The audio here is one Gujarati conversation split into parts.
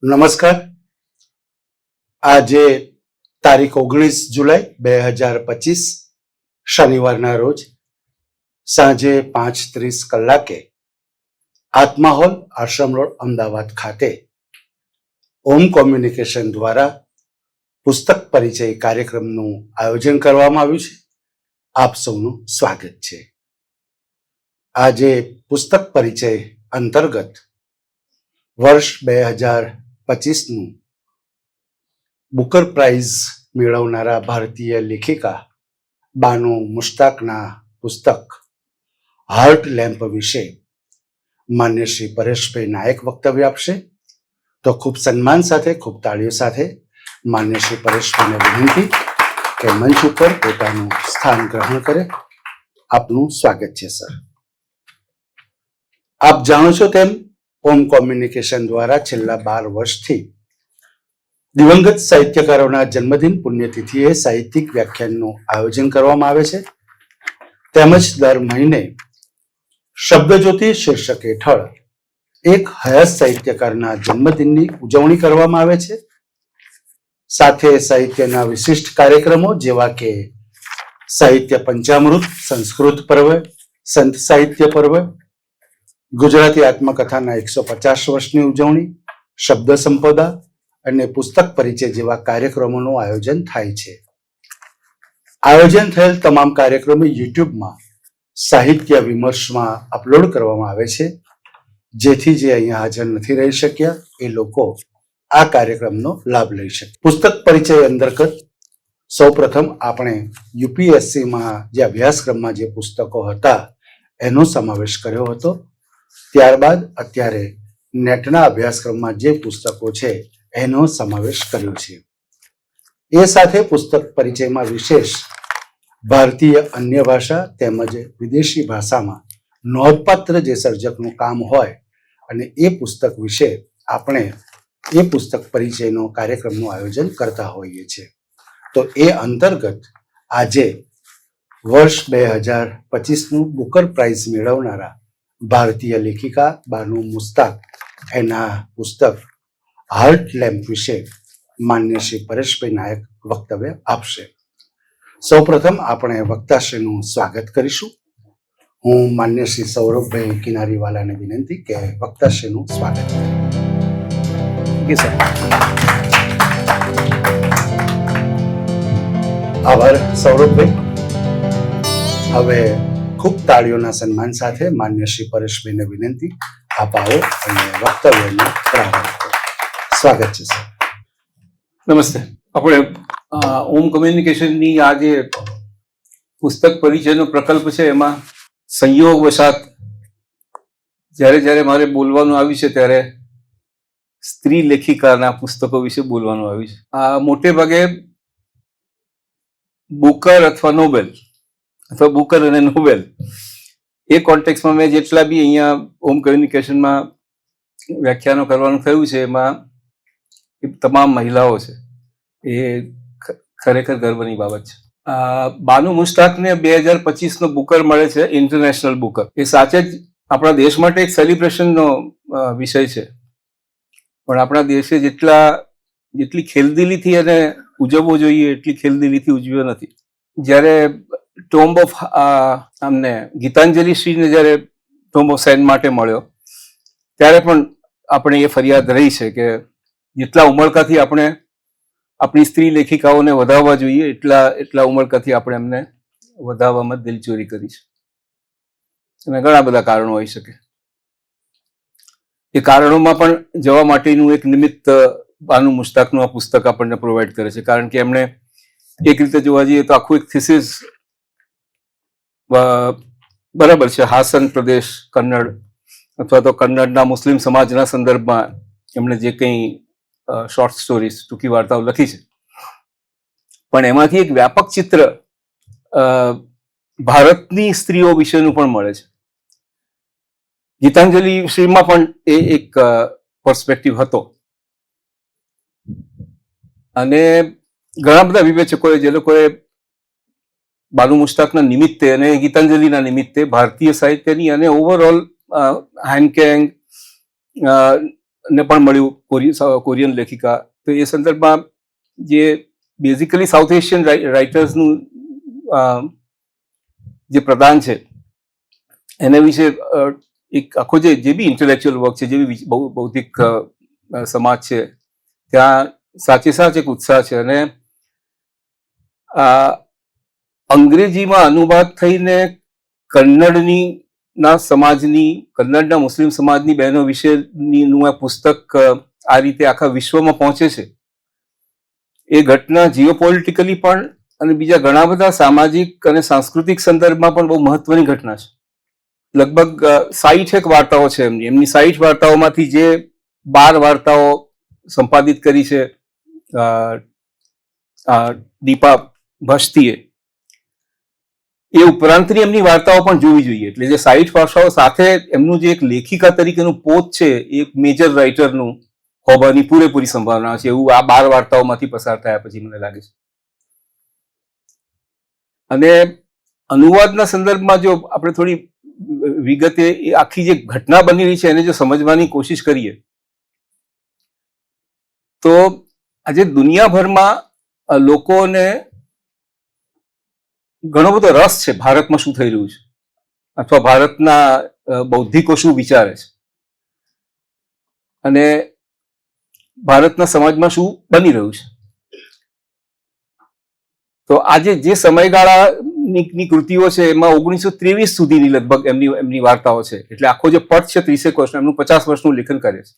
નમસ્કાર. આજે તારીખ 19 જુલાઈ 2025 શનિવારના રોજ સાંજે 5:30 કલાકે આત્મા હોલ, આશ્રમ રોડ, અમદાવાદ ખાતે ઓમ કોમ્યુનિકેશન દ્વારા પુસ્તક પરિચય કાર્યક્રમનું આયોજન કરવામાં આવ્યું છે. આપ સૌનું સ્વાગત છે. આજે પુસ્તક પરિચય અંતર્ગત વર્ષ 2025નું બુકર પ્રાઇઝ મેળવનારા ભારતીય લેખિકા બાનુ મુશ્તાકના પુસ્તક હાર્ટ લેમ્પ વિશે માન્ય શ્રી પરેશભાઈ નાયક વક્તવ્ય આપશે. તો ખૂબ સન્માન સાથે, ખૂબ તાળીઓ સાથે માન્ય શ્રી પરેશભાઈને વિનંતી કે મંચ ઉપર પોતાનું સ્થાન ગ્રહણ કરે. આપનું સ્વાગત છે સર. આપ જાણો છો તેમ ઓમ કોમ્યુનિકેશન દ્વારા છેલ્લા 12 વર્ષથી દિવંગત સાહિત્યકારોના જન્મદિન પુણ્યતિથિએ સાહિત્યિક વ્યાખ્યાનનું આયોજન કરવામાં આવે છે. તેમજ દર મહિને શબ્દજ્યોતિ શીર્ષક હેઠળ એક હયાત સાહિત્યકારના જન્મદિનની ઉજવણી કરવામાં આવે છે. સાથે સાહિત્યના વિશિષ્ટ કાર્યક્રમો જેવા કે સાહિત્ય પંચામૃત, સંસ્કૃત પર્વ, સંત સાહિત્ય પર્વ, ગુજરાતી આત્મકથાના 150 વર્ષની ઉજવણી, શબ્દ સંપદા અને પુસ્તક પરિચય જેવા કાર્યક્રમોનું આયોજન થાય છે. આયોજન થયેલ તમામ કાર્યક્રમો યુટ્યુબમાં સાહિત્ય વિમર્શમાં અપલોડ કરવામાં આવે છે, જેથી જે અહીંયા હાજર નથી રહી શક્યા એ લોકો આ કાર્યક્રમનો લાભ લઈ શકે. પુસ્તક પરિચય અંતર્ગત સૌપ્રથમ આપણે યુપીએસસીમાં જે અભ્યાસક્રમમાં જે પુસ્તકો હતા એનો સમાવેશ કર્યો હતો. ત્યારબાદ અત્યારે નેટના અભ્યાસક્રમમાં જે પુસ્તકો છે એનો સમાવેશ કર્યો છે. એ સાથે પુસ્તક પરિચયમાં વિશેષ ભારતીય અન્ય ભાષા તેમજ વિદેશી ભાષામાં નોંધપાત્ર જે સર્જકનું કામ હોય અને એ પુસ્તક વિશે આપણે એ પુસ્તક પરિચયનો કાર્યક્રમનું આયોજન કરતા હોઈએ છીએ. તો એ અંતર્ગત આજે વર્ષ 2025નું બુકર પ્રાઇઝ મેળવનારા ભારતીય લેખિકા બાનુ મુશ્તાક એના પુસ્તક હાર્ટ લેમ્પ વિશે માન્ય શ્રી પરેશભાઈ નાયક વક્તવ્ય આપશે. સૌપ્રથમ આપણે વક્તાશ્રીનું સ્વાગત કરીશું. હું માન્ય શ્રી સૌરભભાઈ કિનારીવાલાને વિનંતી કે વક્તાશ્રીનું સ્વાગત કરે. આભાર સૌરભભાઈ. હવે ખૂબ તાળીઓના સન્માન સાથે માન્ય શ્રી પરેશભાઈને વિનંતી આપ આવો અને વક્તવ્યનો પ્રારંભ કરો. સ્વાગત છે સર. નમસ્તે. આપણે ઓમ કોમ્યુનિકેશનની આ જે પુસ્તક પરિચયનો પ્રકલ્પ છે એમાં સંયોગ વશાત જ્યારે મારે બોલવાનું આવ્યું છે ત્યારે સ્ત્રી લેખિકાના પુસ્તકો વિશે બોલવાનું આવ્યું છે. આ મોટે ભાગે બુકર અથવા નોબેલ અથવા બુકર અને નોબેલ એ કોન્ટેક્સમાં મેં જેટલા બી અહીંયા ઓમ કોમ્યુનિકેશનમાં વ્યાખ્યાનો કરવાનું થયું છે એમાં એ તમામ મહિલાઓ છે. એ ખરેખર ગર્વની બાબત છે. બાનુ મુશ્તાકને 2025નો બુકર મળે છે, ઇન્ટરનેશનલ બુકર. એ સાચે જ આપણા દેશ માટે એક સેલિબ્રેશનનો વિષય છે, પણ આપણા દેશે જેટલી ખેલદિલીથી એને ઉજવવો જોઈએ એટલી ખેલદિલીથી ઉજવ્યો નથી. જ્યારે ટોમ્બ ઓફ આમને ગીતાંજલિ શ્રીને જ્યારે ટોમ્બ ઓફ સાયન્સ માટે મળ્યો ત્યારે પણ આપણે એ ફરિયાદ રહી છે કે જેટલા ઉમળકાથી આપણે આપણી સ્ત્રી લેખિકાઓને વધાવવા જોઈએ એટલા ઉમળકાથી આપણે એમને વધાવવામાં દિલચોરી કરી છે. અને ઘણા બધા કારણો હોઈ શકે. એ કારણોમાં પણ જવા માટેનું એક નિમિત્ત બાનુ મુશ્તાકનું આ પુસ્તક આપણને પ્રોવાઈડ કરે છે, કારણ કે એમણે એક રીતે જોવા જઈએ તો આખું એક થીસીસ બરાબર છે હાસન પ્રદેશ કન્નડ અથવા તો કન્નડના મુસ્લિમ સમાજના સંદર્ભમાં એમણે જે કંઈ શોર્ટ સ્ટોરીઝ ટૂંકી વાર્તાઓ લખી છે, પણ એમાંથી એક વ્યાપક ચિત્ર ભારતની સ્ત્રીઓ વિશેનું પણ મળે છે. ગીતાંજલિ શ્રીમાં પણ એ એક પર્સપેક્ટિવ હતો. અને ઘણા બધા વિવેચકોએ જે લોકોએ બાનુ મુશ્તાકના નિમિત્તે અને ગીતાંજલિના નિમિત્તે ભારતીય સાહિત્યની અને ઓવરઓલ હેનકેંગ ને પણ મળ્યું કોરિયન લેખિકા, તો એ સંદર્ભમાં જે બેઝિકલી સાઉથ એશિયન રાઇટર્સનું જે પ્રદાન છે એના વિશે એક આખો જે બી ઇન્ટેલેક્ચ્યુઅલ વર્ક છે, જે બી બૌદ્ધિક સમાજ છે, ત્યાં સાચે એક ઉત્સાહ છે. અને અંગ્રેજીમાં અનુવાદ થઈને કન્નડના મુસ્લિમ સમાજની બહેનો વિશેનું આ પુસ્તક આ રીતે આખા વિશ્વમાં પહોંચે છે, એ ઘટના જીઓપોલિટિકલી પણ અને બીજા ઘણા બધા સામાજિક અને સાંસ્કૃતિક સંદર્ભમાં પણ બહુ મહત્વની ઘટના છે. લગભગ 60 વાર્તાઓ છે એમની 60 વાર્તાઓમાંથી જે 12 વાર્તાઓ સંપાદિત કરી છે દીપા ભાસ્તીએ, એ ઉપરાંતની એમની વાર્તાઓ પણ જોવી જોઈએ. એટલે જે 60 વાર્તાઓ સાથે એમનું જે એક લેખિકા તરીકેનું પોત છે, એક મેજર રાઇટરનું હોવાની પૂરેપૂરી સંભાવના છે, એવું આ 12 વાર્તાઓમાંથી પસાર થયા પછી મને લાગે છે. અને અનુવાદના સંદર્ભમાં જો આપણે થોડી વિગતે એ આખી જે ઘટના બની રહી છે એને જો સમજવાની કોશિશ કરીએ તો આજે દુનિયાભરમાં લોકોને ઘણો બધો રસ છે ભારતમાં શું થઈ રહ્યું છે, અથવા ભારતના બૌદ્ધિકો શું વિચારે છે, અને ભારતના સમાજમાં શું બની રહ્યું છે. તો આજે જે સમયગાળાની કૃતિઓ છે એમાં 1923 સુધીની લગભગ એમની વાર્તાઓ છે. એટલે આખો જે પટ છે 30 વર્ષ, એમનું 50 વર્ષનું લેખન કરે છે,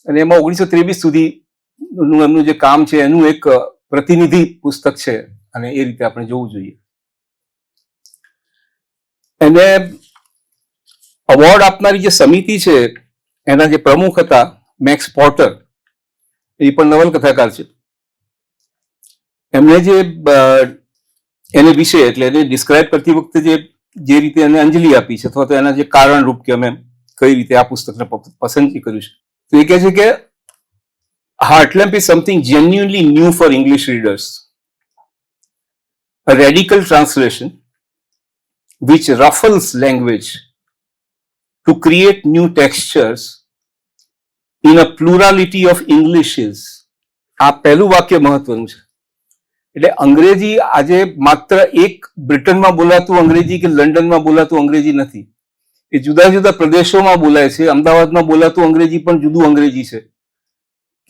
અને એમાં 1923 સુધીનું એમનું જે કામ છે એનું એક પ્રતિનિધિ પુસ્તક છે, અને એ રીતે આપણે જોવું જોઈએ. એને અવોર્ડ આપનારી જે સમિતિ છે એના જે પ્રમુખ હતા મેક્સ પોર્ટર, એ પણ નવલકથાકાર છે. એમણે જે એને વિશે એટલે એને ડિસ્ક્રાઇબ કરતી વખતે જે રીતે એને અંજલિ આપી છે, અથવા તો એના જે કારણરૂપ કે અમે કઈ રીતે આ પુસ્તકને પસંદગી કર્યું છે, તો એ કહે છે કે Heartlamp is something genuinely new for English readers. A radical translation which ruffles language to create new textures in a plurality of Englishes. આ પહેલું વાક્ય મહત્વનું છે. એટલે અંગ્રેજી આજે માત્ર એક બ્રિટનમાં બોલાતું અંગ્રેજી કે લંડનમાં બોલાતું અંગ્રેજી નથી. એ જુદા જુદા પ્રદેશોમાં બોલાય છે. અમદાવાદમાં બોલાતું અંગ્રેજી પણ જુદું અંગ્રેજી છે,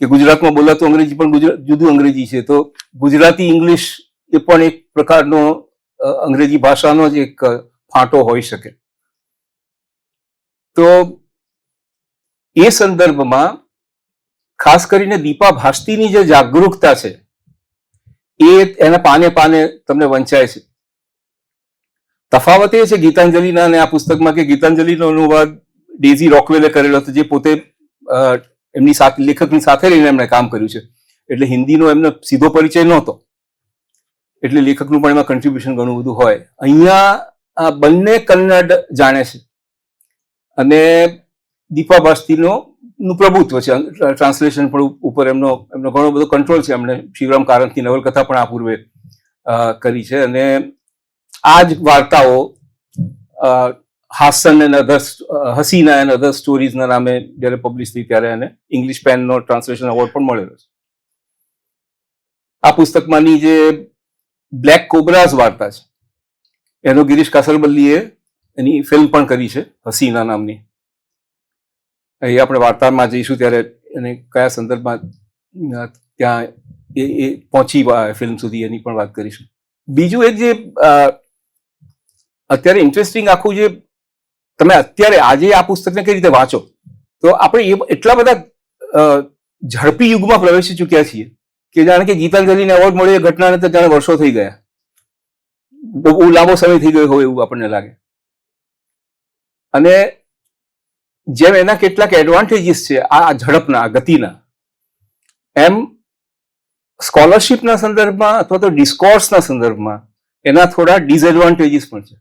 કે ગુજરાતમાં બોલાતું અંગ્રેજી પણ જુદું અંગ્રેજી છે. તો ગુજરાતી ઇંગ્લિશ એ પણ એક પ્રકારનો અંગ્રેજી ભાષાનો જ એક ફાંટો હોઈ શકે. તો એ સંદર્ભમાં ખાસ કરીને દીપા ભાસ્તીની જે જાગૃતતા છે એ એના પાને તમને વંચાય છે. તફાવત એ છે ગીતાંજલિના અને આ પુસ્તકમાં કે ગીતાંજલિનો અનુવાદ ડેઝી રોકવેલે કરેલો હતો, જે પોતે એમની સાથે લેખકની સાથે રહીને એમણે કામ કર્યું છે. એટલે હિન્દીનો એમનો સીધો પરિચય નહોતો, એટલે લેખકનું પણ એમાં કન્ટ્રીબ્યુશન ઘણું બધું હોય. અહીંયા બંને કન્નડ જાણે છે, અને દીપા ભાસ્તીનું પ્રભુત્વ છે. ટ્રાન્સલેશન પણ ઉપર એમનો ઘણો બધો કંટ્રોલ છે. એમણે શિવરામ કારંતની નવલકથા પણ આ પૂર્વે કરી છે, અને આ જ વાર્તાઓ Hasan and other Haseena and other સ્ટોરીઝના નામે જ્યારે પબ્લિશ થઈ ત્યારે એને ઇંગ્લિશ પેનનો ટ્રાન્સલેશન એવોર્ડ પણ મળેલો છે. આ પુસ્તકમાંની જે બ્લેક કોબ્રાઝ વાર્તા છે એનો ગિરીશ કાસરબલ્લીએ એની ફિલ્મ પણ કરી છે હસીના નામની. એ આપણે વાર્તામાં જઈશું ત્યારે એને કયા સંદર્ભમાં ત્યાં એ પહોંચી ફિલ્મ સુધી એની પણ વાત કરીશું. બીજું એક જે અત્યારે ઇન્ટરેસ્ટિંગ આખું જે તમે અત્યારે આજે આ પુસ્તકને કઈ રીતે વાંચો તો આપણે એટલા બધા ઝડપી યુગમાં પ્રવેશી ચૂક્યા છીએ કે જાણે કે ગીતાંજલિને એવોર્ડ મળ્યો એ ઘટનાને તો જાણે વર્ષો થઈ ગયા, બહુ લાંબો સમય થઈ ગયો હોય એવું આપણને લાગે. અને જેમ એના કેટલાક એડવાન્ટેજીસ છે આ ઝડપના, આ ગતિના, એમ સ્કોલરશિપના સંદર્ભમાં અથવા તો ડિસ્કોર્સના સંદર્ભમાં એના થોડા ડિસએડવાન્ટેજીસ પણ છે.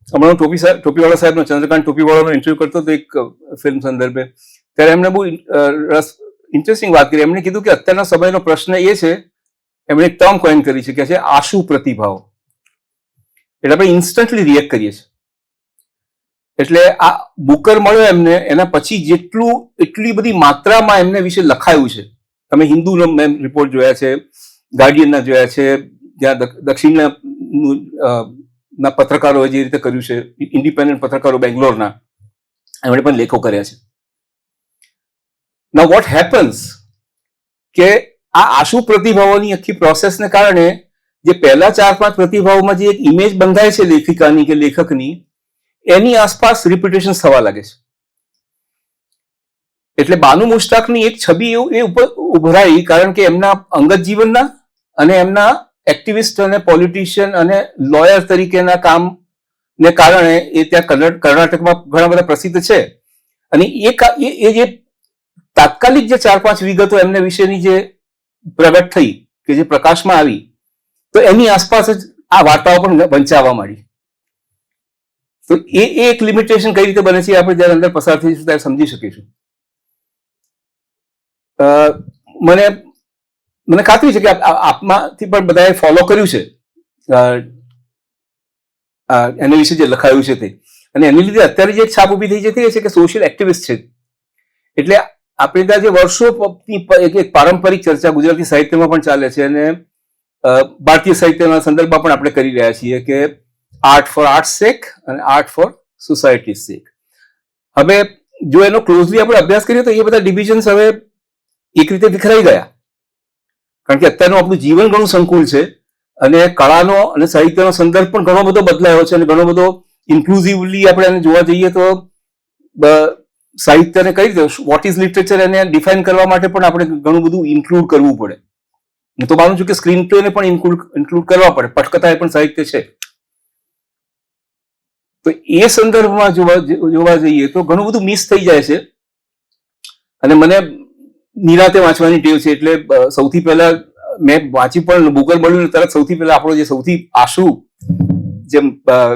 હમણાં ટોપીવાળા સાહેબનો, ચંદ્રકાંત ટોપીવાળાનો ઇન્ટરવ્યુ કરતો હતો એક ફિલ્મ સંદર્ભે, ત્યારે એમણે બહુ ઇન્ટરેસ્ટિંગ વાત કરી. એમણે કીધું કે અત્યારના સમયનો પ્રશ્ન એ છે, એમણે એક ટર્મ કોઈન કરી છે કે છે આશુ પ્રતિભાવ. એટલે આપણે ઇન્સ્ટન્ટલી રિએક્ટ કરીએ છીએ. એટલે આ બુકર મળ્યો એમને, એના પછી એટલી બધી માત્રામાં એમને વિશે લખાયું છે. તમે હિન્દુનો મેં રિપોર્ટ જોયા છે, ગાર્ડિયનના જોયા છે, જ્યાં દક્ષિણના પત્રકારોએ જે રીતે કર્યું છે, ઇન્ડિપેન્ડન્ટ પત્રકારો બેંગ્લોરના, એમણે પણ લેખો કર્યા છે. નાઉ વોટ હેપન્સ કે આ આશુ પ્રતિભાવોની આખી પ્રોસેસને કારણે જે પહેલા 4-5 પ્રતિભાવોમાં જે એક ઇમેજ બંધાય છે લેખિકાની કે લેખકની, એની આસપાસ રિપીટેશન થવા લાગે છે. એટલે બાનુ મુશ્તાકની એક છબી એ ઉપર ઉભરાઈ, કારણ કે એમના અંગત જીવનના અને એમના એક્ટિવિસ્ટ અને પોલિટિશિયન અને લોયર તરીકેના કામને કારણે એ ત્યાં કર્ણાટકમાં ઘણા બધા પ્રસિદ્ધ છે. અને એ જે તાત્કાલિક જે 4-5 વિગતો એમને વિશેની જે પ્રગટ થઈ, કે જે પ્રકાશમાં આવી, તો એની આસપાસ જ આ વાર્તાઓ પણ વંચાવવા માંડી. તો એ એક લિમિટેશન કઈ રીતે બને છે આપણે જયારે અંદર પસાર થઈશું ત્યારે સમજી શકીશું. મને ખાતરી છે કે આપમાંથી પણ બધાએ ફોલો કર્યું છે એના વિશે જે લખાયું છે તે, અને એની લીધે અત્યારે જે છાપ ઉભી થઈ જતી છે કે સોશિયલ એક્ટિવિસ્ટ છે. એટલે આપણે ત્યાં જે વર્ષોની એક પારંપરિક ચર્ચા ગુજરાતી સાહિત્યમાં પણ ચાલે છે અને ભારતીય સાહિત્યના સંદર્ભમાં પણ આપણે કરી રહ્યા છીએ કે આર્ટ ફોર આર્ટ્સ સેક અને આર્ટ ફોર સોસાયટી સેક. હવે જો એનો ક્લોઝલી આપણે અભ્યાસ કરીએ તો એ બધા ડિવિઝન્સ હવે એક રીતે વિખરાઈ ગયા, કારણ કે અત્યારનું આપણું જીવન ઘણું સંકુલ છે અને કળાનો અને સાહિત્યનો સંદર્ભ પણ ઘણો બધો બદલાયો છે અને ઘણો બધો ઇન્ક્લુઝિવલી આપણે એને જોવા જઈએ તો સાહિત્યને કઈ રીતે વોટ ઇઝ લિટરેચર એને ડિફાઇન કરવા માટે પણ આપણે ઘણું બધું ઇન્ક્લુડ કરવું પડે. હું તો માનું છું કે સ્ક્રીન પ્લેને પણ ઇન્ક્લુડ કરવા પડે, પટકથા એ પણ સાહિત્ય છે. તો એ સંદર્ભમાં જોવા જઈએ તો ઘણું બધું મિસ થઈ જાય છે. અને મને નિરાતે વાંચવાની ટેવ છે, એટલે સૌથી પહેલા મેં વાંચી પણ બુકર મળ્યું તરત સૌથી પહેલા આપણો જે સૌથી આશુ જેમ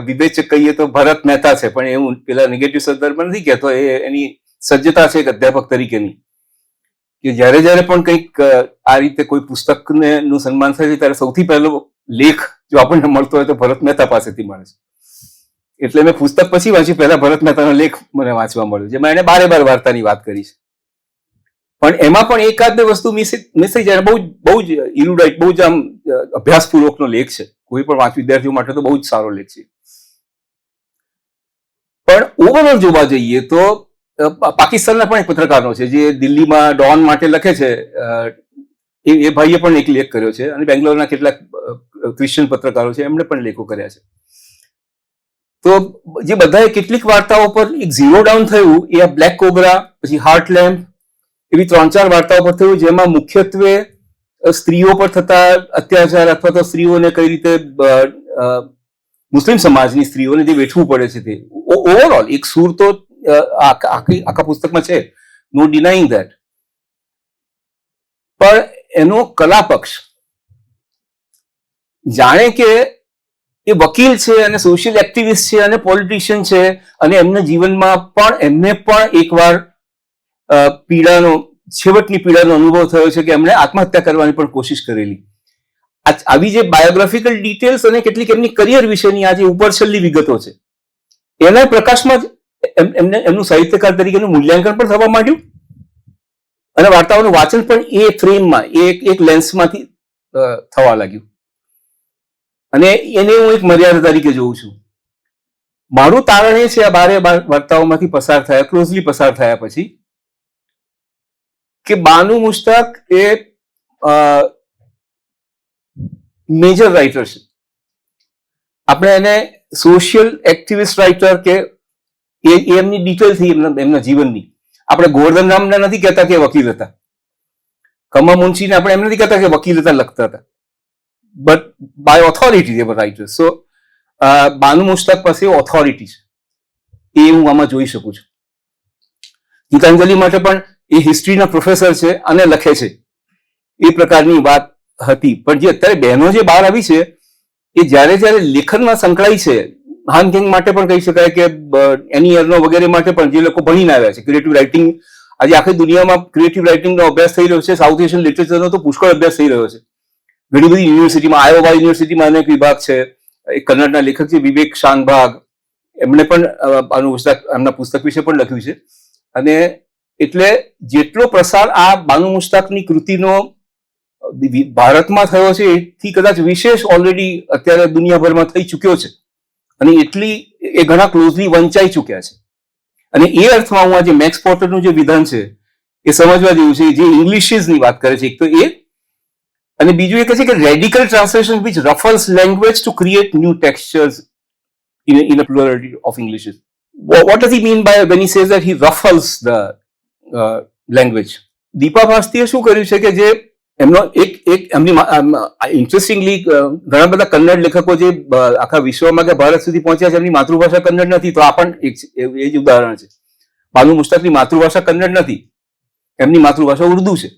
વિવેચક કહીએ તો ભરત મહેતા છે, પણ એવું પેલા નેગેટિવ સંદર્ભમાં નથી કહેતો, એની સજ્જતા છે એક અધ્યાપક તરીકેની કે જયારે પણ કંઈક આ રીતે કોઈ પુસ્તકને નું સન્માન થાય છે ત્યારે સૌથી પહેલો લેખ જો આપણને મળતો હોય તો ભરત મહેતા પાસેથી મળે છે. એટલે મેં પુસ્તક પછી વાંચ્યું, પહેલા ભરત મહેતાનો લેખ મને વાંચવા મળ્યો, જેમાં એને 12 વાર્તાની વાત કરી છે. પણ એમાં પણ એકાદ બે વસ્તુ મિસ થઈ જાય. બહુ જ ઇરુડાઇટ, બહુ જ આમ અભ્યાસપૂર્વકનો લેખ છે, કોઈ પણ વિદ્યાર્થીઓ માટે તો બહુ જ સારો લેખ છે. પણ ઓવરઓલ જોવા જઈએ તો પાકિસ્તાનના પણ એક પત્રકારનો છે જે દિલ્હીમાં ડોન માટે લખે છે, એ ભાઈએ પણ એક લેખ કર્યો છે, અને બેંગ્લોરના કેટલાક ક્રિશ્ચિયન પત્રકારો છે એમણે પણ લેખો કર્યા છે. તો જે બધાએ કેટલીક વાર્તાઓ પર એક ઝીરો ડાઉન થયું એ આ બ્લેક કોબરા, પછી હાર્ટ લેમ્પ, એવી 3-4 વાર્તાઓ પર થયું, જેમાં મુખ્યત્વે સ્ત્રીઓ પર થતા અત્યાચાર અથવા તો સ્ત્રીઓને કઈ રીતે મુસ્લિમ સમાજની સ્ત્રીઓને જે વેઠવું પડે છે તે ઓવરઓલ એક સૂર તો આખા પુસ્તકમાં છે, નો ડિનાઇંગ ધેટ. પણ એનો કલા પક્ષ જાણે કે એ વકીલ છે અને સોશિયલ એક્ટિવિસ્ટ છે અને પોલિટિશિયન છે, અને એમના જીવનમાં પણ એમને પણ એકવાર છેવટની પીડાનો અનુભવ થયો છે કે એમણે આત્મહત્યા કરવાની પણ કોશિશ કરેલી. આવી જે બાયોગ્રાફિકલ ડિટેલ્સ અને કેટલીક એમની કરિયર વિશેની આ જે ઉપરછલ્લી વિગતો છે એના પ્રકાશમાં જ એમનું સાહિત્યકાર તરીકેનું મૂલ્યાંકન પણ થવા માંડ્યું અને વાર્તાઓનું વાંચન પણ એ ફ્રેમમાં એક લેન્સમાંથી થવા લાગ્યું. અને એને હું એક મર્યાદા તરીકે જોઉં છું મારું તારણ એ છે આ બારે વાર્તાઓમાંથી પસાર થયા, ક્લોઝલી પસાર થયા પછી, કે બાનુ મુશ્તાક એ મેજર રાઇટર છે. આપણે એને સોશિયલ એક્ટિવિસ્ટ રાઇટર કે એમની ડિટેલ થઈ એમના જીવનની. આપણે ગોવર્ધન રામને નથી કહેતા કે વકીલ હતા, કમા મુનશીને આપણે એમ નથી કહેતા કે વકીલ હતા, લખતા હતા, but by authority they were writers. So Banu Mushtaq પાસે ઓથોરિટી છે, એ હું આમાં જોઈ શકું છું. ગીતાંજલિ માટે પણ એ હિસ્ટ્રીના પ્રોફેસર છે અને લખે છે, એ પ્રકારની વાત હતી. પણ જે અત્યારે બહેનો જે બહાર આવી છે એ જ્યારે જ્યારે લેખનમાં સંકળાય છે, હાન કેંગ માટે પણ કહી શકાય કે એની અર્નો વગેરે માટે પણ, જે લોકો ભણીને આવ્યા છે ક્રિએટિવ રાઇટિંગ. આજે આખી દુનિયામાં ક્રિએટિવ રાઇટિંગનો અભ્યાસ થઈ રહ્યો છે. સાઉથ એશિયન લિટરેચરનો તો પુષ્કળ અભ્યાસ થઈ રહ્યો છે ઘણી બધી યુનિવર્સિટીમાં. આયોવા યુનિવર્સિટીમાં અનેક વિભાગ છે. એક કન્નડના લેખક છે વિવેક શાનભાગ, એમણે પણ આનું પુસ્તક, એમના પુસ્તક વિશે પણ લખ્યું છે. અને એટલે જેટલો પ્રસાર આ બાનુ મુશ્તાકની કૃતિનો ભારતમાં થયો છે એથી કદાચ વિશેષ ઓલરેડી અત્યારે દુનિયાભરમાં થઈ ચુક્યો છે. અને એટલી એ ઘણા ક્લોઝલી વંચાઈ ચુક્યા છે. અને એ અર્થમાં હું આજે મેક્સ પોર્ટરનું જે વિધાન છે એ સમજવા જેવું છે, જે ઇંગ્લિશિસની વાત કરે છે. એક તો એ, અને બીજું એ કહે છે કે radical translation which ruffles language to create new textures in a plurality of Englishes. What does he mean by when he says that he ruffles the language? Deepa ભારતીએ શું કર્યું છે કે જે એમનો એક એમની ઇન્ટરેસ્ટિંગલી ઘણા બધા કન્નડ લેખકો જે આખા વિશ્વમાં કે ભારત સુધી પહોંચ્યા છે, એમની માતૃભાષા કન્નડ નથી. તો આ પણ એ જ ઉદાહરણ છે. બાનુ મુશ્તાકની માતૃભાષા કન્નડ નથી, એમની માતૃભાષા ઉર્દુ છે.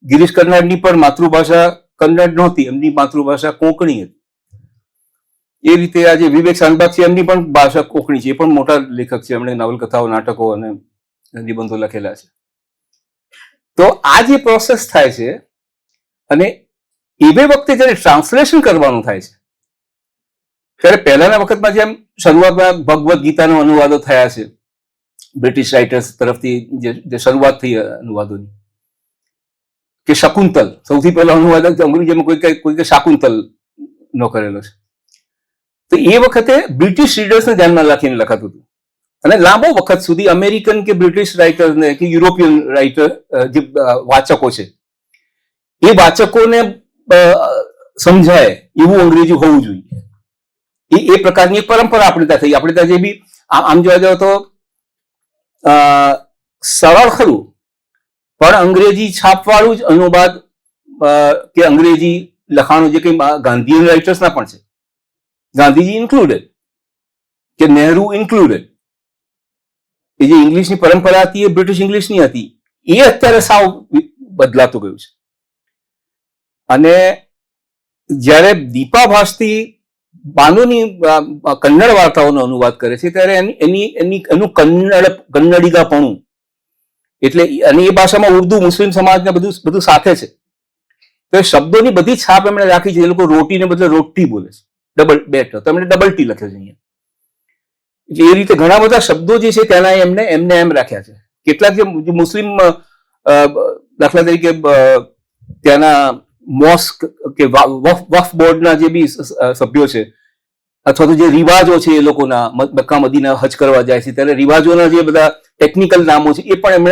ગિરીશ કર્નાડની પણ માતૃભાષા કન્નડ નહોતી, એમની માતૃભાષા કોંકણી હતી. એ રીતે આજે વિવેક શાનભાગ છે, એમની પણ ભાષા કોંકણી છે. એ પણ મોટા લેખક છે, એમણે નવલકથાઓ, નાટકો અને નિબંધો લખેલા છે. તો આ જે પ્રોસેસ થાય છે, અને એવે વખતે જયારે ટ્રાન્સલેશન કરવાનું થાય છે, ત્યારે પહેલાના વખતમાં જેમ શરૂઆતમાં ભગવદ્ ગીતાનો અનુવાદો થયા છે બ્રિટિશ રાઇટર્સ તરફથી, જે શરૂઆત થઈ અનુવાદોની, કે શકુંતલ સૌથી પહેલો અનુવાદ અંગ્રેજીમાં કોઈ શાકુંતલ નો કરેલો છે. તો એ વખતે બ્રિટિશ રીડર્સને ધ્યાનમાં રાખીને લખાતું હતું. અને લાંબો વખત સુધી અમેરિકન કે બ્રિટિશ રાઇટર્સને કે યુરોપિયન રાઇટર જે વાચકો છે, એ વાચકોને સમજાય એવું અંગ્રેજી હોવું જોઈએ. એ પ્રકારની એક પરંપરા આપણે ત્યાં થઈ. આપણે ત્યાં જે બી આમ જોવા જાવ તો સરળ ખરું, પણ અંગ્રેજી છાપવાળું જ અનુવાદ કે અંગ્રેજી લખાણો જે કંઈ ગાંધીયન રાઇટર્સના પણ છે, ગાંધીજી ઇન્ક્લુડેડ કે નહેરુ ઇન્ક્લુડેડ, એ જે ઇંગ્લિશની પરંપરા હતી એ બ્રિટિશ ઇંગ્લિશની હતી, એ અત્યારે સાવ બદલાતું ગયું છે. અને જ્યારે દીપા ભારતી બાનુની કન્નડ વાર્તાઓનો અનુવાદ કરે છે, ત્યારે એનું કન્નડિગાપણું, એટલે અને એ ભાષામાં ઉર્દુ, મુસ્લિમ સમાજને બધું સાથે છે. તો એ શબ્દોની બધી છાપ એમણે રાખી છે. એ લોકો રોટીને બદલે રોટી બોલે છે, ડબલ બેટ, તો એમણે ડબલ ટી લખ્યો છે અહીંયા. એટલે એ રીતે ઘણા બધા શબ્દો જે છે તેના એમને એમ રાખ્યા છે. કેટલાક જે મુસ્લિમ, દાખલા તરીકે ત્યાંના મોસ્ક કે વફ બોર્ડના જે બી સભ્યો છે, અથવા તો જે રિવાજો છે એ લોકોના, મક્કા મદીના હજ કરવા જાય છે ત્યારે રિવાજોના જે બધા ટેકનિકલ નામો છે એ પણ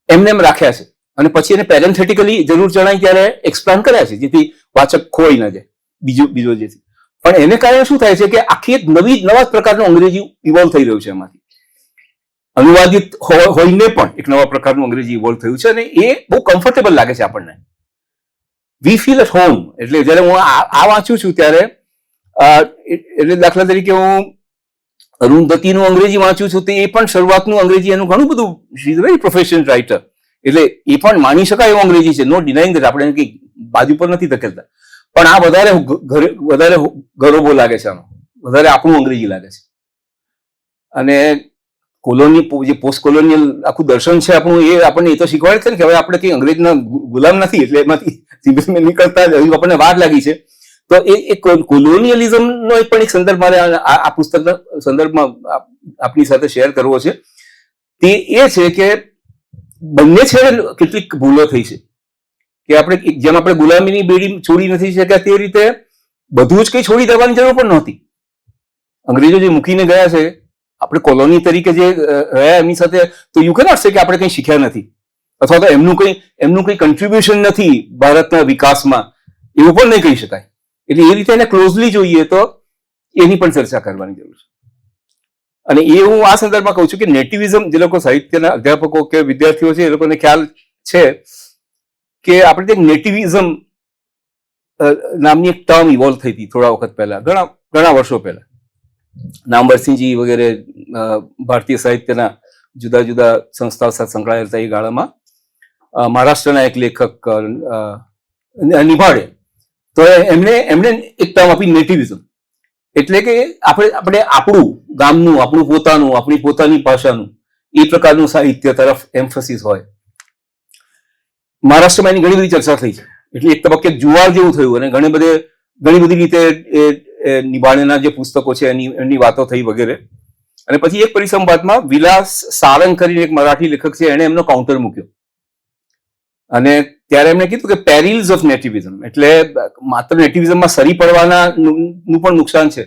એમને એમ રાખ્યા છે. અને પછી એને પેરેન્થેટિકલી જરૂર જણાય ત્યારે એક્સપ્લેન કર્યા છે, જેથી વાચક ખોઈ ન જાય. બીજો જે છે, પણ એને કારણે શું થાય છે કે આખી એક નવા પ્રકારનું અંગ્રેજી ઇવોલ્વ થઈ રહ્યું છે. એમાંથી અનુવાદિત હોઈને પણ એક નવા પ્રકારનું અંગ્રેજી ઇવોલ્વ થયું છે, અને એ બહુ કમ્ફર્ટેબલ લાગે છે આપણને. We feel at home. એટલે જયારે હું આ વાંચું છું ત્યારે, એટલે દાખલા તરીકે હું અરુંધતીનું અંગ્રેજી વાંચું છું, તો એ પણ શરૂઆતનું અંગ્રેજી એનું ઘણું બધું, she is very professional writer, એટલે એ પણ માની શકાય એવું અંગ્રેજી છે. નો ડિનાઇંગ દેટ, આપણે કંઈ બાજુ પર નથી ધકેલતા, પણ આ વધારે ગરોબો લાગે છે, આમાં વધારે આપણું અંગ્રેજી લાગે છે. અને જે પોસ્ટ કોલોનિયલ આખું દર્શન છે આપણું, એ આપણને એ તો શીખવાડે છે ને કે હવે આપણે કંઈ અંગ્રેજના ગુલામ નથી, એટલે એમાંથી નીકળતા આપણને વાર લાગી છે. તો એ કોલોનિયલિઝમનો પણ એક સંદર્ભ મારે આ પુસ્તકના સંદર્ભમાં આપની સાથે શેર કરવો છે. તે એ છે કે બંને છેડે કેટલીક ભૂલો થઈ છે, કે આપણે જેમ આપણે ગુલામીની બેડી છોડી નથી શક્યા, તે રીતે બધું જ કંઈ છોડી દેવાની જરૂર પણ નહોતી. અંગ્રેજો જે મૂકીને ગયા છે, આપણે કોલોની તરીકે જે રહ્યા એમની સાથે, તો યુ કેનોટ સે કે આપણે કંઈ શીખ્યા નથી અથવા તો એમનું કંઈ કન્ટ્રીબ્યુશન નથી ભારતના વિકાસમાં, એવું પણ નહીં કહી શકાય. એટલે એ રીતે એને ક્લોઝલી જોઈએ તો એની પણ ચર્ચા કરવાની જરૂર છે. અને એ હું આ સંદર્ભમાં કહું છું કે નેટિવિઝમ, જે લોકો સાહિત્યના અધ્યાપકો કે વિદ્યાર્થીઓ છે, એ લોકોને ખ્યાલ છે કે આપણે ત્યાં નેટિવિઝમ નામની એક ટર્મ ઇવોલ્વ થઈ હતી થોડા વખત પહેલા, ઘણા વર્ષો પહેલા. નામવરસિંહજી વગેરે ભારતીય સાહિત્યના જુદા જુદા સંસ્થાઓ સાથે સંકળાયેલા હતા એ ગાળામાં. મહારાષ્ટ્રના એક લેખક નિભાડે, તો એમણે એક ટર્મ આપી નેટિવિઝમ. એટલે કે આપણે આપણું ગામનું, આપણું પોતાનું, આપણી પોતાની ભાષાનું એ પ્રકારનું સાહિત્ય તરફ એમ્ફસિસ હોય. મહારાષ્ટ્રમાં એની ઘણી બધી ચર્ચા થઈ છે. એટલે એક તબક્કે જુવાર જેવું થયું અને ઘણી બધી રીતે નિભાણેના જે પુસ્તકો છે એની વાતો થઈ વગેરે. અને પછી એક પરિસંવાદમાં વિલાસ સારંગ કરીને એક મરાઠી લેખક છે, એણે એમનો કાઉન્ટર મૂક્યો અને ત્યારે એમણે કીધું કે પેરિલ્સ ઓફ નેટિવિઝમ, એટલે માત્ર નેટિવિઝમમાં સરી પડવાના નું પણ નુકસાન છે.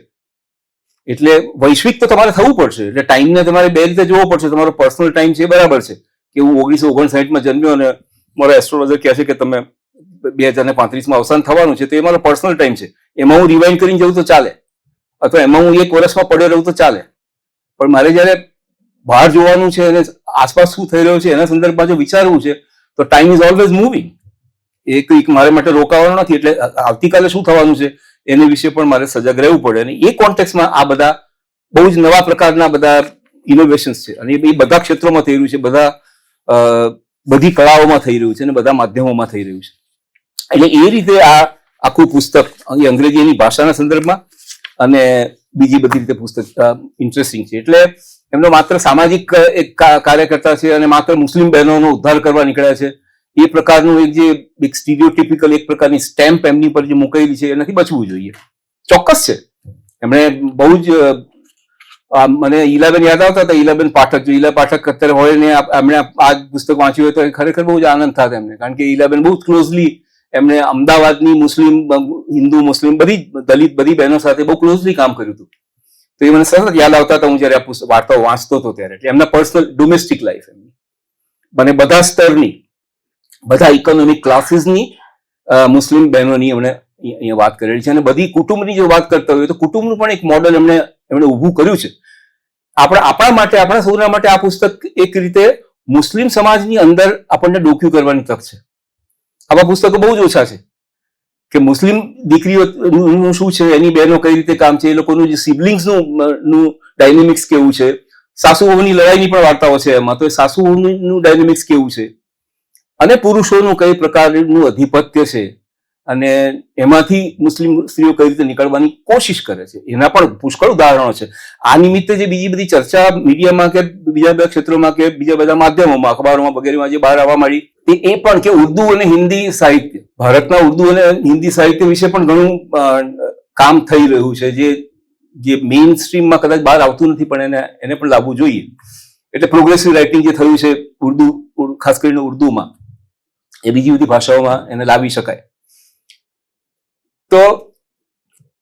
એટલે વૈશ્વિક તો તમારે થવું પડશે, એટલે ટાઈમને તમારે બે રીતે જોવો પડશે. તમારો પર્સનલ ટાઈમ છે બરાબર છે કે હું 1959માં જન્મ્યો અને મારો એસ્ટ્રોલોજર કહે છે કે તમે 2035માં અવસાન થવાનું છે, તો એ મારો પર્સનલ ટાઈમ છે. એમાં હું રિવાઇન્ડ કરીને જવું તો ચાલે, અથવા એમાં હું 1 વર્ષમાં પડ્યો રહું તો ચાલે. પણ મારે જયારે બહાર જોવાનું છે અને આસપાસ શું થઈ રહ્યું છે એના સંદર્ભમાં જો વિચારવું છે તો ટાઈમ ઇઝ ઓલવેઝ મૂવિંગ. એ કંઈક મારે માટે રોકાવાનું નથી. એટલે આવતીકાલે શું થવાનું છે એની વિશે પણ મારે સજાગ રહેવું પડે. અને એ કોન્ટેક્સમાં આ બધા બહુ જ નવા પ્રકારના બધા ઇનોવેશન્સ છે અને એ બધા ક્ષેત્રોમાં થઈ રહ્યું છે, બધી કળાઓમાં થઈ રહ્યું છે અને બધા માધ્યમોમાં થઈ રહ્યું છે. એટલે એ રીતે આ આખું પુસ્તક અંગ્રેજીની ભાષાના સંદર્ભમાં અને બીજી બધી રીતે પુસ્તક ઇન્ટરેસ્ટિંગ છે. એટલે એમનો માત્ર સામાજિક એક કાર્યકર્તા છે અને માત્ર મુસ્લિમ બહેનોનો ઉદ્ધાર કરવા નીકળ્યા છે એ પ્રકારનું એક સ્ટીરિયોટિપિકલ એક પ્રકારની સ્ટેમ્પ એમની પર જે મૂકેલી છે એનાથી બચવું જોઈએ. ચોક્કસ છે, એમણે બહુ જ મને ઈલાબેન યાદ આવતા હતા, ઈલાબેન પાઠક. જો ઈલા પાઠક અત્યારે હોય ને એમણે આ પુસ્તક વાંચ્યું હોય તો ખરેખર બહુ જ આનંદ થાત એમને, કારણ કે ઈલાબેન બહુ ક્લોઝલી એમણે અમદાવાદની મુસ્લિમ, હિન્દુ, મુસ્લિમ બધી દલિત બધી બહેનો સાથે બહુ ક્લોઝલી કામ કર્યું હતું. તો એ મને સતત યાદ આવતા હતા હું જયારે આ વાર્તાઓ વાંચતો હતો ત્યારે. એટલે એમના પર્સનલ ડોમેસ્ટિક લાઈફ એમની મને બધા સ્તરની, બધા ઇકોનોમિક ક્લાસીસની મુસ્લિમ બહેનોની એમણે અહીંયા વાત કરેલી છે. અને બધી કુટુંબની જો વાત કરતા હોય તો કુટુંબનું પણ એક મોડલ એમણે ઊભું કર્યું છે. આપણા માટે, આપણા સૌના માટે આ પુસ્તક એક રીતે મુસ્લિમ સમાજની અંદર આપણને ડોક્યુ કરવાની તક છે. આવા પુસ્તકો બહુ જ ઓછા છે કે મુસ્લિમ દીકરીઓનું શું છે, એની બહેનો કઈ રીતે કામ છે, એ લોકોનું જે સિબ્લિંગ્સનું ડાયનેમિક્સ કેવું છે, સાસુઓની લડાઈની પણ વાર્તાઓ છે એમાં, તો એ સાસુઓનું ડાયનેમિક્સ કેવું છે અને પુરુષોનું કઈ પ્રકારનું આધિપત્ય છે અને એમાંથી મુસ્લિમ સ્ત્રીઓ કઈ રીતે નીકળવાની કોશિશ કરે છે, એના પણ પુષ્કળ ઉદાહરણો છે. આ નિમિત્તે જે બીજી બધી ચર્ચા મીડિયામાં કે બીજા બધા ક્ષેત્રોમાં કે બીજા બધા માધ્યમોમાં, અખબારોમાં વગેરેમાં જે બહાર આવવા માંડી એ પણ કે ઉર્દુ અને હિન્દી સાહિત્ય, ભારતના ઉર્દુ અને હિન્દી સાહિત્ય વિશે પણ ઘણું કામ થઈ રહ્યું છે જે મેઇન સ્ટ્રીમમાં કદાચ બહાર આવતું નથી, પણ એને પણ લાવવું જોઈએ. એટલે પ્રોગ્રેસિવ રાઇટિંગ જે થયું છે ઉર્દુ, ખાસ કરીને ઉર્દુમાં, એ બીજી બધી ભાષાઓમાં એને લાવી શકાય. તો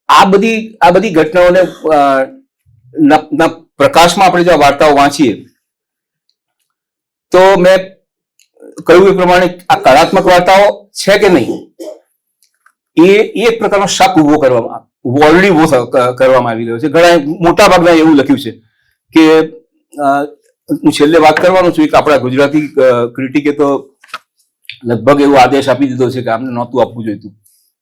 આ બધી ઘટનાઓને પ્રકાશમાં આપણે જો વાર્તાઓ વાંચીએ તો મેં કહ્યું એ પ્રમાણે આ કળાત્મક વાર્તાઓ છે કે નહીં એ એક પ્રકારનો શક ઓલરેડી ઉભો કરવામાં આવી રહ્યો છે. ઘણા મોટા ભાગના એવું લખ્યું છે કે હું છેલ્લે વાત કરવાનો છું કે આપણા ગુજરાતી ક્રિટિકે તો લગભગ એવો આદેશ આપી દીધો છે કે આમને નહોતું આપવું જોઈતું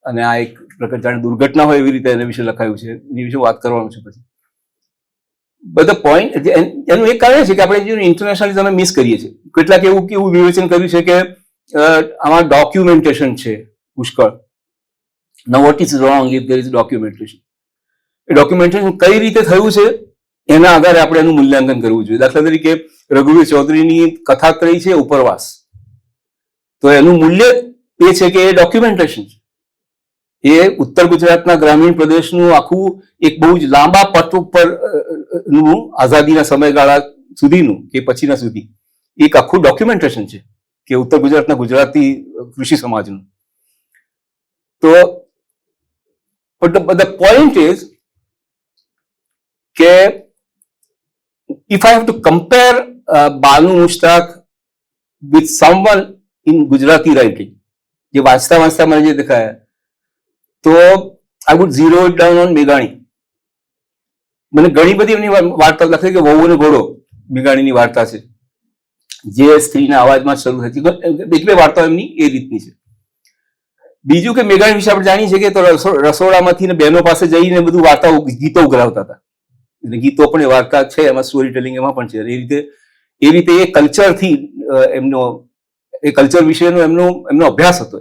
અને આ એક પ્રકાર જાણે દુર્ઘટના હોય એવી રીતે એના વિશે લખાયું છે. એની વિશે વાત કરવાનું છે પછી. બધા પોઈન્ટ એનું એક કારણ છે કે આપણે ઇન્ટરનેશનલિઝમ મિસ કરીએ છીએ. કેટલાક એવું વિવેચન કર્યું છે કે આમાં ડોક્યુમેન્ટેશન છે પુષ્કળ. નાઉ what is wrong if there is documentation? A documentation કઈ રીતે થયું છે એના આધારે આપણે એનું મૂલ્યાંકન કરવું જોઈએ. દાખલા તરીકે રઘુવીર ચૌધરીની કથાત્રય છે ઉપરવાસ, તો એનું મૂલ્ય એ છે કે એ ડોક્યુમેન્ટેશન છે. એ ઉત્તર ગુજરાતના ગ્રામીણ પ્રદેશનું આખું એક બહુ જ લાંબા પથ ઉપર નું આઝાદીના સમયગાળા સુધીનું કે પછીના સુધી એક આખું ડોક્યુમેન્ટેશન છે કે ઉત્તર ગુજરાતના ગુજરાતી કૃષિ સમાજનું. તો ધ પોઈન્ટ ઇઝ કે if I have to compare Banu Mushtaq with someone in Gujarati writing, જે વાંચતા મને જે દેખાય, તો I would zero it down on મેઘાણી. મને ઘણી બધી એમની વાર્તા લખે કે વહુ અને ઘોડો મેઘાણીની વાર્તા છે, જે સ્ત્રીના અવાજમાં શરૂ થતી, એટલે વાર્તાઓ એમની એ રીતની છે. બીજું કે મેઘાણી વિશે આપણે જાણીએ છીએ કે તો રસોડામાંથી ને બહેનો પાસે જઈને બધું વાર્તાઓ ગીતો ઉઘરાવતા હતા, એટલે ગીતો પણ એ વાર્તા છે, એમાં સ્ટોરી ટેલિંગ એમાં પણ છે. એ રીતે એ કલ્ચરથી એમનો એ કલ્ચર વિશેનો એમનો અભ્યાસ હતો.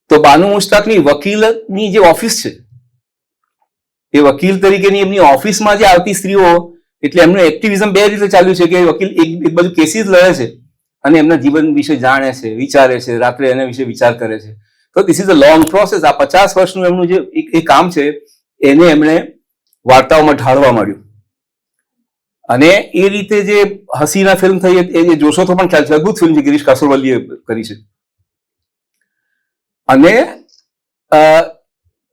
તો બાનુ મુશ્તાકની વકીલની જે ઓફિસ છે, એ વકીલ તરીકેની એમની ઓફિસમાં જે આવતી સ્ત્રીઓ, એટલે એમનું એક્ટિવિઝમ બે રીતે ચાલ્યું છે કે વકીલ એક બાજુ કેસીસ લડે છે અને એમના જીવન વિશે જાણે છે, વિચારે છે, રાત્રે એના વિશે વિચાર કરે છે. તો this is a long process. આ 50 વર્ષનું એમનું જે એક કામ છે એને એમણે વાર્તાઓમાં ઢાળવા માંડ્યું. અને એ રીતે જે હસીના ફિલ્મ થઈ એ જે જોશો તો પણ ખ્યાલ છે, અદભુત ફિલ્મ છે, ગિરીશ કાસુરવલ્લીએ કરી છે. અને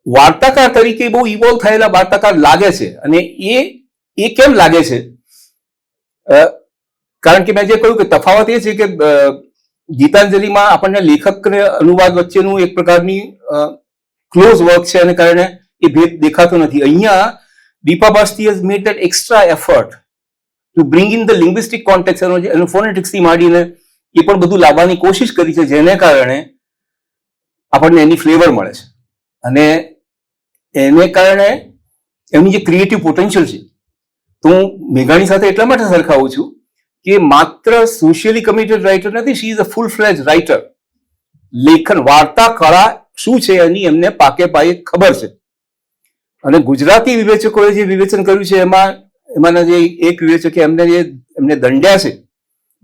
વાર્તાકાર તરીકે બહુ ઇવોલ્વ થયેલા વાર્તાકાર લાગે છે. અને એ કેમ લાગે છે? કારણ કે મેં જે કહ્યું કે તફાવત એ છે કે ગીતાંજલિમાં આપણને લેખક અને અનુવાદ વચ્ચેનું એક પ્રકારની ક્લોઝ વર્ક છે, અને કારણે એ ભેદ દેખાતો નથી. અહીંયા Deepa Bhasthi has made that extra effort to bring in the linguistic contact અને ફોનેટિક્સથી માંડીને એ પણ બધું લાવવાની કોશિશ કરી છે, જેને કારણે આપણને એની ફ્લેવર મળે છે. અને એને કારણે એમની જે ક્રિએટિવ પોટેન્શિયલ છે, તો હું મેઘાણી સાથે એટલા માટે સરખાવું છું કે માત્ર સોશિયલી કમિટેડ રાઇટર નથી, she is a full fledge writer. લેખન, વાર્તા કળા શું છે એની એમને પાકે પાયે ખબર છે. અને ગુજરાતી વિવેચકોએ જે વિવેચન કર્યું છે એમાંના જે એક વિવેચકે એમને દંડ્યા છે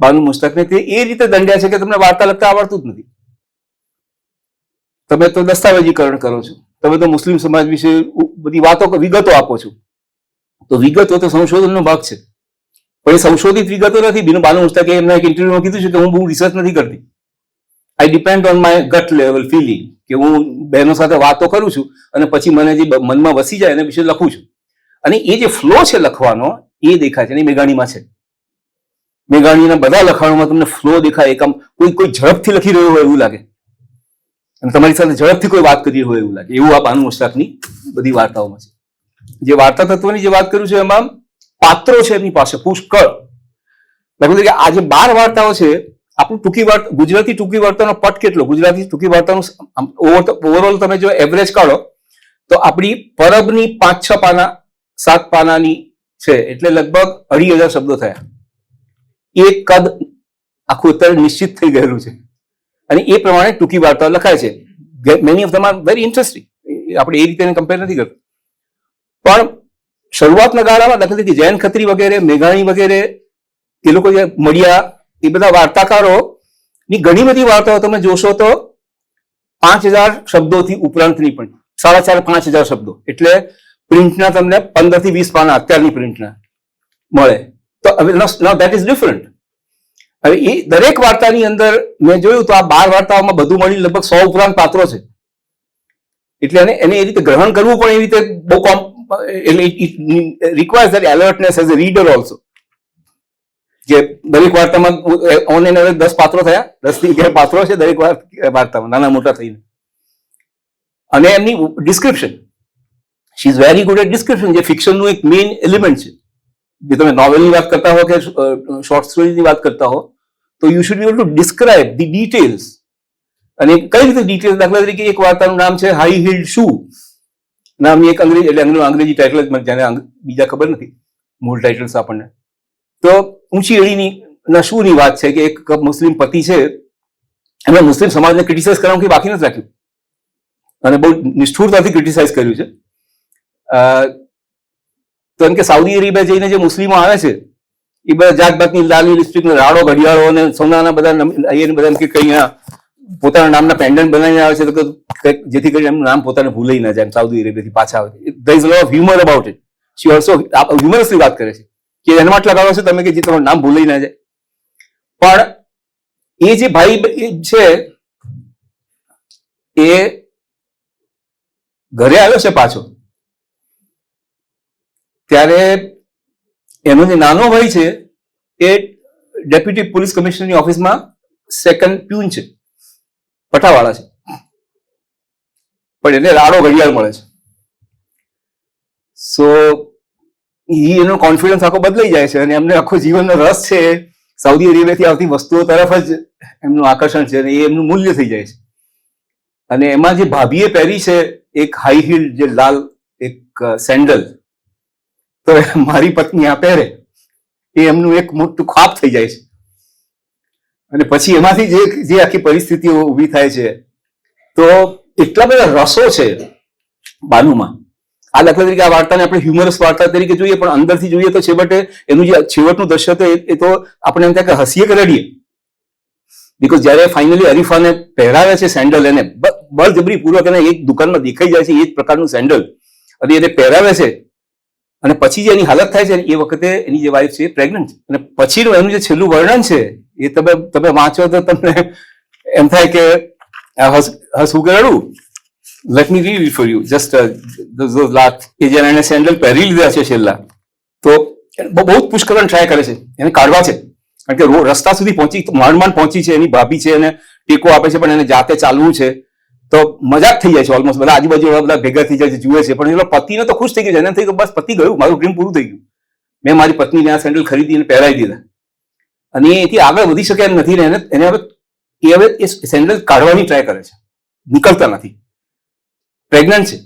બાનુ મુશ્તાકને, તે એ રીતે દંડ્યા છે કે તમને વાર્તા લખતા આવડતું જ નથી. તમે તો દસ્તાવેજીકરણ કરો છો, તમે તો મુસ્લિમ સમાજ વિશે બધી વિગતો આપો છો. તો વિગતો તો સંશોધનનો ભાગ છે, પણ એ સંશોધિત વિગતો નથી. બાનુ મુશ્તાકે એમના એક ઇન્ટરવ્યુમાં કીધું છે કે હું બહુ રિસર્ચ નથી કરતી, I depend on my gut level feeling, કે હું બહેનો સાથે વાતો કરું છું અને પછી મને જે મનમાં વસી જાય એના વિશે લખું છું. અને એ જે ફ્લો છે લખવાનો એ દેખાય છે, અને મેઘાણીમાં છે. મેઘાણીના બધા લખાણોમાં તમને ફ્લો દેખાય. એકમ કોઈ ઝડપથી લખી રહ્યો હોય એવું લાગે, અને તમારી સાથે ઝડપથી કોઈ વાત કરી હોય એવું લાગે. એવું આ બાનુ મુશ્તાકની બધી વાર્તાઓમાં છે. જે વાર્તા તત્વની જે વાત કરું છું એમાં પાત્રો છે એમની પાસે પુષ્કળ. દાખલા તરીકે આ જે 12 વાર્તાઓ છે, આપણું ગુજરાતી ટૂંકી વાર્તાનો પટ કેટલો? ગુજરાતી ટૂંકી વાર્તાનું ઓવરઓલ તમે જો એવરેજ કાઢો તો આપણી પરબની 5-6 પાના 7 પાનાની છે, એટલે લગભગ 2,500 શબ્દો થયા. એ કદ આખું અત્યારે નિશ્ચિત થઈ ગયેલું છે, અને એ પ્રમાણે ટૂંકી વાર્તાઓ લખાય છે. Many of them are very interesting. આપણે એ રીતે કમ્પેર નથી કરતા, પણ શરૂઆતના ગાળામાં દાખલા તરીકે જૈન ખત્રી વગેરે, મેઘાણી વગેરે, એ લોકો જે મળ્યા, એ બધા વાર્તાકારોની ઘણી બધી વાર્તાઓ તમે જોશો તો 5,000 શબ્દોથી ઉપરાંતની પણ, 4,500 શબ્દો, એટલે પ્રિન્ટના તમને 15 થી 20 પાના અત્યારની પ્રિન્ટના મળે. તો હવે ધેટ ઇઝ ડિફરન્ટ. હવે એ દરેક વાર્તાની અંદર મેં જોયું તો આ 12 વાર્તાઓમાં બધું મળી લગભગ 100 ઉપરાંત પાત્રો છે. એટલે એને એ રીતે ગ્રહણ કરવું પણ એ રીતે બહુ requires that alertness as a reader also. જે દરેક વાર્તામાં ઓન એન એવરેજ 10 પાત્રો થયા, 10 થી 11 પાત્રો છે દરેક વાર્તામાં, નાના મોટા થઈને. અને એમની description, she is very good at description, જે ફિક્શનનું એક મેઇન એલિમેન્ટ છે. જે તમે નોવેલની વાત કરતા હો કે શોર્ટ સ્ટોરીની વાત કરતા હો, તો you should be able to describe the details. અને કઈ રીતે ડિટેલ્સ? દાખલા તરીકે એક વાર્તાનું નામ છે હાઈ હીલ્ડ શૂ નામની એક અંગ્રેજી ટાઇટલ, જેને બીજા ખબર નથી મૂળ ટાઇટલ્સ આપણને. તો ઊંચી એડીની શૂની વાત છે કે એક મુસ્લિમ પતિ છે, એમણે મુસ્લિમ સમાજને ક્રિટિસાઇઝ કરવાનું કંઈ બાકી નથી રાખ્યું, અને બહુ નિષ્ઠુરતાથી ક્રિટિસાઇઝ કર્યું છે. તો એમ કે સાઉદી અરેબિયા જઈને જે મુસ્લિમો આવે છે એ બધા જાતભાતની લાલી લિપસ્ટિક, રાડો, ઘડિયાળો અને સોનાના બધા એમ કે કઈ પોતાના નામના પેન્ડન્ટ બનાવીને આવે છે, તો જેથી કરીને એમનું નામ પોતાને ભૂલાઈ ના જાય, સાઉદી અરેબિયાથી પાછા આવે. There is a lot of humour about it. She also humorously વાત કરે છે કે એના માટે લગાવો છો તમે કે જે તમારું નામ ભૂલાઈ ના જાય. પણ એ જે ભાઈ છે એ ઘરે આવ્યો છે પાછો, ત્યારે એનો જે નાનો ભાઈ છે એ ડેપ્યુટી પોલીસ કમિશનરની ઓફિસમાં સેકન્ડ પ્યુન છે, પટાવાળા છે, પણ એને રાડો ઘડિયાળ મળે છે. સો એનો કોન્ફિડન્સ આખો બદલાઈ જાય છે અને એમને આખો જીવનનો રસ છે સાઉદી અરેબિયાથી આવતી વસ્તુઓ તરફ જ એમનું આકર્ષણ છે અને એ એમનું મૂલ્ય થઈ જાય છે. અને એમાં જે ભાભીએ પહેરી છે એક હાઈ હીલ જે લાલ એક સેન્ડલ, તો મારી પત્ની આ પહેરે એ એમનું એક મોટું ખ્વાબ થઈ જાય છે. અને પછી એમાંથી જે આખી પરિસ્થિતિઓ ઊભી થાય છે, તો એટલા બધા રસો છે બાનુમાં. આ દાખલા તરીકે આ વાર્તાને આપણે હ્યુમરસ વાર્તા તરીકે જોઈએ, પણ અંદરથી જોઈએ તો છેવટે એનું જે છેવટનું દ્રશ્ય હતું એ તો આપણે એમ થાય કે હસીએ કે રડીએ. બીકોઝ જયારે ફાઇનલી અરીફાને પહેરાવે છે સેન્ડલ, એને બળજબરી પૂર્વક એને એક દુકાનમાં દેખાઈ જાય છે એ જ પ્રકારનું સેન્ડલ, અને એને પહેરાવે છે અને પછી જે એની હાલત થાય છે એ વખતે એની જે વાઈફ છે એ પ્રેગ્નન્ટ છે. અને પછીનું એનું જે છેલ્લું વર્ણન છે એ તમે વાંચો તો તમને એમ થાય કે હસવું કે રડવું. Let me read it for you just those last કે જ્યારે એને સેન્ડલ પહેરી લીધા છે છેલ્લા, તો બહુ જ પુષ્કરણ ટ્રાય કરે છે એને કાઢવા છે, કારણ કે રસ્તા સુધી માંડ પહોંચી છે, એની ભાભી છે એને ટેકો આપે છે, પણ એને જાતે ચાલવું છે. તો મજાક થઈ જાય છે ઓલમોસ્ટ, બધા આજુબાજુ બધા ભેગા થઈ જાય છે, જુએ છે, પણ એનો પતિને તો ખુશ થઈ ગયો છે, એને થઈ ગયું બસ પતિ ગયું, મારું ડ્રીમ પૂરું થઈ ગયું, મેં મારી પત્નીને આ સેન્ડલ ખરીદી અને પહેરાવી દીધા. અને એથી આગળ વધી શકે એમ નથી ને એને હવે એ સેન્ડલ કાઢવાની ટ્રાય કરે છે, નીકળતા નથી, પ્રેગ્નન્ટ છે.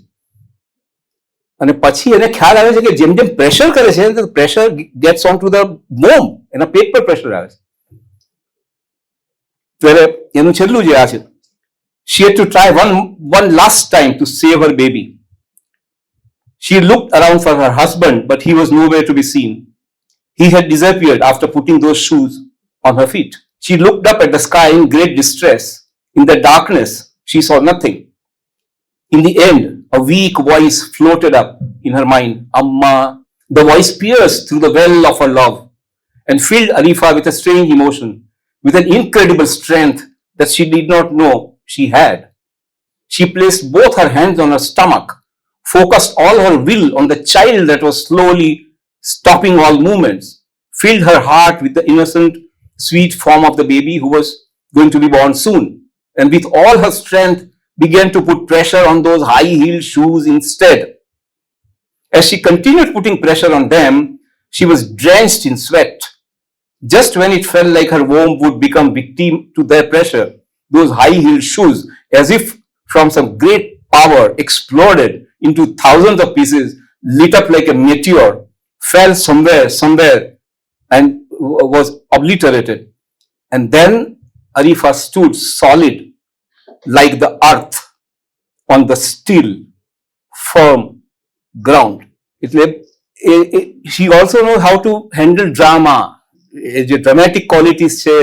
અને પછી એને ખ્યાલ આવે છે કે જેમ જેમ પ્રેશર કરે છે pressure gets on to the mom, એના પેટ પર પ્રેશર આવે છે. ત્યારે એનું છેલ્લું જે આ છે, she had to try one last time to save her baby. She looked around for her husband, but he was nowhere to be seen. He had disappeared after putting those shoes on her feet. She looked up at the sky in great distress. In the darkness, she saw nothing. In the end, a weak voice floated up in her mind, Amma. The voice pierced through the well of her love and filled Arifa with a strange emotion, with an incredible strength that she did not know she had. She placed both her hands on her stomach, focused all her will on the child that was slowly stopping all movements, filled her heart with the innocent, sweet form of the baby who was going to be born soon, and with all her strength began to put pressure on those high-heeled shoes instead. As she continued putting pressure on them, she was drenched in sweat. Just when it felt like her womb would become victim to their pressure, those high-heeled shoes, as if from some great power, exploded into thousands of pieces, lit up like a meteor, fell somewhere, and was obliterated. And then Arifa stood solid like the earth on the still, firm ground. She also knows how to handle drama. જે ડ્રામેટિક ક્વોલિટીઝ છે,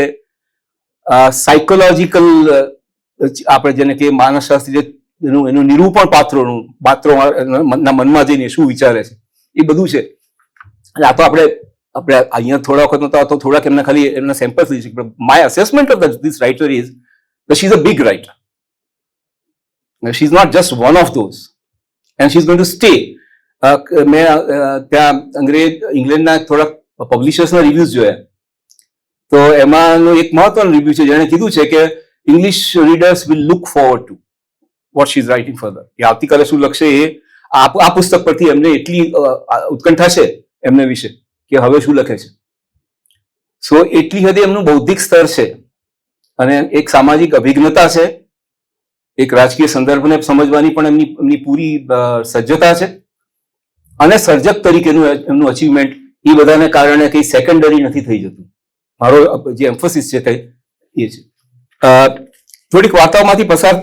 સાયકોલોજીકલ આપણે જેને કે માનસશાસ્ત્રી એનું નિરૂપણ પાત્રોના મનમાં જઈને શું વિચારે છે એ બધું છે. આ તો આપણે અહીંયા થોડા વખત નતા તો થોડાક એમના ખાલી એમના સેમ્પલ્સ લઈ શકીએ. My assessment of this writer is that she is a big writer. She is not just one of those, and she is going to stay. મેં ત્યાં ઇંગ્લેન્ડના થોડાક પબ્લિશર્સના રિવ્યુઝ જોયા, તો એમાંનું એક મહત્વનું રિવ્યુ છે જેણે કીધું છે કે English readers will look forward to what she is writing further. એ આવતીકાલે શું લખશે એ આ પુસ્તક પરથી એમને એટલી ઉત્કંઠા છે એમને વિશે કે હવે શું લખે છે. સો એટલી હદે એમનું બૌદ્ધિક સ્તર છે અને એક સામાજિક અભિજ્ઞતા છે, એક રાજકીય સંદર્ભને સમજવાની પણ એમની પૂરી સજ્જતા છે, અને સર્જક તરીકેનું એમનું અચીવમેન્ટ એ બધાને કારણે કઈ સેકન્ડરી નથી થઈ જતું. મારો જે એમ્ફોસિસ છે કઈ એ છે. થોડીક વાર્તાઓમાંથી પસાર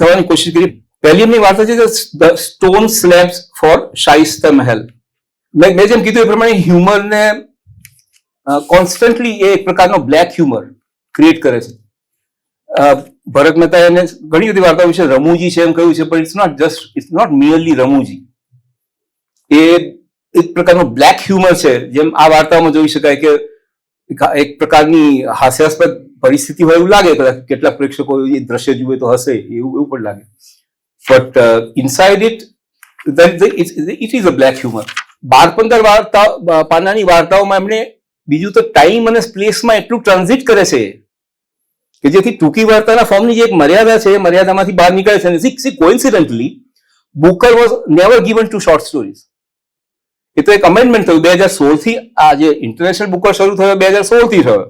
થવાની કોશિશ કરી. પહેલી એમની વાર્તા છે the stone slabs four Shaista મહેલ. મેં જેમ કીધું એ પ્રમાણે હ્યુમરને કોન્સ્ટન્ટલી એ એક પ્રકારનો બ્લેક હ્યુમર ક્રિએટ કરે છે. ભરત મહેતા એને ઘણી બધી વાર્તાઓ વિશે રમૂજી છે એમ કહ્યું છે, પણ ઇટ્સ નોટ મિયરલી રમૂજી. એ એક પ્રકારનું બ્લેક હ્યુમર છે. જેમ આ વાર્તાઓમાં જોઈ શકાય કે એક પ્રકારની હાસ્યાસ્પદ પરિસ્થિતિ હોય એવું લાગે, કદાચ કેટલાક પ્રેક્ષકો એ દ્રશ્ય જુએ તો હશે એવું પણ લાગે, but inside it it is a black humour. 12-15 પાનાની વાર્તાઓમાં એમણે બીજું તો ટાઈમ અને સ્પેસમાં એટલું ટ્રાન્ઝિટ કરે છે કે જેથી ટૂંકી વાર્તાના ફોર્મની જે એક મર્યાદા છે એ મર્યાદામાંથી બહાર નીકળે છે. અને coincidentally Booker was never given to short stories. એ તો એક અમેન્ડમેન્ટ થયું 2016 થી. આ જે ઇન્ટરનેશનલ બુકર શરૂ થયો 2016 થી થયો,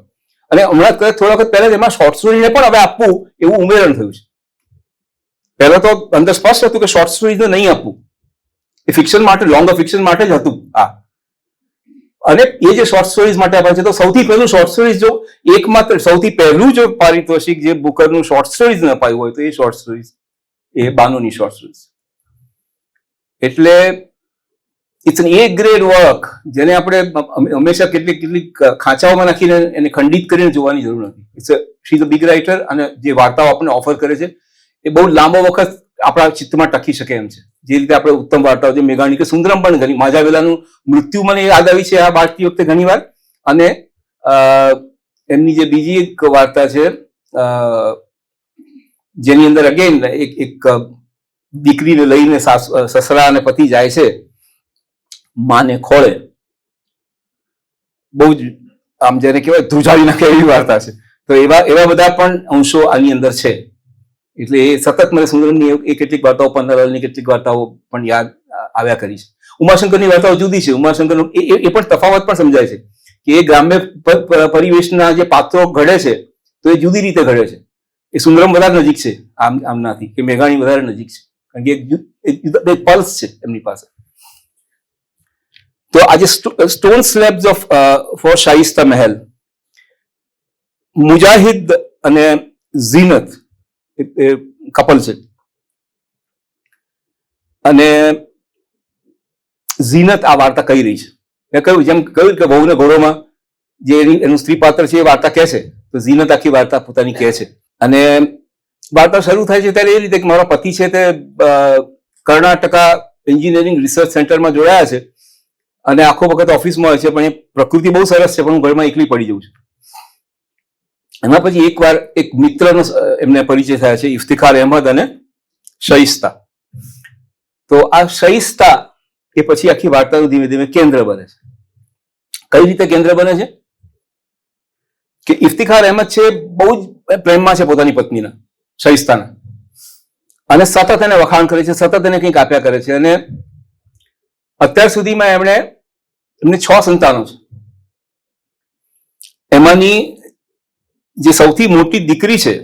અને હમણાં થોડા વખત પહેલા એમાં શોર્ટ સ્ટોરીને પણ હવે આપવું એવું ઉમેરણ થયું છે. પહેલા તો અંદર સ્પષ્ટ હતું કે શોર્ટ સ્ટોરીઝને નહીં આપવું, એ ફિક્શન માટે, લોંગર ફિક્શન માટે જ હતું આ. અને એ જે શોર્ટ સ્ટોરીઝ માટે આપ્યા છે, તો સૌથી પહેલું શોર્ટ સ્ટોરીઝ જો એકમાત્ર સૌથી પહેલું જો પારિતોષિક જે બુકરનું શોર્ટ સ્ટોરીઝ અપાયું હોય તો એ શોર્ટ સ્ટોરીઝ એ બાનોની શોર્ટ સ્ટોરીઝ. એટલે it's an A grade work, જેને આપણે હંમેશા કેટલીક ખાંચાઓમાં નાખીને એને ખંડિત કરીને જોવાની જરૂર નથી. She is a big writer, અને જે વાર્તાઓ આપણને ઓફર કરે છે એ બહુ લાંબો વખત આપણા ચિત્તમાં ટકી શકે એમ છે. જે રીતે આપણે ઉત્તમ વાર્તાઓ, જે મેઘાણી કે સુંદરમ પણ ઘણી, માઝાવેલાનું મૃત્યુ મને યાદ આવી છે આ વાંચતી વખતે ઘણી વાર. અને એમની જે બીજી એક વાર્તા છે જેની અંદર અગેન એક દીકરીને લઈને સસરા અને પતિ જાય છે માને ખોળે, બહુ જ આમ જેને કહેવાય ધ્રુજાવી નાખે એવી વાર્તા છે. તો એવા બધા પણ અંશો આની અંદર છે. એટલે એ સતત મને સુંદરમની એ કેટલીક વાર્તાઓ, પન્નાલાલની કેટલીક વાર્તાઓ પણ યાદ આવ્યા કરી છે. ઉમાશંકરની વાર્તાઓ જુદી છે. ઉમાશંકરનો એ પણ તફાવત પણ સમજાય છે કે એ ગ્રામ્ય પરિવેશના જે પાત્રો ઘડે છે તો એ જુદી રીતે ઘડે છે. એ સુંદરમ વધારે નજીક છે આમનાથી, કે મેઘાણી વધારે નજીક છે, કારણ કે એક પલ્સ છે એમની પાસે. તો આજે stone slabs of four Shaista મહેલ, મુજાહિદ અને ઝીનત કપલ છે. અને ઝીનત આ વાર્તા કહી રહી છે. મેં કહ્યું, જેમ કહ્યું કે વહુને ઘોડોમાં જે એનું સ્ત્રી પાત્ર છે એ વાર્તા કહે છે, તો ઝીનત આખી વાર્તા પોતાની કહે છે. અને વાર્તા શરૂ થાય છે ત્યારે એ રીતે કે મારા પતિ છે તે કર્ણાટકા એન્જિનિયરિંગ રિસર્ચ સેન્ટરમાં જોડાયા છે અને આખો વખત ઓફિસમાં હોય છે, પણ એ પ્રકૃતિ બહુ સરસ છે, પણ હું ઘરમાં એકલી પડી જઉં છું. એના પછી એકવાર એક મિત્રનો એમને પરિચય થયા છે, ઇફ્તિખાર અહેમદ અને શઇસ્તા. તો આ શઇસ્તા એ પછી આખી વાર્તાનું ધીમે ધીમે કેન્દ્ર બને છે. કઈ રીતે કેન્દ્ર બને છે કે ઇફ્તિખાર અહેમદ છે બહુ જ પ્રેમમાં છે પોતાની પત્નીના, શઇસ્તાના, અને સતત એને વખાણ કરે છે, સતત એને કંઈક આપ્યા કરે છે. અને અત્યાર સુધીમાં એમને 6 સંતાનો છે. એમાંની જે સૌથી મોટી દીકરી છે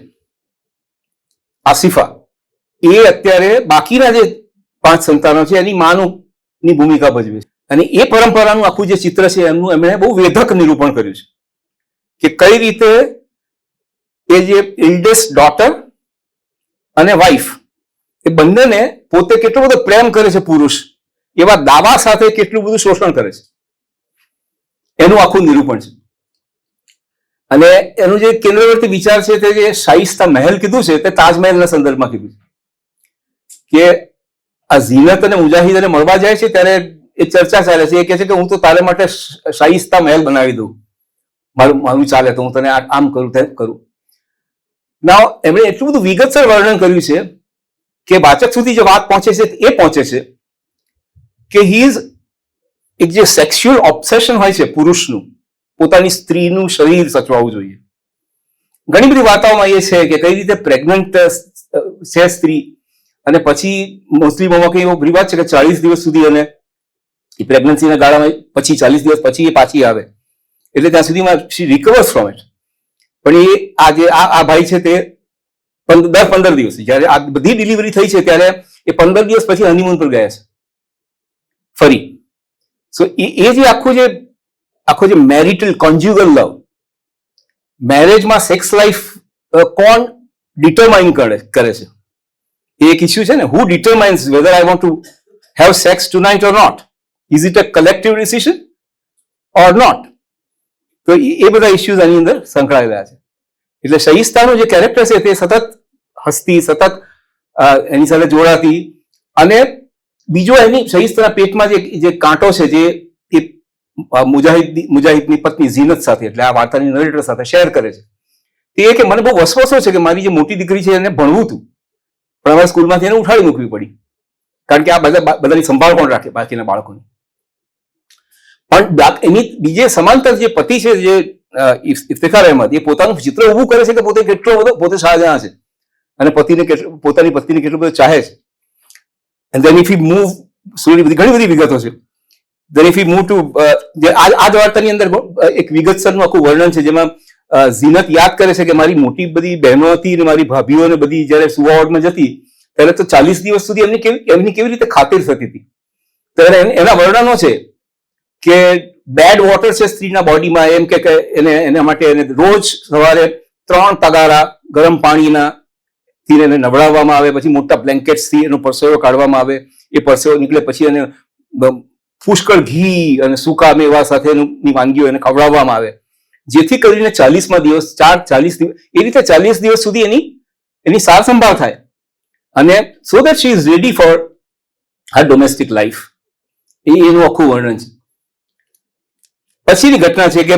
આસિફા, એ અત્યારે બાકીના જે 5 સંતાનો છે એની માની ભૂમિકા ભજવે છે. અને એ પરંપરાનું આખું જે ચિત્ર છે એમનું એમણે બહુ વેધક નિરૂપણ કર્યું છે કે કઈ રીતે એ જે એલ્ડેસ્ટ ડોટર અને વાઇફ એ બંનેને પોતે કેટલો બધો પ્રેમ કરે છે પુરુષ, એવા દાવા સાથે કેટલું બધું શોષણ કરે છે, એનું આખું નિરૂપણ છે. અને એનું જે કેન્દ્રવર્તી વિચાર છે તે જે શાઇસ્તા મહેલ કીધું છે તે તાજમહેલના સંદર્ભમાં કીધું છે કે આ ઝીનત અને મુજાહિદ મળવા જાય છે ત્યારે એ ચર્ચા ચાલે છે. એ કહે છે કે હું તો તારે માટે શાઇસ્તા મહેલ બનાવી દઉં, મારું ચાલે તો હું તને આમ કરું તેમ કરું. ના, એમણે એટલું બધું વિગતસર વર્ણન કર્યું છે કે વાચક સુધી જે વાત પહોંચે છે એ પહોંચે છે કે હી ઇઝ એક જે સેક્સ્યુઅલ ઓબ્સેશન હોય છે પુરુષનું, પોતાની સ્ત્રીનું શરીર સચવાવું જોઈએ. ઘણી બધી વાર્તાઓમાં એ છે કે કઈ રીતે પ્રેગ્નન્ટ છે સ્ત્રી, અને પછી મુસ્લિમોમાં કઈ એવો રિવાજ છે કે 40 દિવસ સુધી એને એ પ્રેગ્નન્સીના ગાળામાં પછી 40 દિવસ પછી એ પાછી આવે, એટલે ત્યાં સુધીમાં શી રિકવર્સ ફ્રોમ ઇટ. પણ એ આ ભાઈ છે તે દર 15 દિવસ, જયારે આ બધી ડિલિવરી થઈ છે ત્યારે એ 15 દિવસ પછી હનીમૂન પર ગયા છે ફરી. સો એ જે આખો જે મેરિટલ કોન્જ્યુગલ લવ, મેરેજમાં સેક્સ લાઈફ કોણ ડિટરમાઇન કરે છે, એ એક ઇસ્યુ છે ને. Who determines whether I want to have sex tonight or not? Is it a collective decision or not? તો એ બધા ઇસ્યુઝ આની અંદર સંકળાયેલા છે. એટલે શઇસ્તાનું જે કેરેક્ટર છે તે સતત હસતી, સતત એની સાથે જોડાતી, અને બીજો એની શઇસ્તાના પેટમાં જે કાંટો છે જે મુજાહિદની પત્ની ઝીનત સાથે, એટલે આ વાર્તાની નરેટર સાથે શેર કરે છે, તે કે મને બહુ વસવસો છે કે મારી જે મોટી દીકરી છે એને ભણવું હતું, પણ અમારે સ્કૂલમાંથી એને ઉઠાડી મૂકવી પડી, કારણ કે આ બધાની સંભાળ કોણ રાખે બાકીના બાળકોની. પણ એની બીજે સમાંતર જે પતિ છે, જે ઇફ્તિખાર અહેમદ, એ પોતાનું ચિત્ર ઊભું કરે છે કે પોતે કેટલો બધો પોતે શાહજહાં છે અને પોતાની પત્નીને કેટલો બધો ચાહે છે. And then if we move slowly, ઘણી બધી વિગતો છે. Then if we move to આ જ વાર્તાની અંદર એક વિગતસરનું આખું વર્ણન છે, જેમાં ઝીનત યાદ કરે છે કે મારી મોટી બધી બહેનો હતી અને મારી ભાભીઓ ને બધી જયારે સુવાવડમાં જતી ત્યારે તો 40 દિવસ સુધી એમની કેવી રીતે ખાતર થતી હતી. ત્યારે એના વર્ણનો છે કે બેડ વોટર છે સ્ત્રીના બોડીમાં, એમ કે એના માટે એને રોજ સવારે 3 તગારા ગરમ પાણીના થી એને નવડાવવામાં આવે, પછી મોટા બ્લેન્કેટ્સથી એનો પરસેવો કાઢવામાં આવે, એ પરસેવો નીકળે પછી એને પુષ્કળ ઘી અને સૂકા મેવા સાથેની વાનગીઓ એને ખવડાવવામાં આવે, જેથી કરીને 40મા દિવસ 40 દિવસ એ રીતે 40 દિવસ સુધી એની સાર સંભાળ થાય, અને so that she is ready for her domestic life. એનું આખું વર્ણન છે. પછીની ઘટના છે કે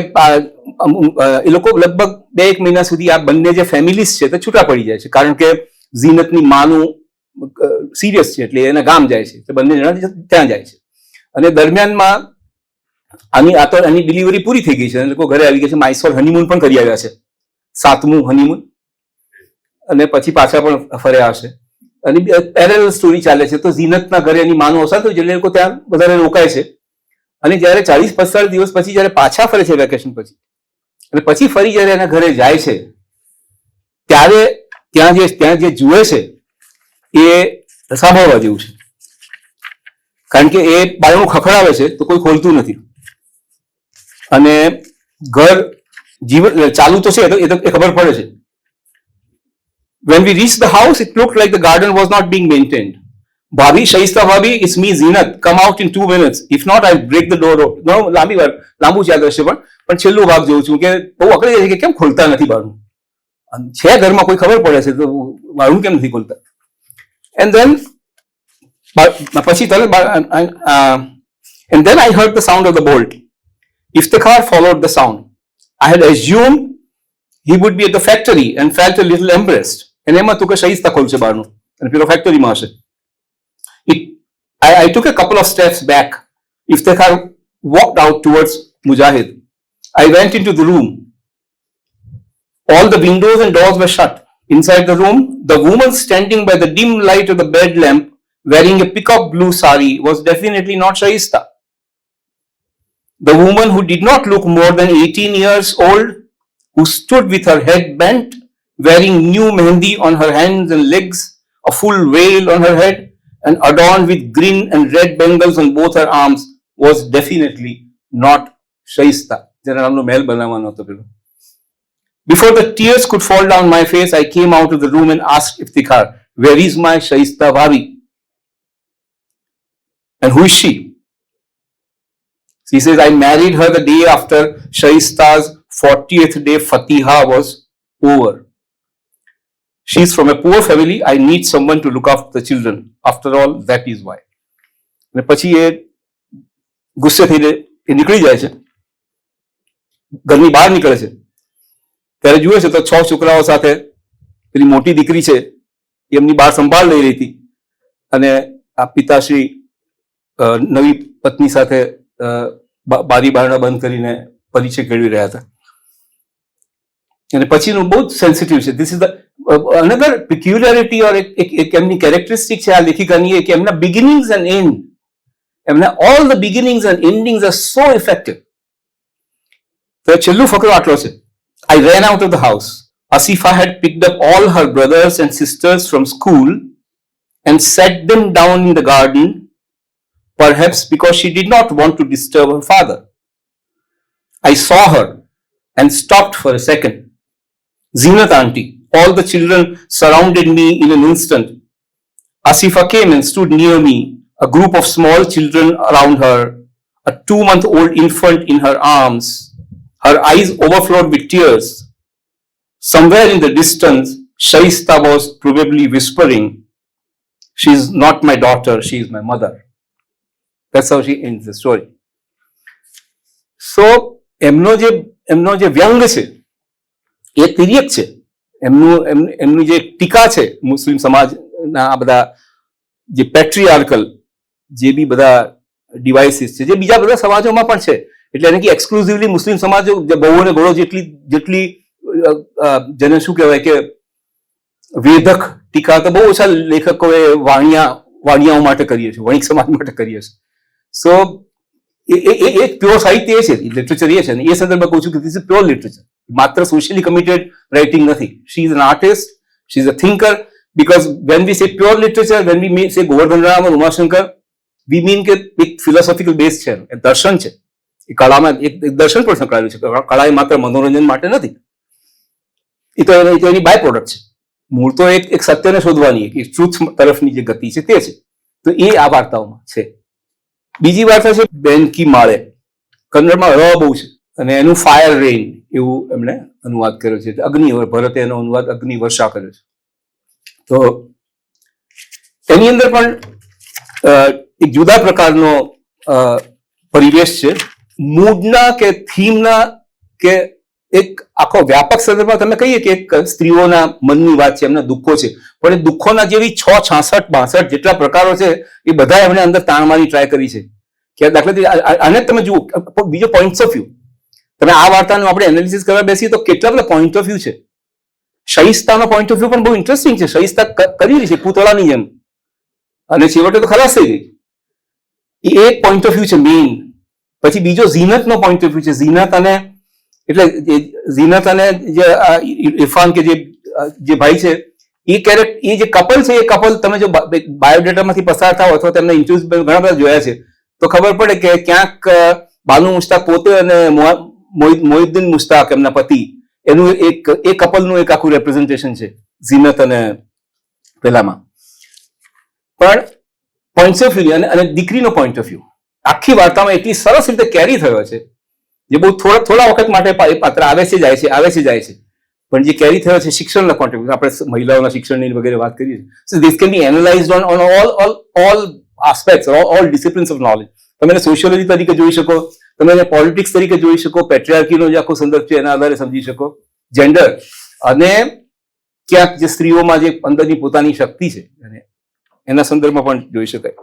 એ લોકો લગભગ 2-1 મહિના સુધી આ બંને જે ફેમિલીઝ છે તે છૂટા પડી જાય છે, કારણ કે ઝીનતની માનું સિરિયસ છે એટલે એના ગામ જાય છે, બંને જણા ત્યાં જાય છે. અને દરમિયાનમાં આની ડિલિવરી પૂરી થઈ ગઈ છે, લોકો ઘરે આવી ગયા છે. માઇસોર હનીમૂન પણ કરી આવ્યા છે, 7મું હનીમૂન, અને પછી પાછા પણ ફર્યા આવશે. અને પેરેલલ સ્ટોરી ચાલે છે. તો ઝીનતના ઘરે એની માનું અવસાન થયું છે એટલે લોકો ત્યાં વધારે રોકાય છે. અને જયારે 40-45 દિવસ પછી જયારે પાછા ફરે છે વેકેશન પછી, અને પછી ફરી જયારે એના ઘરે જાય છે ત્યારે ત્યાં જે જુએ છે એ સાંભળવા જેવું છે, કારણ કે એ બારણું ખખડાવે છે તો કોઈ ખોલતું નથી, અને ઘર જીવન ચાલુ તો છે એ ખબર પડે છે. When we reached the house, it looked like the garden was not being maintained. Bhabhi, Shaista Bhabhi, it's me, Zinat. Come out in 2 minutes. If not, I'll break the door. No, લાંબુ છે આ દ્રશ્ય, પણ છેલ્લું ભાગ જોઉં છું કે બહુ અકળી જાય છે કે કેમ ખોલતા નથી બારણું. છે ઘરમાં કોઈ ખબર પડે છે તો બારણું કેમ નથી ખોલતા. And then I heard the sound of the bolt. Iftikhar followed the sound. I had assumed he would be at the factory and felt a little embarrassed. And એમાં તું કે શાઇસ્તા ખોલશે બારણું અને પેલો ફેક્ટરીમાં હશે. I took a couple of steps back. Iftikhar walked out towards Mujahid. I went into the room. All the windows and doors were shut. Inside the room, the woman standing by the dim light of the bed lamp, wearing a peacock blue sari, was definitely not Shaista. The woman who did not look more than 18 years old, who stood with her head bent, wearing new mehndi on her hands and legs, a full veil on her head, and adorned with green and red bangles on both her arms, was definitely not Shaista. Before the tears could fall down my face, I came out of the room and asked Iftikhar, where is my Shaista Bhabhi? And who is she? She says, I married her the day after Shaista's 40th day Fatiha was over. She's from a poor family. I need someone to look after the children. After all, that is why. અને પછી એ ગુસ્સે થઈને એ નીકળી જાય છે, ઘરની બહાર નીકળે છે. ત્યારે જુએ છે તો 6 છોકરાઓ સાથે પેલી મોટી દીકરી છે એમની બહાર સંભાળ લઈ રહી હતી, અને આ પિતાશ્રી નવી પત્ની સાથે બારી બારણા બંધ કરીને પરિચય કેળવી રહ્યા હતા. અને પછીનું બહુ જ સેન્સિટિવ છે. This is the another peculiarity or એક એમની કેરેક્ટરિસ્ટિક છે આ લેખિકાની, કે એમના બિગિનિંગ્સ એન્ડ એન્ડ, એમના all the beginnings and endings are so effective. તો છેલ્લું ફકરો આટલો છે. I ran out of the house. Asifa had picked up all her brothers and sisters from school and set them down in the garden, perhaps because she did not want to disturb her father. I saw her and stopped for a second. Zinat auntie, all the children surrounded me in an instant. Asifa came and stood near me, a group of small children around her, a 2-month-old infant in her arms. Her eyes overflowed with tears. Somewhere in the distance, Shaista was probably whispering, she is not my daughter, she is my mother. That's how she ends the story. So, એમનો જે વ્યંગ છે એ તિર્યક છે. એમની જે ટીકા છે મુસ્લિમ સમાજના આ બધા જે પેટ્રીઆર્કલ જે બી બધા ડિવાઇસીસ છે, જે બીજા બધા સમાજોમાં પણ છે. એટલે એને કે એક્સક્લુઝિવલી મુસ્લિમ સમાજો બહુ અને ઘણો જેટલી જેને શું કહેવાય કે વેદક ટીકા તો બહુ ઓછા લેખકોએ વાણિયાઓ માટે કરીએ છીએ, વણિક સમાજ માટે કરીએ છીએ. સો એક પ્યોર સાહિત્ય એ છે, લિટરેચર એ છે, અને એ સંદર્ભમાં કહું છું કે ધીસ ઇઝ પ્યોર લિટરેચર. માત્ર સોશિયલી કમિટેડ રાઇટિંગ નથી. She is an artist, she is a thinker. Because when we say pure literature, when we say Govardhan Ram or Umashankar, we mean કે એક ફિલોસોફિકલ બેઝ છે, એક દર્શન છે. એ કળામાં એક દર્શન પણ સંકળાયેલું છે. કળા એ માત્ર મનોરંજન માટે નથી. એ તો એની બાય પ્રોડક્ટ છે. મૂળ તો એક સત્યને શોધવાની, એક ટ્રુથ તરફની જે ગતિ છે તે છે. તો એ આ વાર્તાઓમાં છે. બીજી વાર્તા છે બેનકી માળે. કન્નડમાં ર બહુ છે અને એનું ફાયર રેઇન એવું એમણે અનુવાદ કર્યો છે. અગ્નિ, ભરતે એનો અનુવાદ અગ્નિ વર્ષા કર્યો છે. તો એની અંદર પણ એક જુદા પ્રકારનો પરિવેશ છે. મૂડના કે થીમના કે એક આખો વ્યાપક સંદર્ભમાં તમે કહીએ કે એક સ્ત્રીઓના મનની વાત છે, એમના દુઃખો છે, પણ એ દુઃખોના જેવી 6, 66, 62 જેટલા પ્રકારો છે એ બધા એમણે અંદર તાણવાની ટ્રાય કરી છે. કે દાખલા તરીકે આને તમે જુઓ, બીજો પોઈન્ટ ઓફ વ્યૂ, તમે આ વાર્તાનું આપણે એનાલિસિસ કરવા બેસીએ તો કેટલા બધા પોઈન્ટ ઓફ વ્યૂ છે. શહિસ્તાનો પોઈન્ટ ઓફ વ્યૂ પણ બહુ ઇન્ટરેસ્ટિંગ છે. શહિસ્તા કરી રહી છે પૂતળાની જેમ અને છેવટે તો ખલાસ થઈ ગઈ. એ એક પોઈન્ટ ઓફ વ્યૂ છે મેઇન. પછી બીજો ઝીનતનો પોઈન્ટ ઓફ વ્યૂ છે. ઝીનત અને જે ઇરફાન કે જે ભાઈ છે એ જે કપલ છે, એ કપલ તમે જો બાયોડેટામાંથી પસાર થાવ અથવા તેમના ઇન્ટરવ્યુ ઘણા બધા જોયા છે તો ખબર પડે કે ક્યાંક બાનુ મુશ્તાક પોતે અને મોહિદ્દીન મુશ્તાક એમના પતિ, એનું એ કપલનું એક આખું રેપ્રેઝન્ટેશન છે ઝીનત અને પેલામાં. પણ પોઈન્ટ ઓફ વ્યૂ અને દીકરીનો પોઈન્ટ ઓફ વ્યૂ આખી વાર્તામાં એટલી સરસ રીતે કેરી થયો છે, જે બહુ થોડા વખત માટે પાત્ર આવે છે જાય છે, પણ જે કેરી થયો છે શિક્ષણના કોન્ટેક્ટ, આપણે મહિલાઓના શિક્ષણની વગેરે વાત કરીએ છીએ. So this can be analysed on all aspects, all disciplines of knowledge. તમે એને સોશિયોલોજી તરીકે જોઈ શકો, તમે એને પોલિટિક્સ તરીકે જોઈ શકો, પેટ્રિયાર્કીનો જે આખો સંદર્ભ છે એના આધારે સમજી શકો, જેન્ડર અને ક્યાંક જે સ્ત્રીઓમાં જે અંદરની પોતાની શક્તિ છે એના સંદર્ભમાં પણ જોઈ શકાય.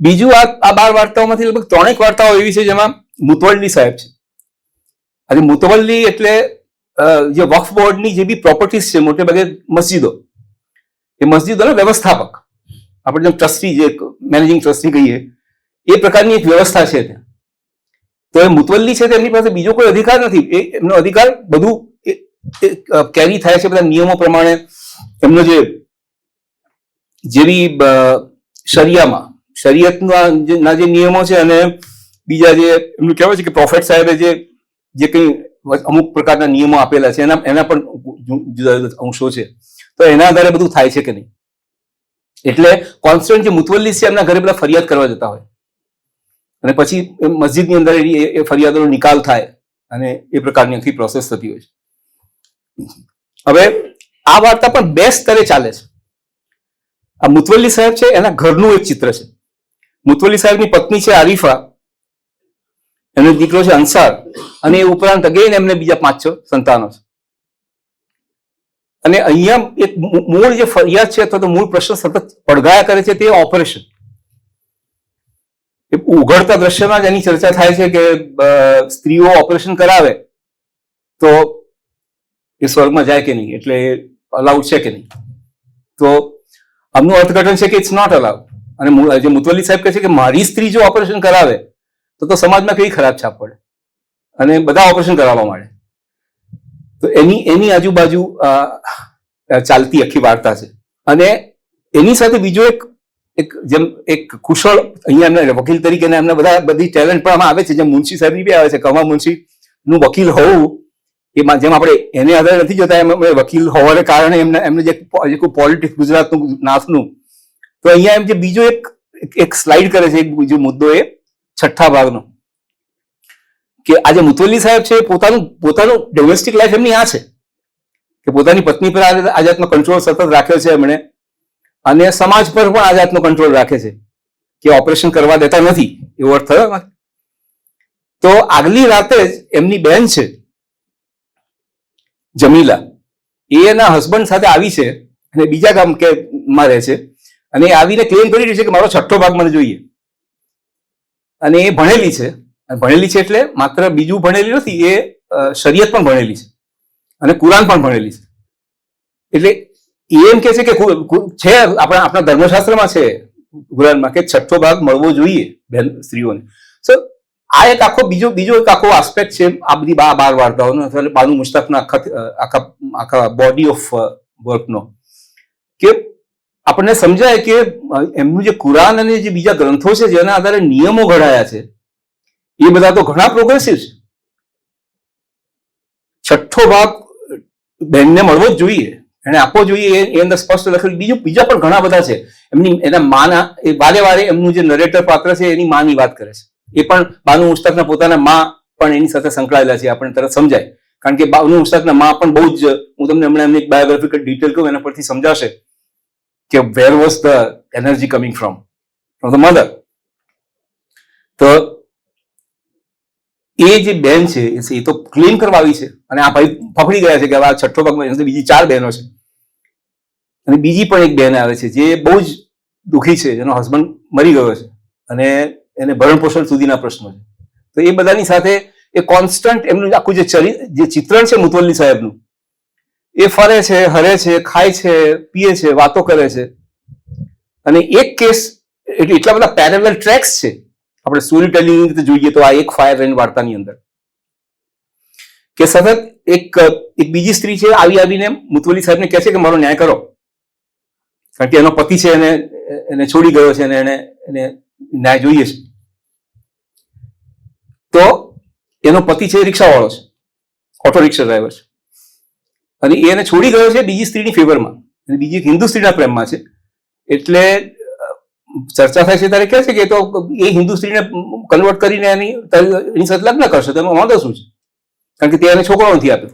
બીજું આ 12 વાર્તાઓમાંથી લગભગ 3 વાર્તાઓ એવી છે જેમાં મુતવલ્લી સાહેબ છે. અને મુતવલ્લી એટલે જે વક્ફ બોર્ડની જે બી પ્રોપર્ટીઝ છે, મોટે ભાગે મસ્જિદો, એ મસ્જિદોના વ્યવસ્થાપક, આપણે જેમ ટ્રસ્ટી, જે મેનેજિંગ ટ્રસ્ટી કહીએ, એ પ્રકારની એક વ્યવસ્થા છે ત્યાં. તો એ મુતવલ્લી છે તેમની પાસે બીજો કોઈ અધિકાર નથી. એમનો અધિકાર બધું કેરી થાય છે બધા નિયમો પ્રમાણે. એમનો જેવી શરિયતના જે નિયમો છે અને બીજા જે એમનું કહેવાય છે કે પ્રોફેટ સાહેબે જે કંઈ અમુક પ્રકારના નિયમો આપેલા છે એના પણ જુદા જુદા અંશો છે. તો એના આધારે બધું થાય છે કે નહીં. એટલે કોન્સ્ટન્ટ જે મુતવલ્લી છે એમના ઘરે બધા ફરિયાદ કરવા જતા હોય અને પછી મસ્જિદની અંદર એ ફરિયાદોનો નિકાલ થાય અને એ પ્રકારની આખી પ્રોસેસ થતી હોય છે. હવે આ વાર્તા પણ 2 સ્તરે ચાલે છે. આ મુતવલ્લી સાહેબ છે એના ઘરનું એક ચિત્ર છે. મુતવલ્લી સાહેબની પત્ની છે આરિફા, એનો દીકરો છે અંસાર, અને એ ઉપરાંત અગેન એમને બીજા 5-6 સંતાનો છે. અને અહીંયા એક મૂળ જે ફરિયાદ છે અથવા તો મૂળ પ્રશ્ન સતત પડઘાયા કરે છે તે ઓપરેશન. ઉઘડતા દ્રશ્યમાં જ એની ચર્ચા થાય છે કે સ્ત્રીઓ ઓપરેશન કરાવે તો એ સ્વર્ગમાં જાય કે નહીં, એટલે અલાઉડ છે કે નહીં. તો આમનું અર્થઘટન છે કે ઇટ્સ નોટ અલાઉડ. અને જે મુતવલ્લી સાહેબ કહે છે કે મારી સ્ત્રી જો ઓપરેશન કરાવે તો સમાજમાં કેવી ખરાબ છાપ પડે અને બધા ઓપરેશન કરાવવા માંડે. તો એની આજુબાજુ ચાલતી આખી વાર્તા છે. અને એની સાથે બીજો એક કુશળ, અહીંયા એમને વકીલ તરીકે એમને બધી ટેલેન્ટ પણ આમાં આવે છે, જેમ મુનશી સાહેબની બી આવે છે. કમા મુનશીનું વકીલ હોવું એમાં જેમ આપણે એને આધારે નથી જોતા, એમ વકીલ હોવાને કારણે એમને જે પોલિટિક્સ ગુજરાતનું નાથનું, તો અહીંયા એમ જે બીજો એક સ્લાઇડ કરે છે એક બીજો મુદ્દો, એ 6થા ભાગનો, કે આજે મુતવલ્લી સાહેબ છે પોતાનું ડોમેસ્ટિક લાઈફ એમની આ છે કે પોતાની પત્ની પર આ જાતનો કંટ્રોલ સતત રાખ્યો છે એમણે, અને સમાજ પર પણ આ જાતનો કંટ્રોલ રાખે છે કે ઓપરેશન કરવા દેતા નથી. એવો અર્થ થયો. તો આગલી રાતે જ એમની બેન છે જમીલા, એ એના હસબન્ડ સાથે આવી છે અને બીજા ગામમાં રહે છે, અને એ આવીને ક્લેમ કરી રહી છે કે મારો 6થો ભાગ મને જોઈએ. અને એ ભણેલી છે. ભણેલી છે એટલે માત્ર બીજું ભણેલી નથી, એ શરિયત પણ ભણેલી છે અને કુરાન પણ ભણેલી છે. એટલે એ એમ કે છે કે છે આપણા ધર્મશાસ્ત્રમાં છે કુરાનમાં કે 6થો ભાગ મળવો જોઈએ બેન સ્ત્રીઓને. સો આ એક આખો બીજો એક આખો આસ્પેક્ટ છે આ બધી 12 વાર્તાઓનો અથવા બાનુ મુશ્તાકના આખા બોડી ઓફ વર્કનો, કે આપણને સમજાય કે એમનું જે કુરાન અને જે બીજા ગ્રંથો છે જેના આધારે નિયમો ઘડાયા છે એ બધા તો ઘણા પ્રોગ્રેસિવ છે. 6થો ભાગ બહેનને મળવો જ જોઈએ, એને આપવો જોઈએ, એ અંદર સ્પષ્ટ લખેલું. બીજા પણ ઘણા બધા છે. એના માના એ વારે એમનું જે નરેટર પાત્ર છે એની માની વાત કરે છે. એ પણ બાનુ મુશ્તાકના પોતાના માં પણ એની સાથે સંકળાયેલા છે, આપણને તરત સમજાય. કારણ કે બાનુ મુશ્તાકના માં પણ બહુ જ, હું તમને હમણાં એમની બાયોગ્રાફિકલ ડિટેલ કહું એના પરથી સમજાશે કે where was the energy coming from the mother. તો એ જે બેન છે એ તો ક્લેમ કરવા આવી છે અને આ ભાઈ પકડી ગયા છે કે આ 6થો ભાગમાં બીજી 4 બહેનો છે અને બીજી પણ એક બહેન આવે છે જે બહુ જ દુઃખી છે, જેનો હસબન્ડ મરી ગયો છે અને એને ભરણ પોષણ સુધીના પ્રશ્નો છે. તો એ બધાની સાથે એ કોન્સ્ટન્ટ એમનું આખું જે ચિત્રણ છે મુતવલ્લી સાહેબનું, એ ફરે છે, હરે છે, ખાય છે, પીએ છે, વાતો કરે છે. અને એક કેસ એટલા બધા પેરેલલ ટ્રેક્સ છે આપણે સ્ટોરી ટેલિંગ રીતે જોઈએ તો આ એક ફાયર રેન વાર્તાની અંદર કે સતત એક બીજી સ્ત્રી છે આવીને મુતવલ્લી સાહેબને કહે છે કે મારો ન્યાય કરો, કારણ કે એનો પતિ છે એને છોડી ગયો છે અને એને ન્યાય જોઈએ છે. તો એનો પતિ છે રિક્ષાવાળો છે, ઓટો રિક્ષા ડ્રાઈવર છે અને એને છોડી ગયો છે બીજી સ્ત્રીની ફેવરમાં અને બીજી એક હિન્દુ સ્ત્રીના પ્રેમમાં છે. એટલે ચર્ચા થાય છે ત્યારે કહે છે કે તો એ હિન્દુ સ્ત્રીને કન્વર્ટ કરીને એની સાથે લગ્ન કરશે તો એમાં વાંધો શું છે, કારણ કે તે એને છોકરો નથી આપ્યો.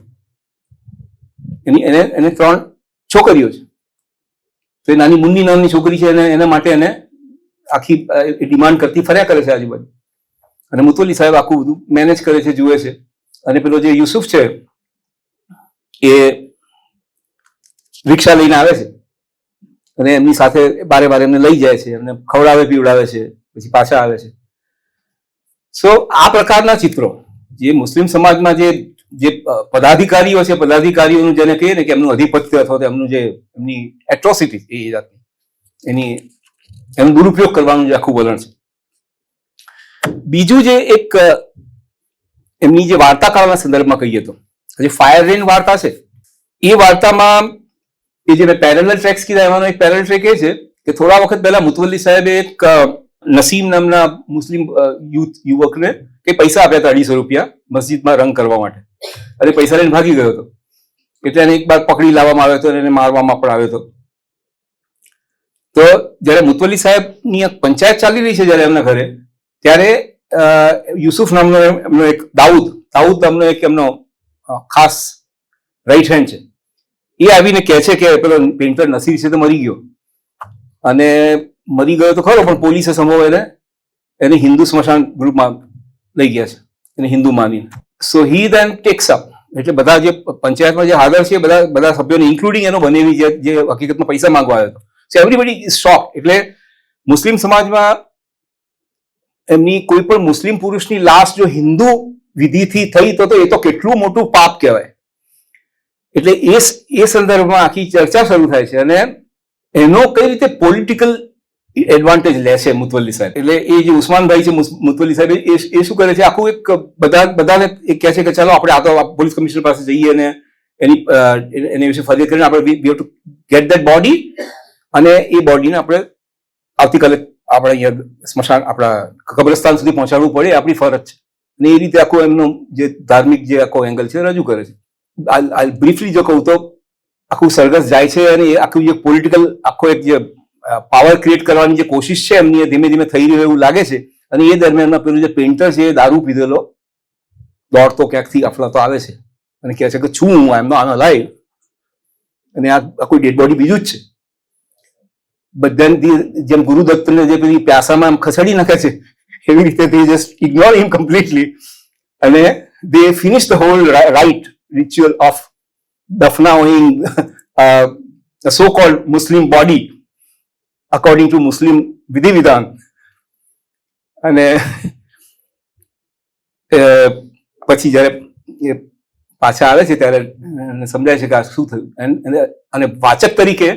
એને 3 છોકરીઓ છે. તો એ નાની મુન્ની નામની છોકરી છે અને એના માટે એને આખી ડિમાન્ડ કરતી ફર્યા કરે છે આજુબાજુ. અને મુતવલ્લી સાહેબ આખું બધું મેનેજ કરે છે, જુએ છે. અને પેલો જે યુસુફ છે એ રિક્ષા લઈને આવે છે અને એમની સાથે બારે એમને લઈ જાય છે, એમને ખવડાવે પીવડાવે છે, પછી પાછા આવે છે. સો આ પ્રકારના ચિત્રો જે મુસ્લિમ સમાજમાં જે પદાધિકારીઓ છે, પદાધિકારીઓનું જેને કહીએ ને કે એમનું અધિપત્ય અથવા એમનું જે એમની એટ્રોસિટી એ જાતની એનો દુરુપયોગ કરવાનું જે આખું વલણ છે. બીજું જે એક એમની જે વાર્તા કાળના સંદર્ભમાં કહીએ તો જે ફાયર રેન વાર્તા છે એ વાર્તામાં એ જે મેં પેરેલલ ટ્રેક્સ કીધા એમાંનો એક પેરેલલ ટ્રેક એ છે કે થોડા વખત પહેલા મુતવલ્લી સાહેબે એક નસીમ નામના મુસ્લિમ યુવકને કે પૈસા આપ્યા હતા 250 રૂપિયા મસ્જિદમાં રંગ કરવા માટે, અને પૈસા લઈને ભાગી ગયો હતો. એટલે એને એક બાર પકડી લાવવામાં આવ્યો હતો અને એને મારવામાં પણ આવ્યો હતો. તો જયારે મુતવલ્લી સાહેબની પંચાયત ચાલી રહી છે જયારે એમના ઘરે, ત્યારે યુસુફ નામનો એમનો એક દાઉદ નામનો એક એમનો ખાસ રાઈટ હેન્ડ છે, એ આવીને કહે છે કે પેલો પેઇન્ટર નસીર છે તો મરી ગયો. અને મરી ગયો તો ખરો, પણ પોલીસે સંભવ એને હિન્દુ સ્મશાન ગ્રુપમાં લઈ ગયા છે, એને હિન્દુ માનીને. સો હી ધેન ટેક્સ અપ, એટલે બધા જે પંચાયતમાં જે હાજર છે બધા સભ્યોને ઇન્ક્લુડિંગ એનો બનેવી જે હકીકતમાં પૈસા માંગવા આવ્યો હતો. સો એવરીબડી ઇઝ શોક. એટલે મુસ્લિમ સમાજમાં એમની કોઈ પણ મુસ્લિમ પુરુષની લાશ જો હિન્દુ વિધિથી થઈ તો એ તો કેટલું મોટું પાપ કહેવાય. એટલે એ સંદર્ભમાં આખી ચર્ચા શરૂ થાય છે અને એનો કઈ રીતે પોલિટિકલ એડવાન્ટેજ લે છે મુતવલ્લી સાહેબ. એટલે એ જે ઉસ્માનભાઈ છે મુતવલ્લી સાહેબ એ શું કરે છે, આખું એક બધાને એ કહે છે કે ચાલો આપણે આ તો પોલીસ કમિશનર પાસે જઈએ અને એની વિશે ફરિયાદ કરીને આપણે we have to gate that body, અને એ બોડીને આપણે આવતીકાલે આપણે અહીંયા સ્મશાન આપણા કબ્રસ્તાન સુધી પહોંચાડવું પડે, આપણી ફરજ છે. અને એ રીતે આખો એમનો જે ધાર્મિક જે આખો એંગલ છે રજૂ કરે છે. બ્રીફલી જો કહું તો આખું સરઘસ જાય છે અને એ આખું જે પોલિટિકલ આખો એક જે પાવર ક્રિએટ કરવાની જે કોશિશ છે એમની ધીમે ધીમે થઈ રહ્યું એવું લાગે છે. અને એ દરમિયાનમાં પેલું જે પેઇન્ટર છે એ દારૂ પીધેલો દોડતો ક્યાંકથી અફલાતો આવે છે અને કહે છે કે છું હું એમનો આનો લાઈવ, અને આ કોઈ ડેડ બોડી બીજું જ છે. બધાની જેમ ગુરુદત્તને જે પેલી પ્યાસામાં આમ ખસેડી નાખે છે એવી રીતે they just ignore him completely અને they finish the whole rite ritual of dafnawing the so-called Muslim body according to Muslim વિધિ વિધાન. અને પછી જયારે એ પાછા આવે છે ત્યારે એને સમજાય છે કે આ શું થયું, અને વાચક તરીકે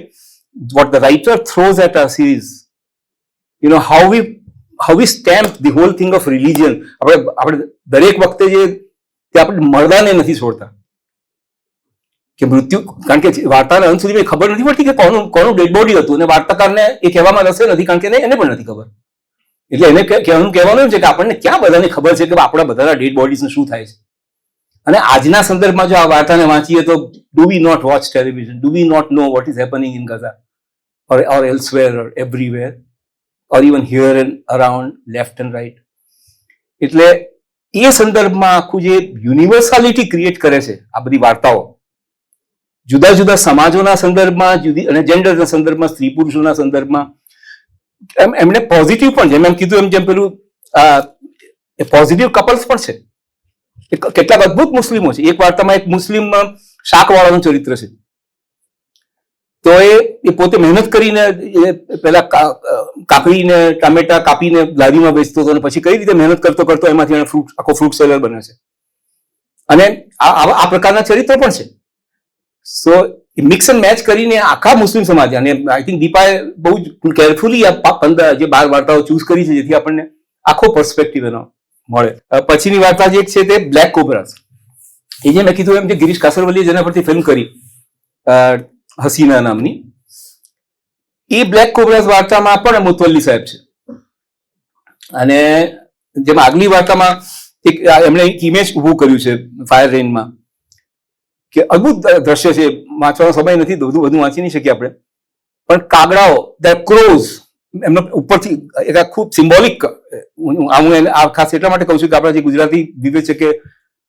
what the writer throws at us is, how we stamp the whole thing of religion. આપણે દરેક વખતે જે આપણે મરદાને નથી છોડતા કે મૃત્યુ, કારણ કે વાર્તાના અંત સુધી ખબર નથી પડતી કે કોનું ડેડ બોડી હતું, અને વાર્તાકારને એ કહેવામાં રસ નથી, કારણ કે એને પણ નથી ખબર. એટલે એને કહેવાનું એમ છે કે આપણને ક્યાં બધાને ખબર છે કે આપણા બધાના ડેડ બોડીઝને શું થાય છે. અને આજના સંદર્ભમાં જો આ વાર્તાને વાંચીએ તો do we not watch television, do we not know what is happening in Gaza or elsewhere or everywhere or even here and around left and right. એટલે એ સંદર્ભમાં આખું જે યુનિવર્સાલિટી ક્રિએટ કરે છે આ બધી વાર્તાઓ, જુદા જુદા સમાજોના સંદર્ભમાં, અને જેન્ડરના સંદર્ભમાં, સ્ત્રી પુરુષોના સંદર્ભમાં, એમને પોઝિટિવ પણ, જેમ કીધું જેમ પેલું પોઝિટિવ કપલ્સ પણ છે. કેટલાક અદભુત મુસ્લિમો છે. એક વાર્તામાં એક મુસ્લિમ શાકવાળાનું ચરિત્ર છે, તો એ પોતે મહેનત કરીને પેલા કાકડીને ટામેટા કાપીને લારીમાં વેચતો હતો, અને પછી કઈ રીતે મહેનત કરતો કરતો એમાંથી આખો ફ્રૂટ સેલર બને છે. અને આ પ્રકારના ચરિત્રો પણ છે. સો મિક્સ એન્ડ મેચ કરીને આખા મુસ્લિમ સમાજ, અને આઈ થિંક દીપાએ બહુ જ કેરફુલી જે 12 વાર્તાઓ ચૂઝ કરી છે, જેથી આપણને આખો પર્સપેક્ટિવ એનો મળે. પછીની વાર્તા જે છે તે બ્લેક કોબ્રાસ. એ જે મેં કીધું એમ, જે ગિરીશ કાસરવલીએ જેના પરથી ફિલ્મ કરી હસીના નામની, એ બ્લેક કોબ્રાસ વાર્તામાં પણ મુતવલ્લી સાહેબ છે. અને જેમાં આગલી વાર્તામાં એમણે એક ઇમેજ ઉભું કર્યું છે ફાયર રેઇનમાં, કે અદભુત દ્રશ્ય છે. વાંચવાનો સમય નથી, બધું વાંચી નહીં શકીએ આપણે, પણ કાગડાઓ, ધ ક્રોઝ, એમનો ઉપરથી એક ખૂબ સિમ્બોલિક, હું આ ખાસ એટલા માટે કહું છું કે આપણા જે ગુજરાતી વિવેચકે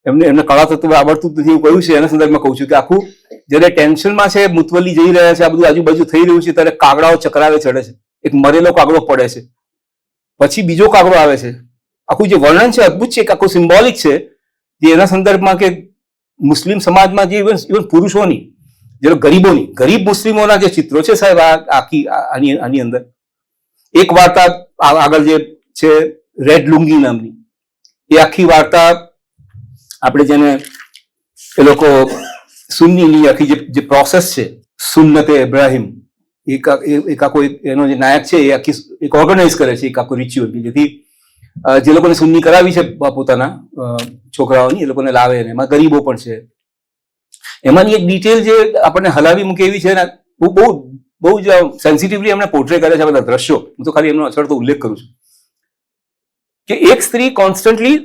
એમને કળા તત્વ આવડતું નથી એવું કહ્યું છે, એના સંદર્ભમાં કહું છું કે આખું જયારે ટેન્શનમાં છે, મુતવલ્લી જઈ રહ્યા છે, આ બધું આજુબાજુ થઈ રહ્યું છે, ત્યારે કાગડાઓ ચક્રાવે ચડે છે. એક મરેલો કાગડો પડે છે, પછી બીજો કાગડો આવે છે. આખું જે વર્ણન છે અદભુત છે, આખું સિમ્બોલિક છે, જે એના સંદર્ભમાં કે મુસ્લિમ સમાજમાં જે ઇવન પુરુષોની, જે ગરીબ મુસ્લિમોના જે ચિત્રો છે સાહેબ આની અંદર. એક વાર્તા આગળ જે છે રેડ લુંગી નામની, એ આખી વાર્તા આપણે જેને એ લોકો સુન્નીની આખી જે પ્રોસેસ છે, સુન્નતે ઇબ્રાહિમ, એક આખો એનો જે નાયક છે એ આખી એક ઓર્ગેનાઇઝ કરે છે, એક આખો રિચ્યુઅલ, જેથી જે લોકોને સુન્ની કરાવી છે પોતાના છોકરાઓની, એ લોકોને લાવે. એમાં ગરીબો પણ છે. એમાંની એક ડિટેલ જે આપણને હલાવી મૂકે એવી છે ને, બહુ જ સેન્સિટિવલી એમને પોર્ટ્રે કરે છે બધા દ્રશ્યો. હું તો ખાલી એમનો અચળતો ઉલ્લેખ કરું છું કે એક સ્ત્રી કોન્સ્ટન્ટલી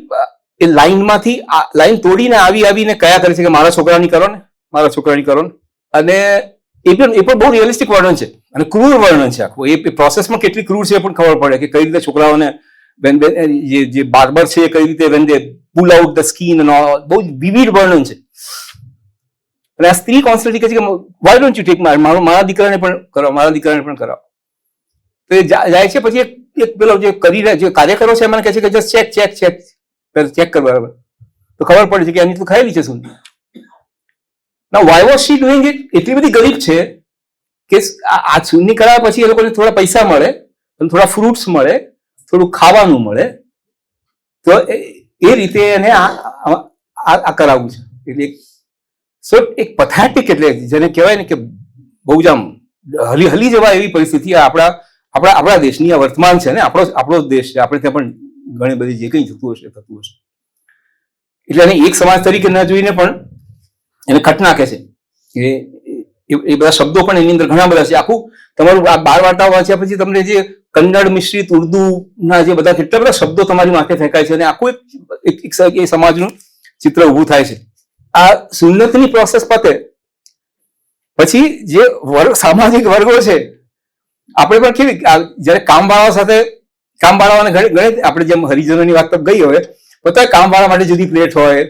એ લાઈન તોડીને આવીને કયા કરે છે કે મારા છોકરાની કરો ને, મારા છોકરાની કરો ને. અને એ પણ બહુ રિયલિસ્ટિક વર્ણન છે અને ક્રૂર વર્ણન છે આખું. એ પ્રોસેસમાં કેટલી ક્રૂર છે એ પણ ખબર પડે કે કઈ રીતે છોકરાઓને જે બાર્બર છે કઈ રીતે when they pull out the skin, બહુ વિવિધ વર્ણન છે. અને આ સ્ત્રી કોન્સ્ટન્ટલી કહે છે કે વાય ડોન્ટ યુ ટેક મારા દીકરાને પણ કરાવો, મારા દીકરાને પણ કરાવો. તો એ જાય છે. પછી એક પેલો જે જે કાર્યકરો છે એમને કહે છે કે જસ્ટ ચેક કર બરાબર. તો ખબર પડે છે કે આની તો ખાયેલી છે સુંદી. ના why was she doing it? એટલી બધી ગરીબ છે કે આ સુન્ની કરાવ્યા પછી એ લોકોને થોડા પૈસા મળે, થોડા ફ્રૂટ્સ મળે, થોડું ખાવાનું મળે, તો એ રીતે એને આ કરાવવું છે. એટલે સો એક પથેટિક, એટલે જેને કહેવાય ને કે બહુ જ આમ હલી જવા એવી પરિસ્થિતિ આપણા દેશની આ વર્તમાન છે ને, આપણો દેશ છે. આપણે ત્યાં પણ ઘણી બધી જે કંઈ થતું હશે. એટલે એને એક સમાજ તરીકે ન જોઈને પણ એને કટ નાખે છે. એ બધા શબ્દો પણ એની અંદર ઘણા બધા છે. આખું તમારું આ 12 વાર્તાઓ વાંચ્યા પછી તમને જે કન્નડ મિશ્રિત ઉર્દુના જે બધા કેટલા બધા શબ્દો તમારી માથે ફેંકાય છે, અને આખું એક સમાજનું ચિત્ર ઊભું થાય છે. આ સુન્નતની પ્રોસેસ પતે પછી જે સામાજિક વર્ગો છે, આપણે પણ કેવી જયારે કામવાળાઓને ઘણી આપણે જેમ હરિજનોની વાત તો ગઈ હોય, પોતા કામવાળા માટે જુદી પ્લેટ હોય.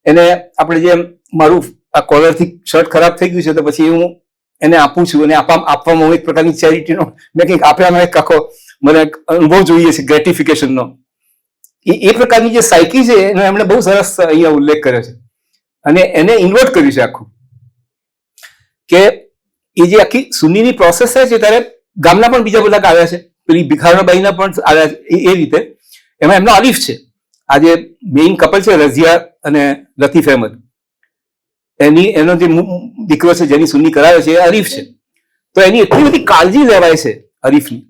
એને આપણે જેમ મારું આ કોલરથી શર્ટ ખરાબ થઈ ગયું છે તો પછી હું એને આપું છું, અને આપવામાં એક પ્રકારની ચેરિટીનો મેં કંઈક આપ્યાનો એક આખો મને અનુભવ જોઈએ છે ગ્રેટિફિકેશનનો. એ પ્રકારની જે સાયકી છે એનો એમણે બહુ સરસ અહીંયા ઉલ્લેખ કર્યો છે, અને એને ઇન્વર્ટ કર્યું છે આખું. કે એ જે આખી સુન્નીની પ્રોસેસ થાય છે ત્યારે ગામના પણ બીજા બધા આવ્યા છે, પેલી ભિખારણબાઈના પણ આવ્યા છે. એ રીતે એમાં એમનો આલિફ છે. આ જે મેઇન કપલ છે રઝિયા અને લતીફ અહેમદ, એનો જે દીકરો છે જેની સુન્ની કરાવે છે એ અરીફ છે. તો એની એટલી બધી કાળજી લેવાય છે અરીફની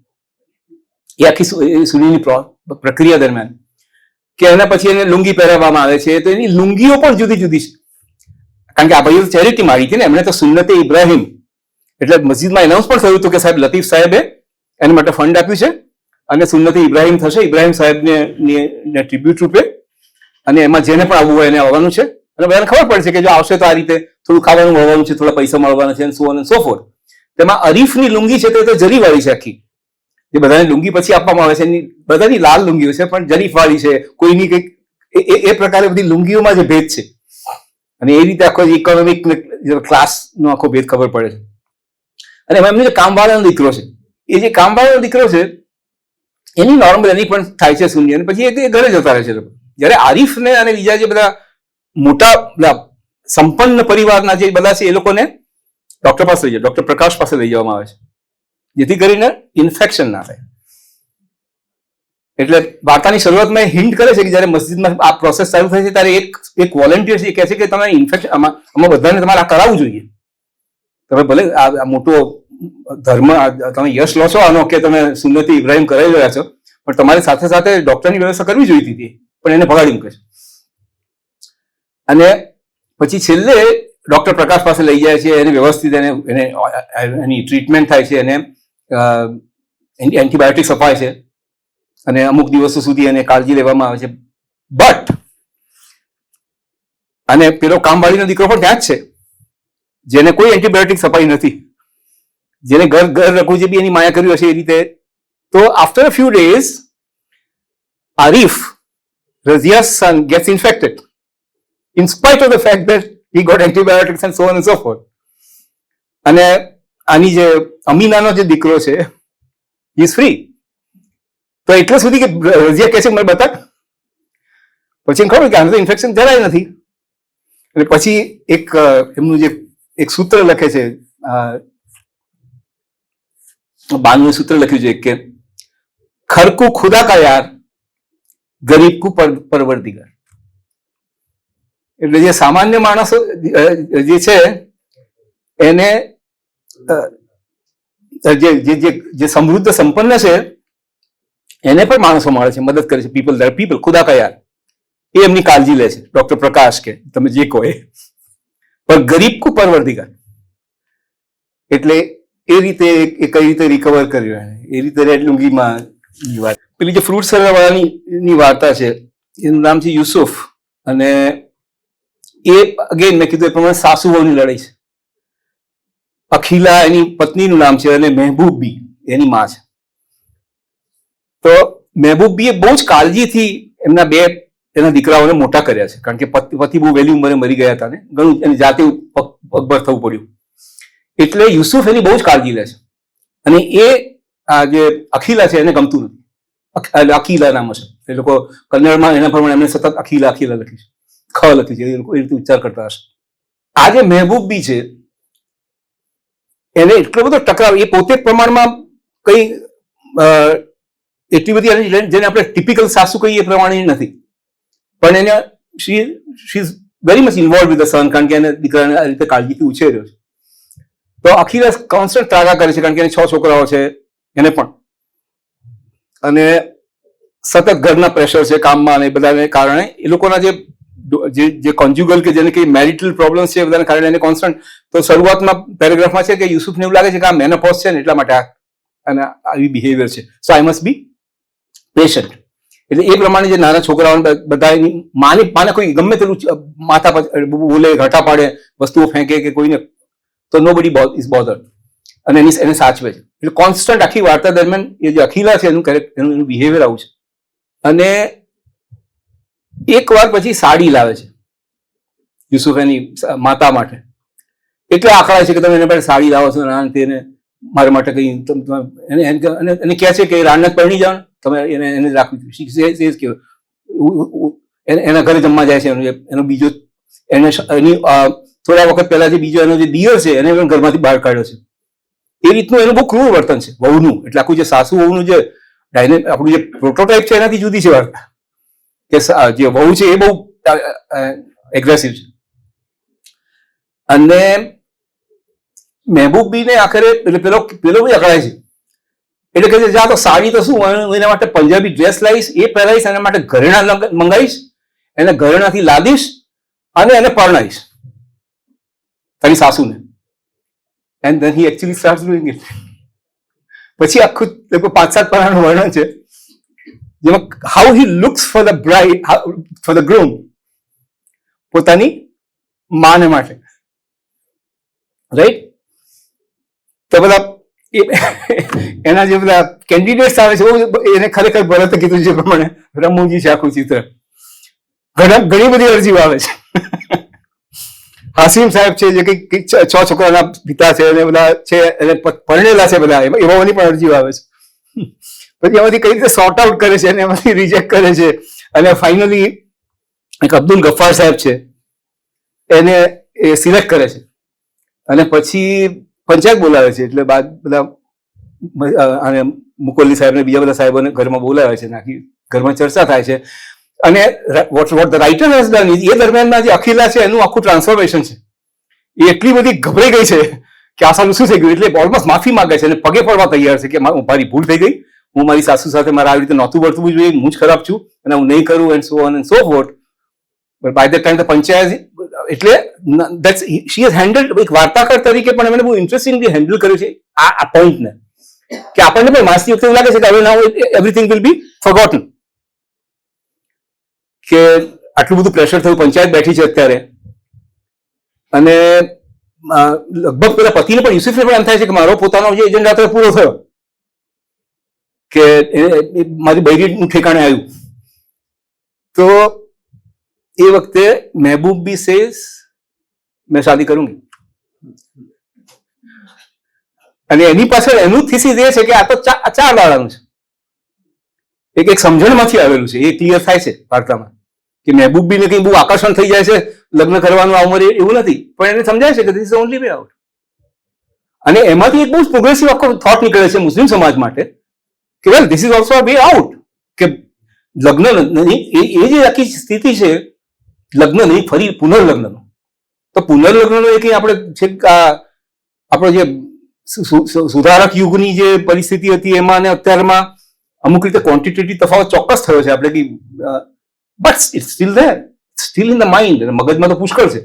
એ આખી સુન્નીની પ્રક્રિયા દરમિયાન કે એના પછી એને લુંગી પહેરાવવામાં આવે છે. તો એની લુંગીઓ પણ જુદી જુદી છે, કારણ કે આ ભાઈઓ ચેરિટી માગી હતી ને, એમણે તો સુન્નતે ઇબ્રાહિમ એટલે મસ્જિદમાં એનાઉન્સ પણ થયું હતું કે સાહેબ લતીફ સાહેબે એના માટે ફંડ આપ્યું છે અને સુન્નતે ઇબ્રાહિમ થશે ઇબ્રાહિમ સાહેબને ટ્રિબ્યુટ રૂપે, અને એમાં જેને પણ આવવું હોય એને આવવાનું છે. અને બધાને ખબર પડશે કે જો આવશે તો આ રીતે થોડું ખાવાનું મળવાનું છે, થોડા પૈસા મળવાના છે, સો ઓન સો ફોર્થ. તેમાં અરીફની લુંગી છે તો જરીવાળી છે આખી, જે બધાને લુંગી પછી આપવામાં આવે છે એની બધાની લાલ લુંગીઓ છે પણ જરીફવાળી છે, કોઈની કંઈક એ પ્રકારે બધી લુંગીઓમાં જે ભેદ છે. અને એ રીતે આખો ઇકોનોમિક ક્લાસનો આખો ભેદ ખબર પડે છે. અને એમાં એમનો જે કામવાળાનો દીકરો છે, એ જે કામવાળાનો દીકરો છે એની નોર્મલ એની પણ થાય છે સુન્ની, અને પછી એ ઘરે જતા રહે છે લોકો. જયારે આરીફને અને બીજા જે બધા મોટા સંપન્ન પરિવારના જે બધા છે એ લોકોને ડોક્ટર પાસે લઈ જાય, ડોક્ટર પ્રકાશ પાસે લઈ જવામાં આવે છે, જેથી કરીને ઇન્ફેક્શન ના થાય. એટલે વાર્તાની શરૂઆતમાં એ હિન્ટ કરે છે કે જયારે મસ્જિદમાં આ પ્રોસેસ ચાલુ થાય છે ત્યારે એક વોલેન્ટિયર છે એ કહે છે કે તમે ઇન્ફેક્શન આમાં બધાને તમારે આ કરાવવું જોઈએ. તમે ભલે આ મોટો ધર્મ તમે યશ લો છો આનો કે તમે સુન્નતે ઇબ્રાહિમ કરાવી રહ્યા છો, પણ તમારી સાથે સાથે ડોક્ટરની વ્યવસ્થા કરવી જોઈતી હતી, પણ એને ભગાડી મૂકે છે. અને પછી છેલ્લે ડોક્ટર પ્રકાશ પાસે લઈ જાય છે, એને વ્યવસ્થિત એની ટ્રીટમેન્ટ થાય છે, એને એન્ટીબાયોટિક્સ અપાય છે અને અમુક દિવસો સુધી એને કાળજી લેવામાં આવે છે. બટ અને પેલો કામવાળીનો દીકરો પણ ત્યાં જ છે જેને કોઈ એન્ટીબાયોટિક્સ અપાઈ નથી, જેને ઘર રખવું જે બી એની માયા કર્યું હશે એ રીતે. તો after a few days Arif, Razia's son, gets infected in spite of the fact that he got antibiotics and so on and so forth. અને આની જે અમીનાનો જે દીકરો છે he is free. તો એટલે સુધી કે રઝિયા કહે છે મને બતા, પછી એમ ખબર કે આનું તો ઇન્ફેક્શન જરાય નથી. અને પછી એમનું જે એક સૂત્ર લખે છે, બાનું સૂત્ર લખ્યું છે કે ખરકુ ખુદા કા યાર, ગરીબ કુ પરવરદિગાર. એટલે જે સામાન્ય માણસો જે છે એને જે સમૃદ્ધ સંપન્ન છે એને પણ માણસો મળે છે, મદદ કરે છે. પીપલ ખુદા કા યાર, એ એમની કાળજી લે છે. ડોક્ટર પ્રકાશ કે તમે જે કહો એ, પણ ગરીબ કુ પરવરદિગાર. એટલે એ રીતે એ કઈ રીતે રિકવર કર્યું, એ રીતે રેડ લુંગીમાં વાત. પેલી જે ફ્રૂટ સલાડ વાળાની વાર્તા છે એનું નામ છે યુસુફ, અને એ અગેન મેં કીધું એ પ્રમાણે સાસુ વહુની લડાઈ છે. અખિલા એની પત્નીનું નામ છે અને મહેબૂબ બી એની માં છે. તો મહેબૂબ બીએ બહુ જ કાળજીથી એના દીકરાઓને મોટા કર્યા છે, કારણ કે પતિ બહુ વહેલી ઉંમરે મરી ગયા હતા ને ઘણું એની જાતે પગભર થવું પડ્યું. એટલે યુસુફ એની બહુ જ કાળજી લે છે. અને એ આ જે અખિલા છે એને ગમતું નથી. અકીલા નામ છે, એ લોકો કન્નડમાં એના પ્રમાણે એમને સતત અખિલા લખ્યું છે, ખ લખ્યું છે, એ લોકો એ રીતે ઉચ્ચાર કરતા હશે. આ જે મહેબૂબ બી છે એને એટલો બધો ટકરાવ, એ પોતે પ્રમાણમાં કઈ એટલી બધી જેને આપણે ટિપિકલ સાસુ કહીએ એ પ્રમાણે નથી, પણ એને she is very much involve with the son, કારણ કે એને દીકરાને આ રીતે કાળજીથી ઉછેર્યો છે. તો અખિલા કોન્સ્ટન્ટ ત્રાગા કરે છે, કારણ કે એને 6 છોકરાઓ છે એને પણ, અને સતત ઘરના પ્રેશર છે કામમાં અને બધાને કારણે એ લોકોના જે કોન્જ્યુગલ કે જેને કઈ મેરિટલ પ્રોબ્લેમ્સ છે બધાને કારણે એને કોન્સ્ટન્ટ. તો શરૂઆતમાં પેરેગ્રાફમાં છે કે યુસુફને એવું લાગે છે કે આ મેનોપોઝ છે ને એટલા માટે અને આવી બિહેવિયર છે, so I must be patient. એટલે એ પ્રમાણે જે નાના છોકરાઓને બધા એની માને કોઈ ગમે તેટલું માથા પર બોલે, ઘટા પાડે, વસ્તુઓ ફેંકે કે કોઈને, તો નો બડી ઇઝ બોધર્ડ, અને એને સાચવે છે. એટલે કોન્સ્ટન્ટ આખી વાર્તા દરમિયાન એ જે અખિલા છે એનું બિહેવિયર આવું છે. અને એક વાર પછી સાડી લાવે છે યુસુફ એની માતા માટે, એટલે આખડા છે કે તમે એને પાસે સાડી લાવો છો ને તેને મારા માટે કઈ એને કહે છે કે રાણને પરણી જાઓ, તમે એને રાખવી કે એના ઘરે જમવા જાય છે. એનો બીજો એની થોડા વખત પહેલા જે બીજો એનો જે દિયર છે એને પણ ઘરમાંથી બહાર કાઢ્યો છે. એ રીતનું એનું બહુ ક્રૂર વર્તન છે વહુનું. એટલે આખું જે સાસુ વહુનું જે આપણું જે પ્રોટોટાઇપ છે એનાથી જુદી છે વાર્તા. કે જે વહુ છે એ બહુ એગ્રેસિવ છે, અને મહેબૂબીને આખરે એટલે પેલો બી અકળાય છે. એટલે કહે છે જા તો સાડી તો શું, હું એના માટે પંજાબી ડ્રેસ લાવીશ, એ પહેરાવીશ, એના માટે ઘરેણા મંગાવીશ, એને ઘરેણાથી લાદીશ અને એને પરણાવીશ તારી સાસુને. And then he actually starts doing it. પછી આખું 5-7 પાનાનું વર્ણન છે જેમાં how he looks for the bride, for the groom, પોતાની માને માટે, રાઈટ. તો બધા એના જે બધા કેન્ડિડેટ્સ આવે છે એને ખરેખર ભરતે કીધું છે પ્રમાણે રમૂજી છે આખું ચિત્ર. ઘણી બધી અરજીઓ આવે છે. હાસિમ સાહેબ છે જે કંઈક 6 છોકરાના પિતા છે અને બધા છે એને પરણેલા છે બધા, એવાની પણ અરજીઓ આવે છે. પછી એમાંથી કઈ રીતે સોર્ટ આઉટ કરે છે અને એમાંથી રિજેક્ટ કરે છે, અને ફાઇનલી એક અબ્દુલ ગફ્ફાર સાહેબ છે એને એ સિલેક્ટ કરે છે, અને પછી પંચાયત બોલાવે છે. એટલે બાદ બધા અને મુકોલી સાહેબ ને બીજા બધા સાહેબોને ઘરમાં બોલાવે છે, આખી ઘરમાં ચર્ચા થાય છે. અને what the writer has done એ દરમિયાનમાં જે અખિલા છે એનું આખું ટ્રાન્સફોર્મેશન છે. એ એટલી બધી ગભરાઈ ગઈ છે કે આ સાલું શું થઈ ગયું, એટલે ઓલમોસ્ટ માફી માંગે છે અને પગે પડવા તૈયાર છે કે મારી ભૂલ થઈ ગઈ, હું મારી સાસુ સાથે મારે આવી રીતે નહોતું વર્તવું જોઈએ, હું જ ખરાબ છું અને હું નહીં કરું, and so on and so forth. But by the time the panchayat, એટલે દેટ્સ શી હેઝ હેન્ડલ્ડ, એક વાર્તાકાર તરીકે પણ એમને બહુ ઇન્ટરેસ્ટિંગલી હેન્ડલ કર્યું છે આ પોઈન્ટને, કે આપણને પણ માસની વખતે એવું લાગે છે કે હવે નાઉ એવરીથિંગ વિલ બી ફોરગોટન, કે આટલું બધું પ્રેશર થયું, પંચાયત બેઠી છે અત્યારે, અને લગભગ પેલા પતિને પણ યુસુફને પણ એમ થાય છે કે મારો પોતાનો જે એજન્ડા હતો પૂરો થયો, કે મારી બૈરીનું ઠેકાણે આવ્યું. તો એ વખતે મહેબૂબ બી સેઝ મેં શાદી કरूंगी, અને એની પાછળ એનું થીસીસ એ છે કે આ તો 4 દાડાનું છે, એક સમજણમાંથી આવેલું છે. એ ક્લિયર થાય છે વાર્તામાં કે મહેબૂબીને કંઈ બહુ આકર્ષણ થઈ જાય છે લગ્ન કરવાનું આ ઉંમરે, એવું નથી, પણ એને સમજાય છે કે this is only way out. અને એમાંથી એક બહુ પ્રોગ્રેસિવ આખો થોટ નીકળે છે મુસ્લિમ સમાજ માટે કે well this is also a way out, કે લગ્ન નહીં, એ જે આખી સ્થિતિ છે લગ્ન નહીં, ફરી પુનર્લગ્નનો. તો પુનર્લગ્નનો એ કંઈ આપણે છે આપણો જે સુધારક યુગની જે પરિસ્થિતિ હતી એમાં અને અત્યારમાં અમુક રીતે ક્વોન્ટિટેટિવ તફાવત ચોક્કસ થયો છે આપણે, કે but it's still there, still in the mind, અને મગજમાં તો પુષ્કળ છે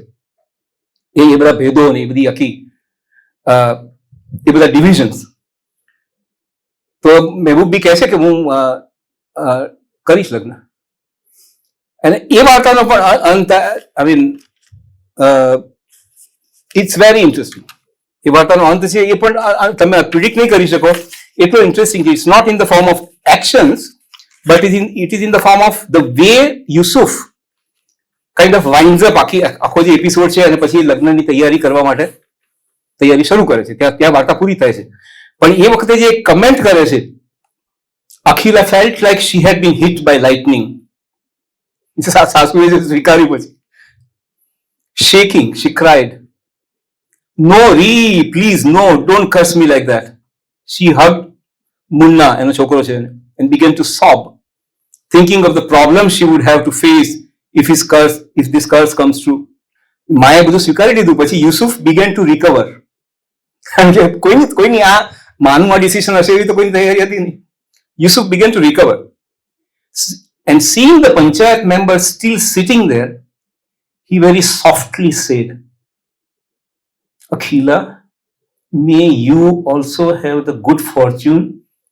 એ બધા ભેદો ને એ બધી આખી એ બધા ડિવિઝન્સ. તો મહેબૂબ બી કહે છે કે હું કરીશ લગ્ન, અને એ વાર્તાનો પણ અંત, I mean it's very interesting. એ વાર્તાનો અંત છે એ પણ તમે પ્રિડિક્ટ નહીં કરી શકો, એટલો interesting. It's not in the form of actions, but it is in the form of the way Yusuf kind of winds up આખો જે એપિસોડ છે, અને પછી લગ્નની તૈયારી કરવા માટે તૈયારી શરૂ કરે છે. ત્યાં વાર્તા પૂરી થાય છે. પણ એ વખતે જે કમેન્ટ કરે છે, Akhila felt like she had been hit by lightning. સાસુએ જે સ્વીકાર્યું પછી, shaking she cried, no Ree, please no, don't curse me like that. She hugged Munna, એનો છોકરો છે, and began to sob, thinking of the problem she would have to face if this curse comes true. માએ બધું સ્વીકારી લીધું. પછી યુસુફ began to recover. કારણ કે કોઈની આ માનું આ ડિસિઝન હશે એવી તો કોઈની તૈયારી હતી નહીં. Yusuf began to recover, and seeing the panchayat member still sitting there, he very softly said, Akhila, may you also have the good fortune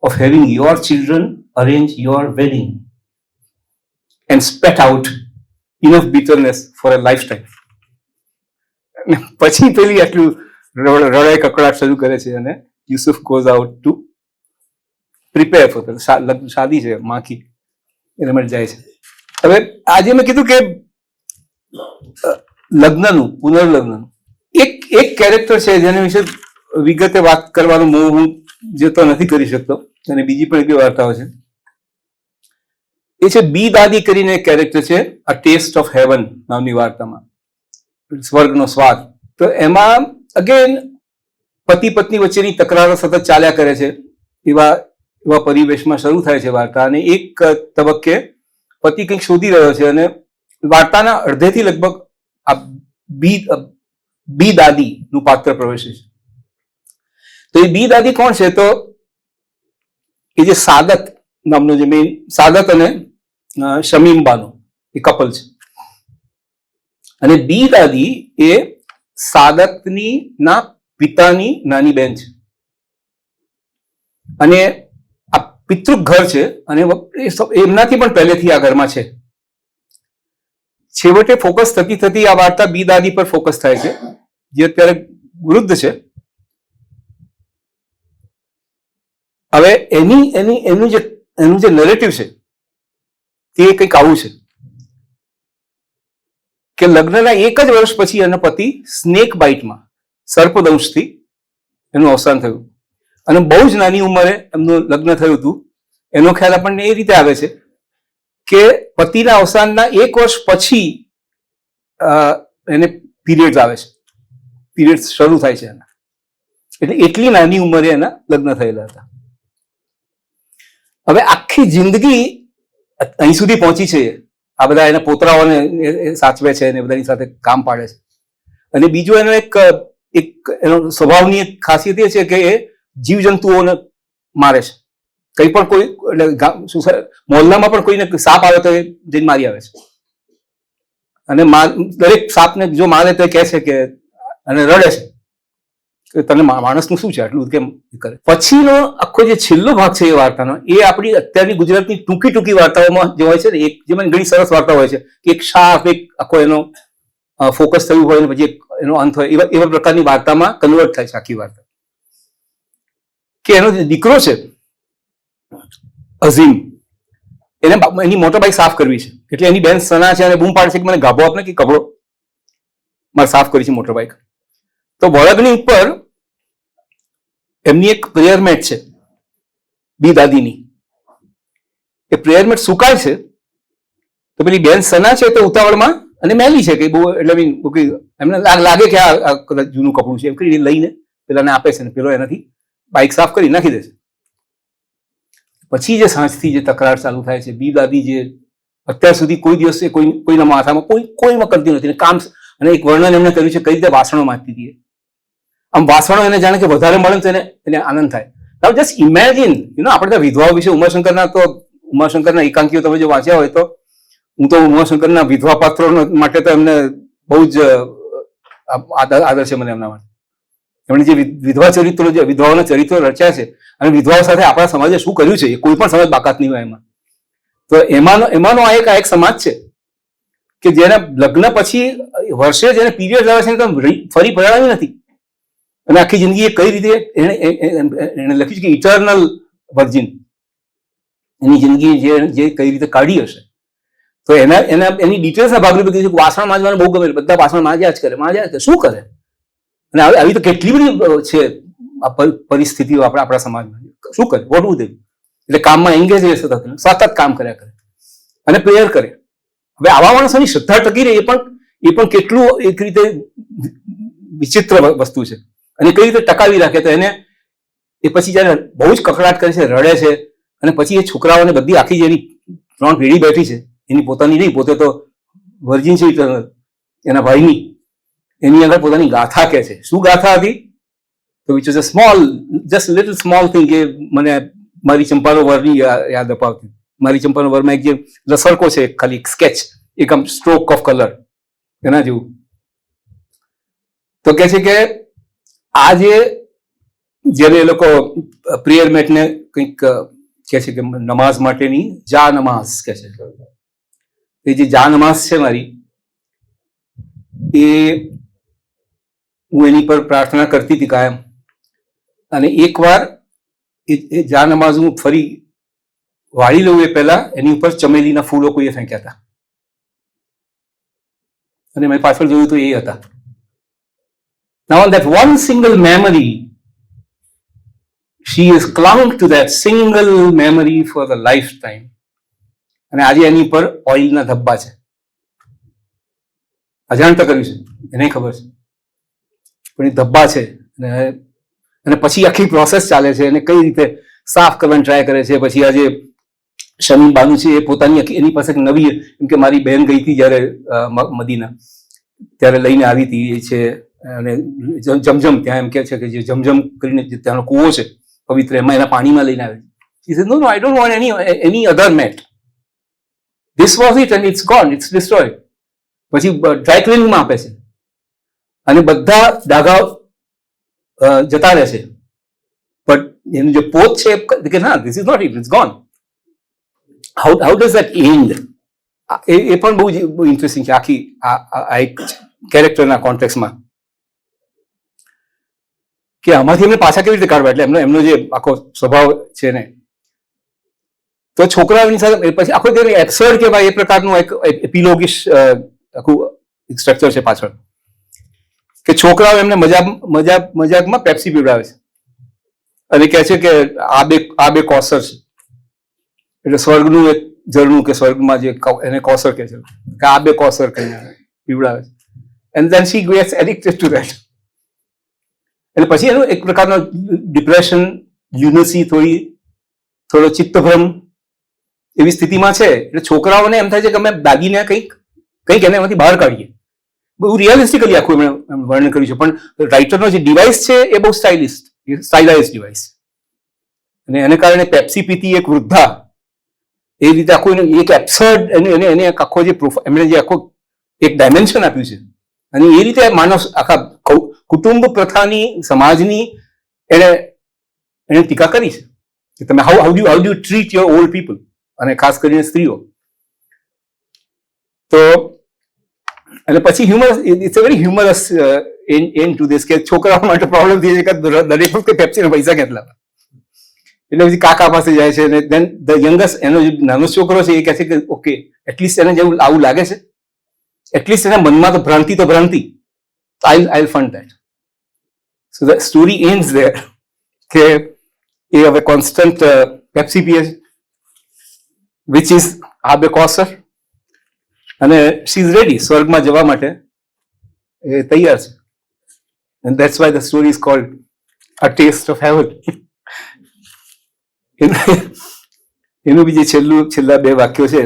of having your children arrange your wedding, and spat out enough bitterness for a lifetime. પછી પેલી આટલું રડાઈ કકડાટ શરૂ કરે છે, અને Yusuf goes out to prepare for the શાદી છે માખી એને માટે જાય છે. હવે આજે મેં કીધું કે લગ્નનું, પુનર્લગ્નનું એક કેરેક્ટર છે જેના વિશે વિગતે વાત કરવાનું હું જે તો નથી કરી શકતો, અને બીજી પણ એક વાર્તાઓ છે. એ છે બી દાદી કરીને એક કેરેક્ટર છે, અ ટેસ્ટ ઓફ હેવન નામની વાર્તામાં, સ્વર્ગનો સ્વાદ. તો એમાં અગેન પતિ પત્ની વચ્ચેની તકરારો સતત ચાલ્યા કરે છે, એવા પરિવેશમાં શરૂ થાય છે વાર્તા. અને એક તબક્કે પતિ કંઈક શોધી રહ્યો છે અને વાર્તાના અડધેથી લગભગ આ બી દાદી નું પાત્ર પ્રવેશે છે. તો એ બી દાદી કોણ છે? તો એ જે સાદત નામનો જે મેઇન સાદત અને શમીમબાનો એ કપલ છે. અને બી દાદી એ સાદતની ના પિતાની નાની બેન છે અને આ પિતૃક ઘર છે અને એમનાથી પણ પહેલેથી આ ઘરમાં છે. છેવટે ફોકસ થતી થતી આ વાર્તા બી દાદી પર ફોકસ થાય છે, જે અત્યારે વૃદ્ધ છે. હવે એનું જે નરેટિવ છે તે કંઈક આવું છે કે લગ્નના એક જ વર્ષ પછી એનો પતિ સ્નેક બાઇટમાં સર્પદંશથી એનું અવસાન થયું અને બહુ જ નાની ઉંમરે એમનું લગ્ન થયું હતું. એનો ખ્યાલ આપણને એ રીતે આવે છે કે પતિના અવસાનના એક વર્ષ પછી એને પીરિયડ્સ આવે છે, પીરિયડ્સ શરૂ થાય છે એના. એટલે એટલી નાની ઉંમરે એના લગ્ન થયેલા હતા. હવે આખી જિંદગી અહીં સુધી પહોંચી છે. આ બધા એના પોતરાઓને સાચવે છે અને બધાની સાથે કામ પાડે છે. અને બીજું એનો એક એનો સ્વભાવની એક ખાસિયત એ છે કે એ જીવજંતુઓને મારે છે. કંઈ પણ કોઈ એટલે મોહલ્લામાં પણ કોઈને સાપ આવે તો એ જઈને મારી આવે છે. અને દરેક સાપને જો મારે તો એ કહે છે કે અને રડે છે કે તને માણસનું શું છે આટલું કેમ કરે. પછીનો આખો જે છેલ્લો ભાગ છે એ વાર્તાનો, એ આપણી અત્યારની ગુજરાતની ટૂંકી વાર્તાઓમાં જે હોય છે ને, એક જેમાં ઘણી સરસ વાર્તા હોય છે કે એક શાપ એક આખો એનો ફોકસ થયું હોય ને પછી એનો અંત હોય, એવા પ્રકારની વાર્તામાં કન્વર્ટ થાય છે આખી વાર્તા. કે એનો જે દીકરો છે અઝીમ, એને એની મોટર બાઇક સાફ કરવી છે. એટલે એની બેન સના છે અને બૂમ પાડે છે કે મને ગાભો આપને કે કપડો મારે સાફ કરી છે મોટર બાઇક. તો વળગની ઉપર એમની એક પ્રેયર મેટ છે બી દાદીની. એ પ્રેયર મેટ સુકાય છે તો પેલી બેન સના છે તો ઉતાવળમાં અને મેલી છે કે બહુ એટલે એમને લાગે કે આ કદાચ જૂનું કપડું છે એમ કરી લઈને પેલાને આપે છે ને પેલો એનાથી બાઇક સાફ કરી નાખી દે છે. પછી જે સાંજથી જે તકરાર ચાલુ થાય છે, બી દાદી જે અત્યાર સુધી કોઈ દિવસે કોઈના માથામાં કોઈમાં કરતી નથી કામ. અને એક વર્ણન એમને કર્યું છે કઈ રીતે વાસણો માંજતી હતી. આમ વાસણો એને જાણે કે વધારે મળે તો એને આનંદ થાય. નાઉ જસ્ટ ઇમેજિન, આપણે ત્યાં વિધવાઓ વિશે ઉમાશંકરના એકાંકીઓ તમે જો વાંચ્યા હોય તો, હું તો ઉમાશંકરના વિધવા પાત્રો માટે તો એમને બહુ જ આદર છે મને એમના માટે. એમણે જે વિધવા ચરિત્રો, જે વિધવાઓના ચરિત્રો રચ્યા છે અને વિધવાઓ સાથે આપણા સમાજે શું કર્યું છે એ કોઈ પણ સમાજ બાકાત નહીં હોય એમાં. તો એમાંનો આ એક સમાજ છે કે જેના લગ્ન પછી વર્ષે જેને પીરિયડ આવે છે તો ફરી પરિણામી નથી. અને આખી જિંદગી એ કઈ રીતે એને લખ્યું છે કે ઇટર્નલ વર્જિન, એની જિંદગી જે કઈ રીતે કાઢી હશે. તો એની ડિટેલ્સના ભાગરૂપે કીધું કે વાસણ માંજવાનું બહુ ગમે, બધા વાસણ માજ્યા જ કરે. શું કરે? અને આવી તો કેટલી બધી છે પરિસ્થિતિઓ આપણા સમાજમાં. શું કરે? What do they? એટલે કામમાં એંગેજ રહે, સતત કામ કર્યા કરે અને પ્રેયર કરે. હવે આવા માણસોની શ્રદ્ધા ટકી રહે એ પણ કેટલું એક રીતે વિચિત્ર વસ્તુ છે. અને કઈ રીતે ટકાવી રાખે. તો એને એ પછી જયારે બહુ જ કકડાટ કરે છે, રડે છે, અને પછી એ છોકરાઓને બધી આખી જેની 3 પેઢી બેઠી છે, એની પોતાની નહીં, પોતે તો વર્જિન છે ઇટર્નલ, એના ભાઈની, એની આગળ પોતાની ગાથા કહે છે. શું ગાથા હતી? તો which was just little small thing કે મને મારી ચંપાનો વરની યાદ અપાવતી. મારી ચંપાનો વરમાં એક જે લસરકો છે, ખાલી સ્કેચ, એક આમ સ્ટ્રોક ઓફ કલર એના જેવું. તો કે છે કે આ જેને એ લોકો પ્રેયર મેટને કંઈક કે છે કે નમાઝ માટેની જા નમાઝ કે છે, એ જે જા નમાઝ છે મારી, એ હું એની પર પ્રાર્થના કરતી હતી કાયમ. અને એકવાર એ જા નમાઝ હું ફરી વાળી લઉં એ પહેલા એની ઉપર ચમેલીના ફૂલો કોઈએ ફેંક્યા હતા. અને મેં પાછળ જોયું તો એ હતા. Now that one single memory, she is clung to that single memory for the lifetime. અને આજે એની પર ઓઇલના ધબ્બા છે. અજાણતા કર્યું છે, એને ખબર છે, પણ એ ધબ્બા છે. અને પછી આખી પ્રોસેસ ચાલે છે, અને કઈ રીતે સાફ કરવાની ટ્રાય કરે છે. પછી આજે શમીમ બાનુ છે એ પોતાની એની પાસે એક નવી, એમ કે મારી બહેન ગઈ હતી જ્યારે મદીના, ત્યારે લઈને આવી હતી એ છે, અને જમજમ ત્યાં એમ કે છે કે જે જમજમ કરીને જે ત્યાંનો કૂવો છે પવિત્ર, એમાં એના પાણીમાં લઈને આવે. He said, no, I don't want any other mat. This was it and it's gone, it's destroyed. પછી ડ્રાય ક્લીનિંગમાં આપે છે અને બધા ડાઘા જતા રહે છે, બટ એનું જે પોત છે કે ના, this is not it, it's gone. How does that end? એ પણ બહુ ઇન્ટરેસ્ટિંગ છે આખી આ એક કેરેક્ટરના કોન્ટેક્સમાં, કે આમાંથી એમને પાછા કેવી રીતે કાઢવા, એટલે એમનો જે આખો સ્વભાવ છે ને, તો છોકરાઓની સાથે પછી આખો એબ્સર્ડ કહેવાય એ પ્રકારનું એક એપિલોગિશ આખું સ્ટ્રક્ચર છે પાછળ, કે છોકરાઓ એમને મજાકમાં પેપ્સી પીવડાવે છે અને કહે છે કે આ બે કોસર છે, એટલે સ્વર્ગનું એક ઝરણું કે સ્વર્ગમાં જે એને કોસર કહે છે કે આ બે કોસર કહીને પીવડાવે છે, and then she gets addicted to that. એટલે પછી એનું એક પ્રકારનો ડિપ્રેશન, લ્યુનસી, થોડો ચિત્તભ્રમ એવી સ્થિતિમાં છે. એટલે છોકરાઓને એમ થાય છે કે અમે દાગીને કંઈક એને એમાંથી બહાર કાઢીએ. બહુ રિયલિસ્ટિકલી આખું એમણે વર્ણન કર્યું છે, પણ રાઇટરનો જે ડિવાઇસ છે એ બહુ સ્ટાઇલાઇઝ ડિવાઇસ, અને એને કારણે પેપ્સી પીતી એક વૃદ્ધા, એ રીતે આખું એક એબ્સર્ડ એને આખો જે એમણે જે આખો એક ડાયમેન્શન આપ્યું છે, અને એ રીતે માનવ આખા કુટુંબ પ્રથાની, સમાજની એને ટીકા કરી છે કે તમે how do treat your old people, અને ખાસ કરીને સ્ત્રીઓ. તો અને પછી it's a very humorous and to this, કે છોકરાઓ માટે પ્રોબ્લેમ થઈ છે કે દરેક વખતે પેપ્સીના પૈસા કેટલા, એટલે પછી કાકા પાસે જાય છે, અને દેન ધ યંગેસ્ટ, એનો જે નાનો છોકરો છે એ કહે છે કે ઓકે, એટલીસ્ટ એને જેવું આવું લાગે છે, એટલીસ્ટ એના મનમાં તો ભ્રાંતિ, I'll fund that. So the story ends there, કે એ હવે કોન્સ્ટન્ટ પેપ્સી પીએ છે, which is આ બે કોસર, અને શી ઇઝ રેડી સ્વર્ગમાં જવા માટે એ તૈયાર છે, and that's why the story is called A Taste of Heaven. એનું બી જે છેલ્લા બે વાક્યો છે,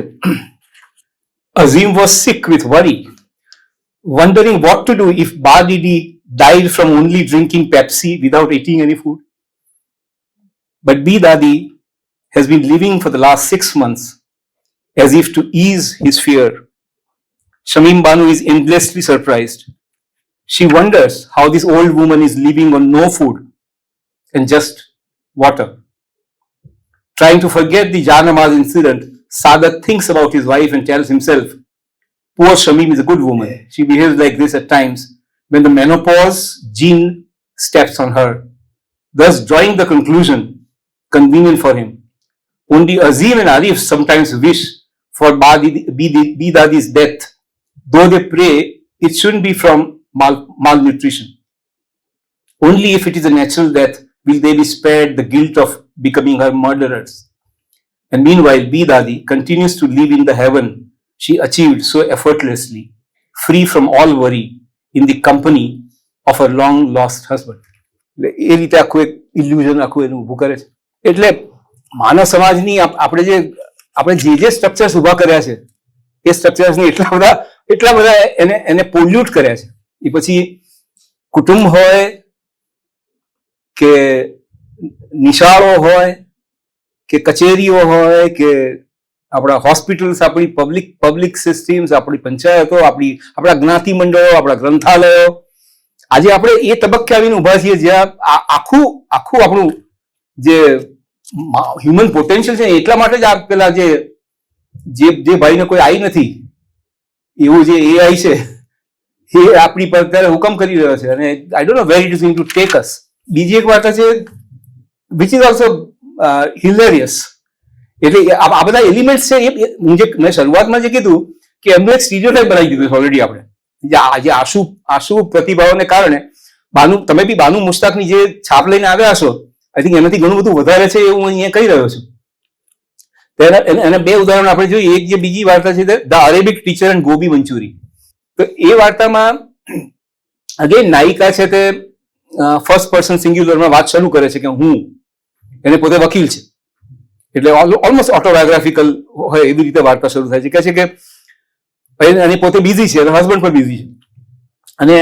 Azim was sick with worry, wondering what to do if Badidi died from only drinking Pepsi without eating any food. But Bidadi has been living for the last 6 months as if to ease his fear. Shamim Banu is endlessly surprised. She wonders how this old woman is living on no food and just water. Trying to forget the Janamaz incident, Sadat thinks about his wife and tells himself, poor Shamim is a good woman. She behaves like this at times when the menopause gene steps on her, thus drawing the conclusion convenient for him. Only Azim and Arif sometimes wish for Bidadi's death, though they pray it shouldn't be from malnutrition. Only if it is a natural death will they be spared the guilt of becoming her murderers. And meanwhile, Bidadi continues to live in the heaven she achieved so effortlessly, free from all worry, in the company of her long lost husband. એ રીતે આખું એક ઇલ્યુઝન આખું એનું ઊભું કરે છે. એટલે માનવ સમાજની આપણે જે સ્ટ્રક્ચર્સ ઊભા કર્યા છે, એ સ્ટ્રક્ચર્સને એટલા બધા એને પોલ્યુટ કર્યા છે. એ પછી કુટુંબ હોય કે નિશાળો હોય કે કચેરીઓ હોય કે આપણા હોસ્પિટલ્સ, આપણી પબ્લિક સિસ્ટમ્સ, આપણી પંચાયતો, આપણા જ્ઞાતિ મંડળો, આપણા ગ્રંથાલયો, આજે આપણે એ તબક્કે આવીને ઉભા છીએ જ્યાં આખું આપણું જે હ્યુમન પોટેન્શિયલ છે, એટલા માટે જ પેલા જે ભાઈને કોઈ આવી નથી એવું જે AI છે એ આપણી પર અત્યારે હુકમ કરી રહ્યો છે, અને I don't know where it is going to take us. બીજી એક વાત છે વિચ ઇઝ ઓલ્સો હિલેરિયસ. એટલે આ બધા એલિમેન્ટ્સ છે, મેં શરૂઆતમાં જે કીધું કે એમનું એક સ્ટીરિયોટાઇપ બનાવી દીધું છે ઓલરેડી આપણે, જે આશુ પ્રતિભાવોને કારણે તમે બી બાનુ મુશ્તાકની જે છાપ લઈને આવ્યા છો, આઈ થિંક એનાથી ઘણું બધું વધારે છે એવું હું અહીંયા કહી રહ્યો છું. એના બે ઉદાહરણ આપણે જોઈએ. એક જે બીજી વાર્તા છે the Arabic teacher and gobi manchurian. તો એ વાર્તામાં અગેન નાયિકા છે તે ફર્સ્ટ પર્સન સિંગ્યુલરમાં વાત શરૂ કરે છે કે હું, એને પોતે વકીલ છે, એટલે ઓલમોસ્ટ ઓટોબાયોગ્રાફિકલ હોય એવી રીતે વાર્તા શરૂ થાય છે. કહે છે કે અને પોતે બિઝી છે, હસબન્ડ પણ બિઝી છે, અને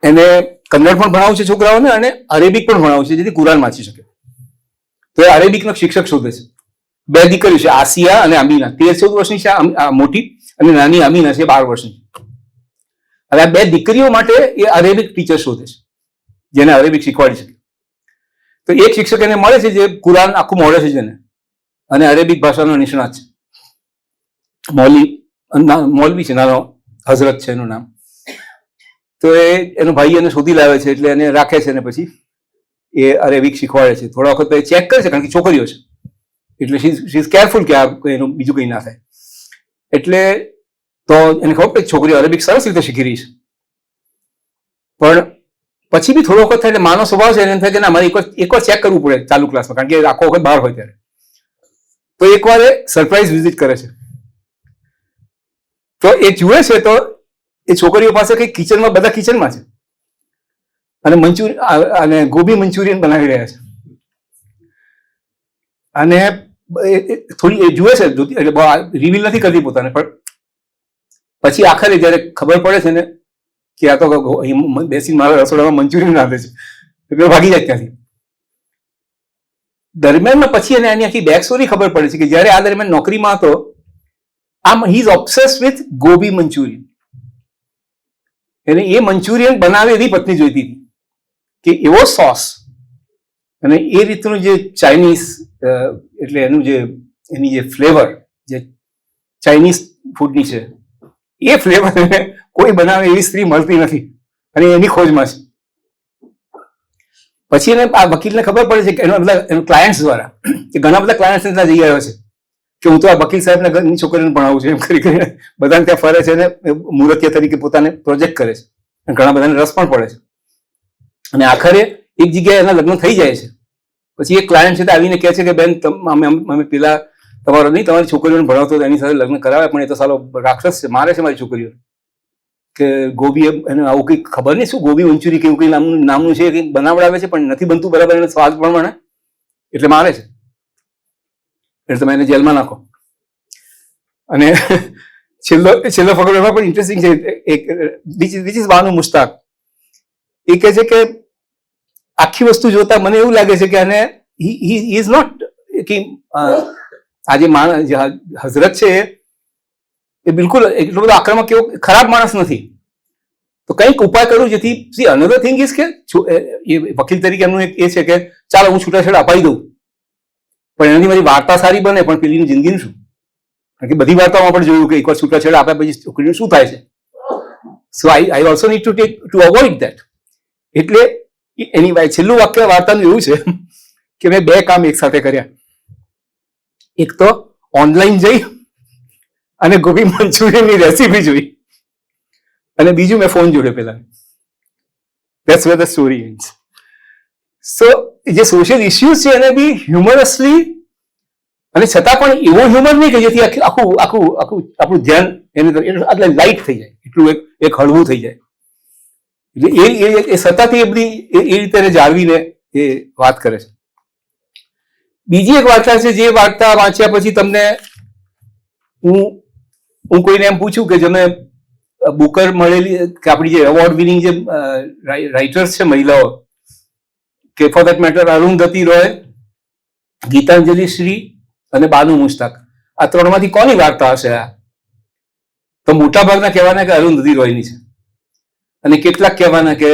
એને કન્નડ પણ ભણાવું છે છોકરાઓને અને અરેબિક પણ ભણાવું છે, જેથી કુરાન વાંચી શકે. તો એ અરેબિકનો શિક્ષક શોધે છે. 2 દીકરીઓ છે, આસિયા અને અમીના. 13-14 વર્ષની છે મોટી, અને નાની અમીના છે 12 વર્ષની. હવે આ 2 દીકરીઓ માટે એ અરેબિક ટીચર શોધે છે, જેને અરેબિક શીખવાડી શકે. તો એક શિક્ષક એને મળે છે જે કુરાન આખું મોડે છે જેને, અને અરેબિક ભાષાનો નિષ્ણાત છે. મૌલવી છે, નાનો હઝરત છે એનું નામ. તો એનો ભાઈ એને શોધી લાવે છે, એટલે એને રાખે છે, અને પછી એ અરેબિક શીખવાડે છે. થોડા વખત પછી ચેક કરે છે, કારણ કે છોકરીઓ છે એટલે શી ઇઝ કેરફુલ કે આ એનું બીજું કંઈ ના થાય. એટલે તો એને ખબર કે છોકરીઓ અરેબિક સરસ રીતે શીખી રહી છે. પણ પછી બી થોડો વખત થાય એટલે માનો સ્વભાવ છે, એને થાય કે ના મારે એકવાર ચેક કરવું પડે ચાલુ ક્લાસમાં, કારણ કે આખો વખત બહાર હોય ત્યારે. તો એકવાર એ સરપ્રાઇઝ વિઝિટ કરે છે. તો એ જુએ છે તો એ છોકરીઓ પાસે કઈ કિચનમાં, બધા કિચનમાં છે, અને અને ગોબી મંચુરિયન બનાવી રહ્યા છે. અને થોડી એ જુએ છે, એટલે રિવીલ નથી કરતી પોતાને, પણ પછી આખરે જયારે ખબર પડે છે ને કે આ તો બેસીને મારા રસોડામાં મંચુરિયન રાંધે છે, એટલે ભાગી જાય ત્યાંથી. દરમિયાનમાં પછી એને આની આખી બેક સ્ટોરી ખબર પડે છે કે જયારે આ દરમિયાન નોકરીમાં હતો, he is obsessed with gobi Manchurian. એને એ મંચુરિયન બનાવે એવી પત્ની જોઈતી હતી કે એવો સોસ અને એ રીતનું જે ચાઇનીઝ, એટલે એની જે ફ્લેવર જે ચાઇનીઝ ફૂડની છે, એ ફ્લેવર કોઈ બનાવે એવી સ્ત્રી મળતી નથી, અને એની ખોજમાં છે. પછી એને આ વકીલને ખબર પડે છે કે એના ક્લાયન્ટ્સ દ્વારા, કે ઘણા બધા ક્લાયન્ટ્સ ત્યાં જઈ આવ્યો છે કે હું તો આ વકીલ સાહેબના ઘરની છોકરીને ભણાવું છું, એમ કરીને બધાને ત્યાં ફરે છે, અને મૂર્તિયા તરીકે પોતાને પ્રોજેક્ટ કરે છે, અને ઘણા બધાને રસ પણ પડે છે. અને આખરે એક જગ્યાએ એના લગ્ન થઈ જાય છે. પછી એક ક્લાયન્ટ છે તે આવીને કહે છે કે બેન, અમે પેલા તમારો નહીં, તમારી છોકરીઓને ભણાવતો એની સાથે લગ્ન કરાવે, પણ એ તો સાલો રાક્ષસ છે, મારે છે મારી છોકરીઓ, કે ગોબી એને આવું કંઈક ખબર નહીં શું ગોબી મંચુરી કેવું કંઈ નામનું છે, કંઈક બનાવડાવે છે, પણ નથી બનતું બરાબર એને સ્વાદ પ્રમાણે, એટલે મારે છે, એટલે તમે એને જેલમાં નાખો. અને છેલ્લો ફકરો એમાં પણ ઇન્ટરેસ્ટિંગ છે, એક વિચ ઇઝ બાનુ મુશ્તાક. એ કહે છે કે આખી વસ્તુ જોતા મને એવું લાગે છે કે આને હી ઇઝ નોટ કે આ જે હઝરત છે એ બિલકુલ એટલો બધો આક્રમક કેવો ખરાબ માણસ નથી. તો કંઈક ઉપાય કરું જેથી સી અનધર થિંગ ઇઝ કે એ વકીલ તરીકે એમનું એક એ છે કે ચાલો હું છૂટાછેડા અપાઈ દઉં, પણ એનાથી મારી વાર્તા સારી બને, પણ પેલીની જિંદગીનું શું? કારણ કે બધી વાર્તાઓમાં પણ જોયું કે એકવાર છૂટાછેડા આપ્યા પછી છોકરીનું શું થાય છે. So I also need to avoid that. એટલે એની છેલ્લું વાક્ય વાર્તાનું એવું છે કે મેં 2 કામ એક સાથે કર્યા. એક તો ઓનલાઈન જઈ અને ગોબી મંચુરિયનની રેસીપી જોઈ, અને બીજું મેં ફોન જોડ્યો પેલા. That's where the story ends. So જે સોશિયલ ઇસ્યુઝ છે એને બી હ્યુમરસલી, અને છતાં પણ એવો હ્યુમર નહીં કે જેથી આખું આપણું ધ્યાન એટલે લાઇટ થઈ જાય, એટલું એક હળવું થઈ જાય. એટલે એ સતત એ બધી એ રીતે જાળવીને એ વાત કરે છે. બીજી એક વાર્તા છે, જે વાર્તા વાંચ્યા પછી તમને હું કોઈને એમ પૂછું કે જેને બુકર મળેલી, કે આપણી જે એવોર્ડ વિનિંગ જે રાઇટર્સ છે મહિલાઓ, કે for that matter Arundhati Roy, Gitanjali Shri અને બાનુ મુશ્તાક, આ 3માંથી કોની વાર્તા હશે આ? તો મોટાભાગના કહેવાના કે અરુંધતી રોયની છે, અને કેટલાક કહેવાના કે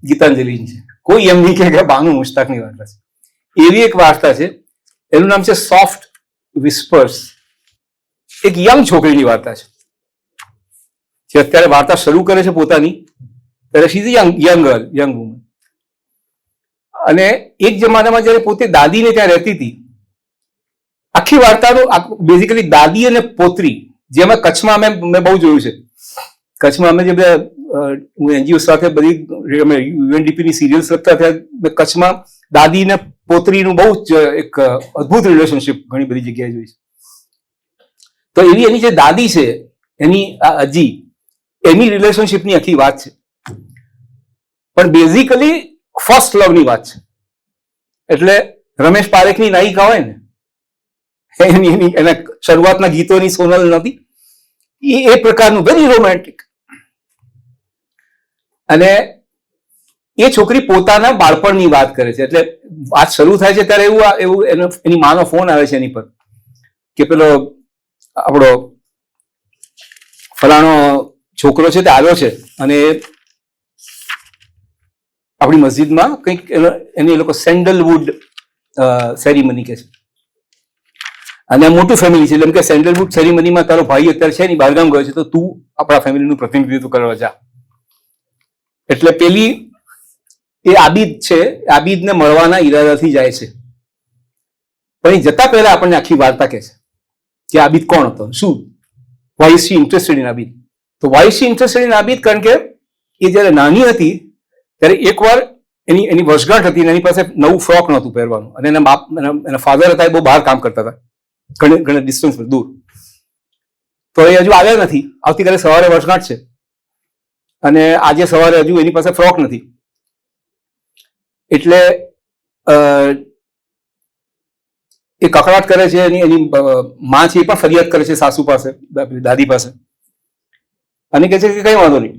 ગીતાંજલિની છે. કોઈ એમ નહીં કે બાનુ મુશ્તાકની વાર્તા છે. એવી એક વાર્તા છે, એનું નામ છે સોફ્ટ વિસ્પર્સ. એક યંગ છોકરીની વાર્તા છે, જે અત્યારે વાર્તા શરૂ કરે છે પોતાની, ત્યારે she is young girl, young woman. અને એક જમાનામાં જયારે પોતે દાદીને ત્યાં રહેતી હતી, આખી વાર્તાનું બેઝિકલી દાદી અને પોતરી, જેમાં કચ્છમાં મેં બહુ જોયું છે. કચ્છમાં અમે જે બધા એનજીઓ સાથે બધી યુએનડીપીની સિરિયલ્સ લખતા થયા, કચ્છમાં દાદી ને પોતરીનું બહુ જ એક અદભુત રિલેશનશિપ ઘણી બધી જગ્યાએ જોઈ છે. તો એવી એની જે દાદી છે, એની અજી, એની રિલેશનશિપની આખી વાત છે. પણ બેઝિકલી ફર્સ્ટ લવની વાત છે. એટલે રમેશ પારેખની નાયિકા હોય ને, એના શરૂઆતના ગીતોની સોનલ નહોતી, એ પ્રકારનું વેરી રોમેન્ટિક. અને એ છોકરી પોતાના બાળપણની વાત કરે છે. એટલે વાત શરૂ થાય છે ત્યારે એવું એની માનો ફોન આવે છે એની પર કે પેલો આપણો ફલાણો છોકરો છે તે આવ્યો છે અને આપણી મસ્જિદમાં કંઈક એની લોકો સેન્ડલવુડ સેરેમની કે છે. અને મોટું ફેમિલી છે, એટલે એમ કે સેન્ડલવુડ સેરેમનીમાં તારો ભાઈ અત્યારે છે ને બહારગામ ગયો છે, તો તું આપણા ફેમિલીનું પ્રતિનિધિત્વ કરવા જા. એટલે પેલી એ આબિદ છે, આબિદને મળવાના ઈરાદાથી જાય છે. પણ એ જતા પહેલા આપણને આખી વાર્તા કહે છે કે આબિદ કોણ હતો, શું, why is she interested in Abid. તો why is she interested in Abid, કારણ કે એ જયારે નાની હતી ત્યારે એકવાર એની વર્ષગાંઠ હતી અને એની પાસે નવું ફ્રોક નહોતું પહેરવાનું, અને એના બાપ એના ફાધર હતા એ બહુ બહાર કામ કરતા હતા, ઘણા ડિસ્ટન્સ પર દૂર. તો એ હજુ આવ્યા નથી. આવતીકાલે સવારે વર્ષગાંઠ છે અને આજે સવારે હજુ એની પાસે ફ્રોક નથી. એટલે એ કકડાટ કરે છે. એની માં છે એ પણ ફરિયાદ કરે છે સાસુ પાસે, દાદી પાસે, અને કહે છે કે કઈ વાંધો નહીં.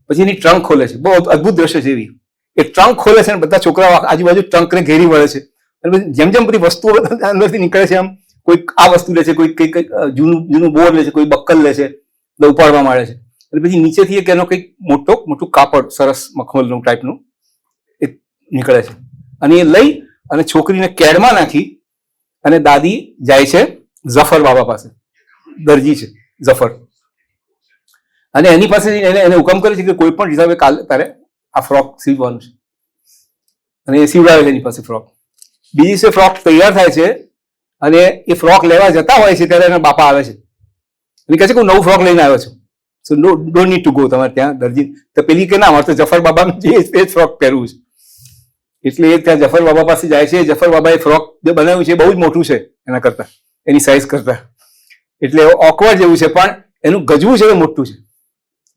પછી એની ટ્રંક ખોલે છે, બહુ અદભુત દ્રશ્ય છે. એવી એ ટ્રંક ખોલે છે અને બધા છોકરાઓ આજુબાજુ ટ્રંકને ઘેરી વળે છે. અને જેમ જેમ બધી વસ્તુઓ અંદરથી નીકળે છે, આમ કોઈ આ વસ્તુ લે છે, કોઈ કંઈક જૂનું બોર લે છે, કોઈ બક્કલ લે છે, ઉપાડવા માંડે છે. અને પછી નીચેથી એક એનો કંઈક મોટું કાપડ, સરસ મખમલનું ટાઈપનું એ નીકળે છે, અને એ લઈ અને છોકરીને કેડમાં નાખી અને દાદી જાય છે જફર બાબા પાસે. દરજી છે જફર, અને એની પાસે એને હુકમ કરે છે કે કોઈ પણ હિસાબે કાલે તારે આ ફ્રોક સીવવાનું છે, અને એ સીવડાવે છે એની પાસે ફ્રોક. બીજી દિવસે ફ્રોક તૈયાર થાય છે અને એ ફ્રોક લેવા જતા હોય છે ત્યારે એના બાપા આવે છે અને કહે છે કે હું નવું ફ્રોક લઈને આવ્યો છું, સો ડોન્ટ નીડ ટુ ગો તમારે ત્યાં દરજી. તો પેલી કે ના, અમારે તો જફર બાબાનું જે ફ્રોક પહેરવું છે. એટલે એ ત્યાં જફર બાબા પાસે જાય છે. જફર બાબાએ ફ્રોક જે બનાવ્યું છે એ બહુ જ મોટું છે એના કરતા, એની સાઇઝ કરતા. એટલે ઓકવર્ડ જેવું છે, પણ એનું ગજવું છે એ મોટું છે.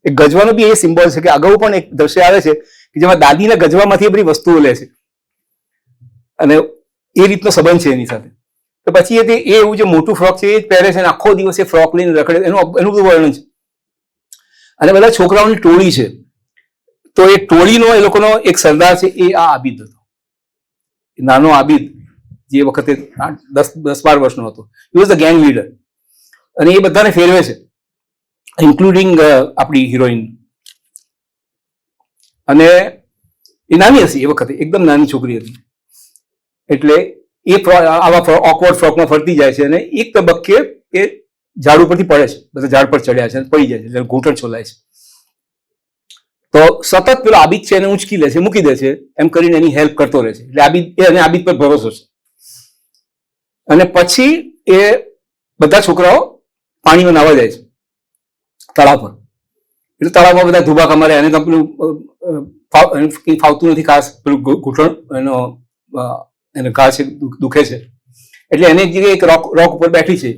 એ ગજવાનો બી એ સિમ્બોલ છે કે અગાઉ પણ એક દ્રશ્ય આવે છે કે જેમાં દાદીના ગજવામાંથી બધી વસ્તુઓ લે છે અને એ રીતનો સંબંધ છે એની સાથે. તો પછી એ એવું જે મોટું ફ્રોક છે એ જ પહેરે છે અને આખો દિવસ એ ફ્રોક લઈને રખડે, એનું બધું વર્ણન છે. અને બધા છોકરાઓની ટોળી છે. તો એ ટોળીનો એ લોકોનો એક સરદાર છે, એ આ આબિદ હતો. નાનો આબિદ જે વખતે 10-12 વર્ષનો હતો, he was the gang leader. અને એ બધાને ફેરવે છે, ઇન્ક્લુડિંગ આપણી હિરોઈન. અને એ નાની હતી એ વખતે, એકદમ નાની છોકરી હતી. એટલે એ આવા ઓકવર્ડ ફ્રોકમાં ફરતી જાય છે અને એક તબક્કે એ ઝાડ ઉપરથી પડે છે, બધા ઝાડ પર ચડ્યા છે, પડી જાય છે, એટલે ઘૂંટણ છોલાય છે. તો સતત પેલો આબિદ છે એને ઉંચકી લે છે, મૂકી દે છે, એમ કરીને એની હેલ્પ કરતો રહે છે. એટલે આબિદ પર ભરોસો છે. અને પછી એ બધા છોકરાઓ પાણીમાં નાહવા જાય છે તળાવ પર. એટલે તળાવમાં બધા ધુબાકા મારે, અને પેલું ફાવતું નથી ખાસ, પેલું ઘૂંટણ એને ઘા છે, દુખે છે. એટલે એને એક જગ્યાએ એક રોક ઉપર બેઠી છે.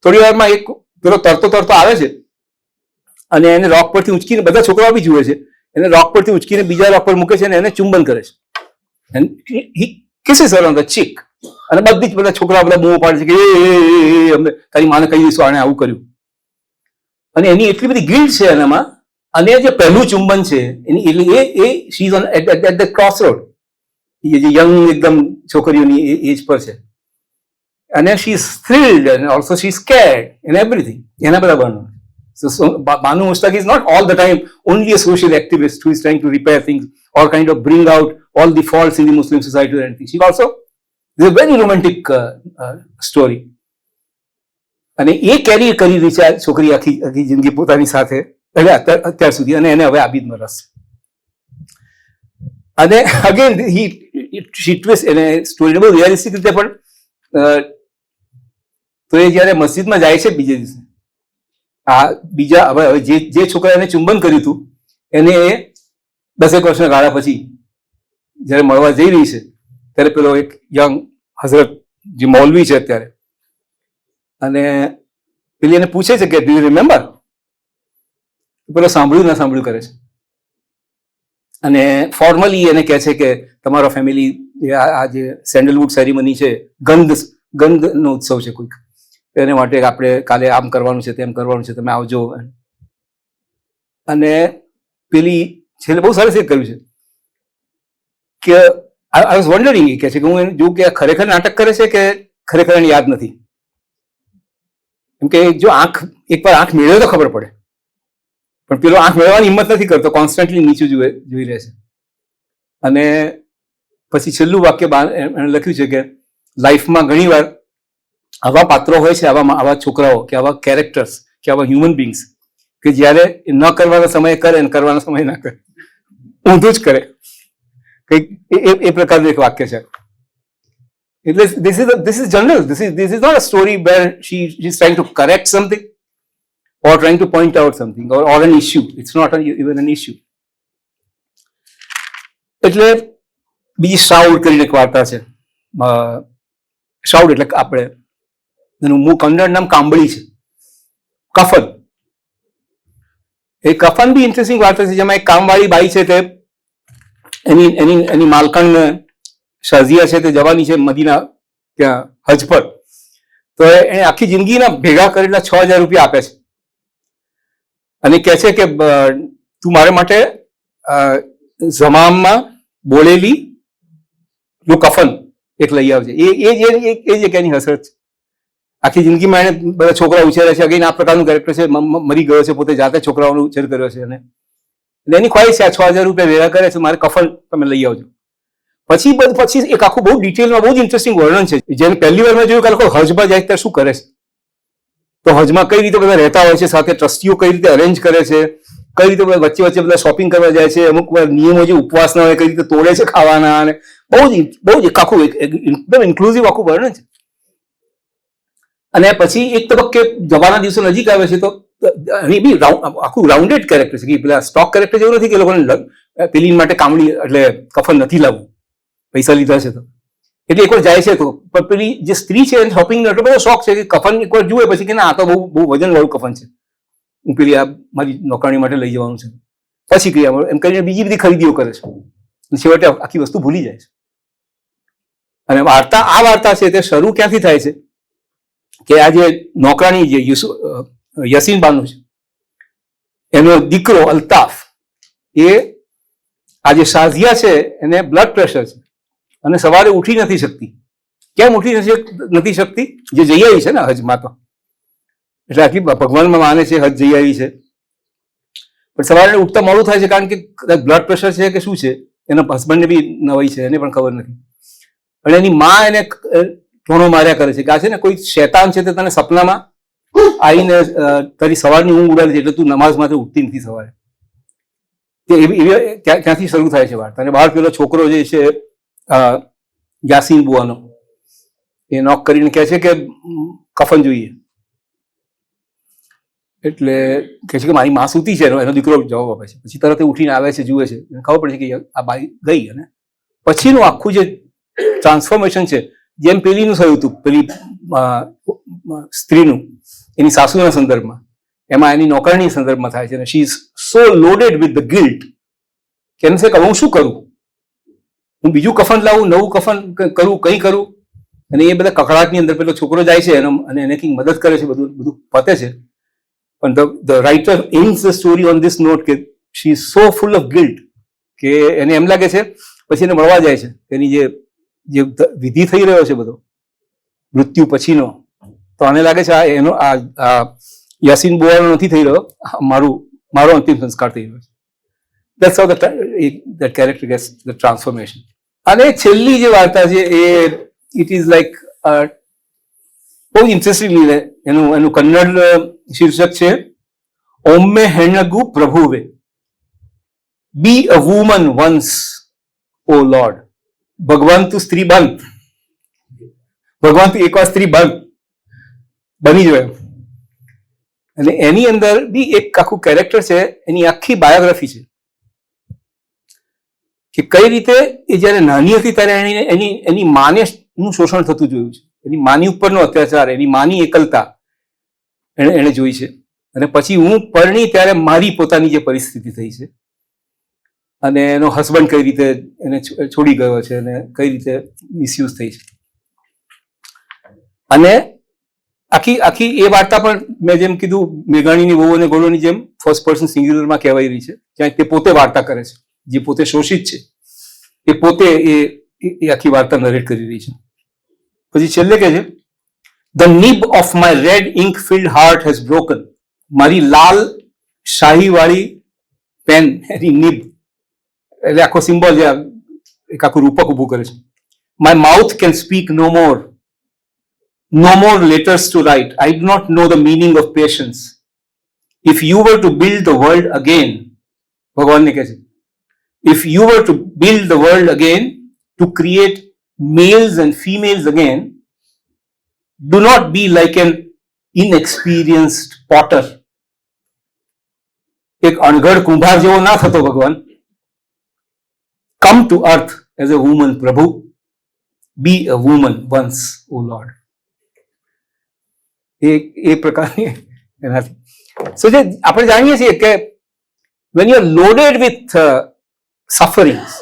થોડી વારમાં એક પેલો તરતો આવે છે અને એને રોક પરથી ઉંચકીને, બધા છોકરાઓ બી જુએ છે, એને રોક પરથી ઉંચકીને બીજા રોક પર મૂકે છે અને એને ચુંબન કરે છે. કિસીસ હર ઓન ધ ચીક. અને બધી જ બધા છોકરાઓ બધા બૂમો પાડે છે કે એ અમને તારી માને કહી દઈશું આને આવું કર્યું. અને એની એટલી બધી ગિલ્ટ છે એનામાં. અને જે પહેલું ચુંબન છે એની, એટલે એ she is on at the cross road. એ જે યંગ એકદમ છોકરીઓની એજ પર છે. અને she is thrilled and also she is scared and everything. એના બધા વર્ણન. So Banu Mushtaq is not all the time only a social activist who is trying to repair things or kind of bring out all the faults in the Muslim society or anything. She also is a very romantic story. અને એ કેરી કરી રહી છે છોકરી આખી જિંદગી પોતાની સાથે અત્યાર સુધી. અને એને હવે આબિદમાં રસ છે. અને અગેન શી ટ્વિસ્ટ, એને સ્ટોરીને બહુ રિયાલિસ્ટિક રીતે પણ. તો એ જયારે મસ્જિદમાં જાય છે બીજે દિવસે, આ બીજા હવે જે છોકરા એને ચુંબન કર્યું હતું એને 10 વર્ષના ગાળા પછી જયારે મળવા જઈ રહી છે ત્યારે પેલો એક યંગ હઝરત જે મૌલવી છે અત્યારે, અને પેલી એને પૂછે છે કે ડુ યુ રિમેમ્બર? પેલો સાંભળ્યું ના સાંભળ્યું કરે છે. અને ફોર્મલી એને કહે છે કે તમારો ફેમિલી આ જે સેન્ડલવુડ સેરેમની છે, ગંધનો ઉત્સવ છે કોઈક, એને માટે આપણે કાલે આમ કરવાનું છે તેમ કરવાનું છે, તમે આવજો. અને પેલી છેલ્લે બહુ સરસ એક કર્યું છે કે આઈ વોઝ વન્ડરિંગ, કે છે કે હું એને જોઉં કે ખરેખર નાટક કરે છે કે ખરેખર એને યાદ નથી. કેમ કે જો એકવાર આંખ મેળવે તો ખબર પડે, પણ પેલો આંખ મેળવવાની હિંમત નથી કરતો, કોન્સ્ટન્ટલી નીચું જોઈ રહે છે. અને પછી છેલ્લું વાક્ય એને લખ્યું છે કે લાઈફમાં ઘણી વાર આવા પાત્રો હોય છે, આવા છોકરાઓ કે આવા કેરેક્ટર્સ કે આવા હ્યુમન બીંગ્સ કે જ્યારે ન કરવાના સમયે કરે અને કરવાના સમયે ના કરે, ઊંધું જ કરે, કંઈક એ પ્રકારનું એક વાક્ય છે. એટલે this is general. This is not a story where she's trying to correct something or trying to point out something or an issue. It's not even an issue. એટલે બીજી શાઉડ કરીને એક વાર્તા છે. શાઉડ એટલે આપણે એનું કન્નડ નામ કાંબળી છે. કફન. એ કફન બી ઇન્ટરેસ્ટિંગ વાર્તા છે, જેમાં એક કામવાળી બાઈ છે તે એની માલકણ શાઝિયા છે તે જવાની છે મદીના ત્યાં હજ પર. તો એને આખી જિંદગીના ભેગા કરેલા 6,000 રૂપિયા આપે છે અને કહે છે કે તું મારા માટે જમામમાં બોલેલી નું કફન એક લઈ આવજે. એ જ એની હસરત છે. આખી જિંદગીમાં એને બધા છોકરા ઉછેર્યા છે. અગેન આ પ્રકારનું કેરેક્ટર છે, મરી ગયો છે, પોતે જાતે છોકરાઓનો ઉછેર કર્યો છે અને એની ખ્વાહિશ છે આ 6,000 રૂપિયા ભેગા કરે છે, મારે કફન તમે લઈ આવજો. પછી એક આખું બહુ ડિટેલમાં બહુ જ ઇન્ટરેસ્ટિંગ વર્ણન છે, જેને પહેલી વાર મેં જોયું કે લોકો હજમાં જાય ત્યારે શું કરે છે. તો હજમાં કઈ રીતે બધા રહેતા હોય છે, સાથે ટ્રસ્ટીઓ કઈ રીતે અરેન્જ કરે છે, કઈ રીતે બધા વચ્ચે બધા શોપિંગ કરવા જાય છે, અમુક નિયમો જે ઉપવાસના હોય કઈ રીતે તોડે છે ખાવાના, અને બહુ જ આખું એકદમ ઇન્ક્લુઝિવ આખું વર્ણન છે. અને પછી એક તબક્કે જવાના દિવસો નજીક આવે છે તો બી આખું રાઉન્ડેડ કેરેક્ટર છે, કે પેલા સ્ટોક કેરેક્ટર જેવું નથી કે લોકોને પેલી માટે કામડી એટલે કફન નથી લાવવું, પૈસા લીધા છે તો. એટલે એકવાર જાય છે તો પેલી જે સ્ત્રી છે એને શોપિંગનો એટલો બધો શોખ છે કે કફન એકવાર જુએ પછી કે ના આ તો બહુ વજનવાળું કફન છે, હું પેલી આ મારી નોકરાણી માટે લઈ જવાનું છે. પછી ક્રિયા એમ કરીને બીજી બધી ખરીદીઓ કરે છે, છેવટે આખી વસ્તુ ભૂલી જાય છે. અને આ વાર્તા છે તે શરૂ ક્યાંથી થાય છે કે આ જે નોકરાણી જે યસીન બાનુ છે એનો દીકરો અલ્તાફ, એ આ જે શાઝિયા છે એને બ્લડ પ્રેશર છે અને સવારે ઉઠી નથી શકતી. કેમ ઉઠી નથી શકતી? જે જઈ આવી છે ને હજમાં, તો એટલે આટલી ભગવાનમાં માને છે, હજ જઈ આવી છે, પણ સવારે ઉઠતા મોડું થાય છે કારણ કે બ્લડ પ્રેશર છે કે શું છે, એના હસબન્ડને બી નવાઈ છે, એને પણ ખબર નથી. અને એની માં એને ટોણો માર્યા કરે છે કે આ છે ને કોઈ શેતાન છે તે તને સપનામાં આવીને તારી સવારની ઊંઘ ઉડાડે છે, એટલે તું નમાઝમાંથી ઉઠતી નથી સવારે. ત્યાંથી શરૂ થાય છે વાર્તા. અને બહાર પેલો છોકરો જે છે યાસીન બુવાનો, એ નોક કરીને કહે છે કે કફન જોઈએ. એટલે કહે છે કે મારી માં સૂતી છે, એનો દીકરો જવાબ આપે છે. પછી તરત ઉઠીને આવે છે, જુએ છે, ખબર પડે છે કે આ બાઈ ગઈ. અને પછીનું આખું જે ટ્રાન્સફોર્મેશન છે, જેમ પેલીનું થયું હતું, પેલી સ્ત્રીનું એની સાસુના સંદર્ભમાં, એમાં એની નોકરાણી સંદર્ભમાં થાય છે. અને she is so loaded with the guilt કે એમ છે કે હું શું કરું, હું બીજું કફન લાવું, નવું કફન કરું, કંઈ કરું. અને એ બધા કકડાટની અંદર પેલો છોકરો જાય છે અને એને કંઈક મદદ કરે છે, બધું પતે છે. પણ the writer ends the story on this note કે she is so full of guilt કે એને એમ લાગે છે, પછી એને મળવા જાય છે એની જે વિધિ થઈ રહ્યો છે બધો મૃત્યુ પછીનો, તો આને લાગે છે એનો આ યાસીન બુવાનો નથી થઈ રહ્યો, મારો અંતિમ સંસ્કાર થઈ રહ્યો છે. That's how that character gets the transformation. અને છેલ્લી જે વાર્તા છે એ ઇટ ઇઝ લાઈક બહુ ઇન્ટરેસ્ટિંગ. એનું કન્નડ શીર્ષક છે Omme Hennagu Prabhuve, be a woman once O lord. ભગવાન તું સ્ત્રી બન, ભગવાન તું એકવાર સ્ત્રી બની જાય. અને એની અંદર બી એક આખું કેરેક્ટર છે, એની આખી બાયોગ્રાફી છે કે કઈ રીતે એ જયારે નાની હતી ત્યારે એની માને નું શોષણ થતું જોયું છે, એની માની ઉપરનો અત્યાચાર, એની માની એકલતા એને જોઈ છે. અને પછી હું પરણી ત્યારે મારી પોતાની જે પરિસ્થિતિ થઈ છે અને એનો હસબન્ડ કઈ રીતે એને છોડી ગયો છે અને કઈ રીતે મિસયુઝ થઈ છે. અને આખી એ વાર્તા પણ મેં જેમ કીધું મેઘાણીની વહુ અને ગોળોની જેમ ફર્સ્ટ પર્સન સિંગ્યુલરમાં કહેવાય રહી છે, જ્યાં તે પોતે વાર્તા કરે છે, જે પોતે શોષિત છે એ પોતે એ આખી વાર્તા નરેટ કરી રહી છે. પછી છેલ્લે કહે છે, the nib of my red ink filled heart has broken. મારી લાલ શાહી વાળી પેન એની નીબ એટલે આખો સિમ્બોલ જે એક આખું રૂપક ઉભું કરે છે. My mouth can speak no more. No more letters to write. I do not know the meaning of patience. If you were to build the world again, ભગવાનને કહે છે, if you were to build the world again, to create males and females again, do not be like an inexperienced potter. એક અણઘડ કુંભાર જેવો ના થતો ભગવાન. Come to earth as a woman, પ્રભુ. Be a woman once, O Lord. એ પ્રકારની એનાથી સો જે આપણે જાણીએ છીએ કે when you are loaded with sufferings,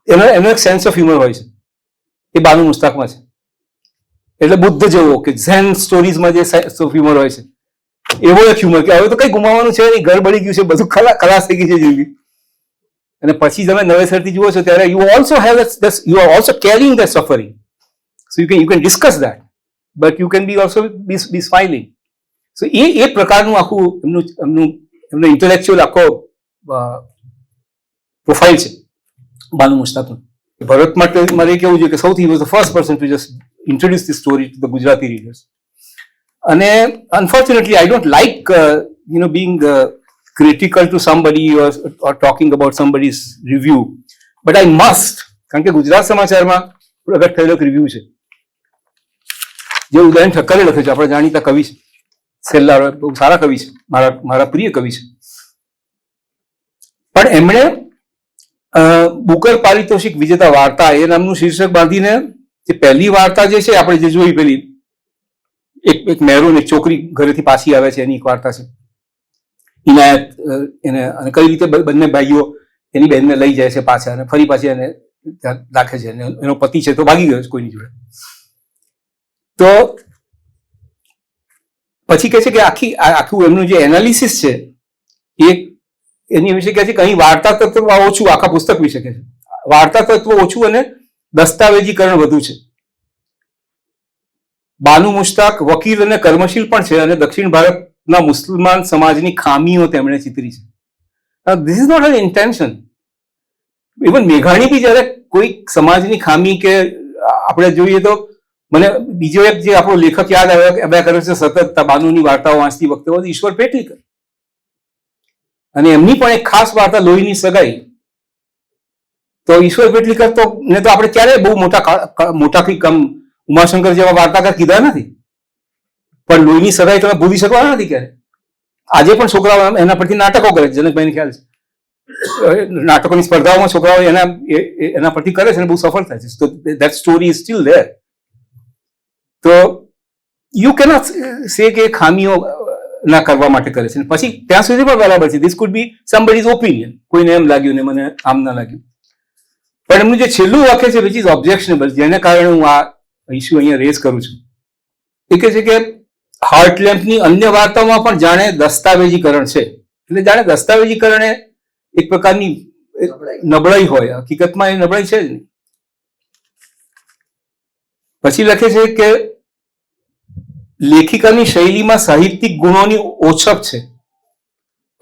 એનો એક સેન્સ ઓફ હ્યુમર હોય છે, એ બાનુ મુસ્તાકમાં છે. એટલે બુદ્ધ જેવો કે ઝેન સ્ટોરીઝમાં જે સેન્સ ઓફ હ્યુમર હોય છે એવો એક હ્યુમર કે હવે તો કઈ ગુમાવવાનું છે નહીં, ઘર બળી ગયું છે, બધું ખલાસ થઈ ગઈ છે જિંદગી. અને પછી તમે નવેસરથી જુઓ છો ત્યારે you also have you are also caring the suffering, so you can discuss that, but you can be also be smiling. So એ પ્રકારનું આખું એમનું ઇન્ટેલેક્ચ્યુઅલ આખો પ્રોફાઇલ છે બાનુ મુસ્તાકનું. ભરત માટે મારે કેવું છે કે સૌથી was the first person to just introduce the story to the Gujarati readers. અને unfortunately I don't like being critical to somebody or talking about somebody's review, but I must, કારણ કે ગુજરાત સમાચારમાં પ્રગટ થયેલો એક રિવ્યુ છે જે ઉદયન ઠક્કરે લખ્યું છે, આપણે જાણીતા કવિ છે, છેલ્લા બહુ સારા કવિ છે, મારા પ્રિય કવિ છે. પણ એમણે બુકર પારિતોષિક વિજેતા વાર્તા એ નામનું શીર્ષક બાંધીને જે પહેલી વાર્તા જે છે આપણે જે જોઈ પેલી એક મહેરૂન એક છોકરી ઘરેથી પાછી આવે છે એની એક વાર્તા છે. ઇનાયત એને અને કઈ રીતે બંને ભાઈઓ એની બહેનને લઈ જાય છે પાછા અને ફરી પાછી એને ત્યાં રાખે છે, એનો પતિ છે તો ભાગી ગયો છે કોઈની જોડે. તો પછી કહે છે કે આખું એમનું જે એનાલિસિસ છે એ એની વિશે કહે છે કે અહીં વાર્તા તત્વ ઓછું, આખા પુસ્તક વિશે કહે છે વાર્તા તત્વ ઓછું અને દસ્તાવેજીકરણ વધુ છે. બાનુ મુસ્તાક વકીલ અને કર્મશીલ પણ છે અને દક્ષિણ ભારતના મુસલમાન સમાજની ખામીઓ તેમણે ચિતરી છે. This is not an intention. Even મેઘાણી બી જયારે કોઈ સમાજની ખામી કે આપણે જોઈએ તો મને બીજો એક જે આપણો લેખક યાદ આવ્યા કરે છે સતત બાનુની વાર્તાઓ વાંચતી વખતે, ઈશ્વર પેટલીકર. અને એમની પણ એક ખાસ વાર્તા લોહીની સગાઈ. તો ઈશ્વર પેટલીકર તો ને તો આપણે ક્યારેય બહુ મોટા કમ ઉમાશંકર જેવા વાર્તાકાર કીધા નથી, પણ લોહીની સગાઈ તમે ભૂલી શકવાના નથી ક્યારે. આજે પણ છોકરાઓ એના પરથી નાટકો કરે છે, જનકભાઈને ખ્યાલ છે, નાટકોની સ્પર્ધાઓમાં છોકરાઓ એના પરથી કરે છે અને બહુ સફળ થાય છે. તો that story is still there. તો યુ કેનોટ સે કે ખામીઓ ના કરવા માટે કરે છે. પછી ત્યાં સુધી પણ બરાબર છે, this food B somebody's opinion, કોઈને એમ લાગ્યું ને મને આમ ના લાગ્યું. પણ એમનું જે છેલ્લું વાક્ય છે વિચ ઇઝ ઓબ્જેક્શનેબલ, જેને કારણે હું આ ઇસ્યુ અહીંયા રેઝ કરું છું, એ કહે છે કે હાર્ટ લેમ્પની અન્ય વાર્તાઓમાં પણ જાણે દસ્તાવેજીકરણ છે. એટલે જાણે દસ્તાવેજીકરણ એક પ્રકારની નબળાઈ હોય, હકીકતમાં એ નબળાઈ છે જ નહીં. પછી લખે છે કે લેખિકાની શૈલીમાં સાહિત્યિક ગુણોની ઓછપ છે.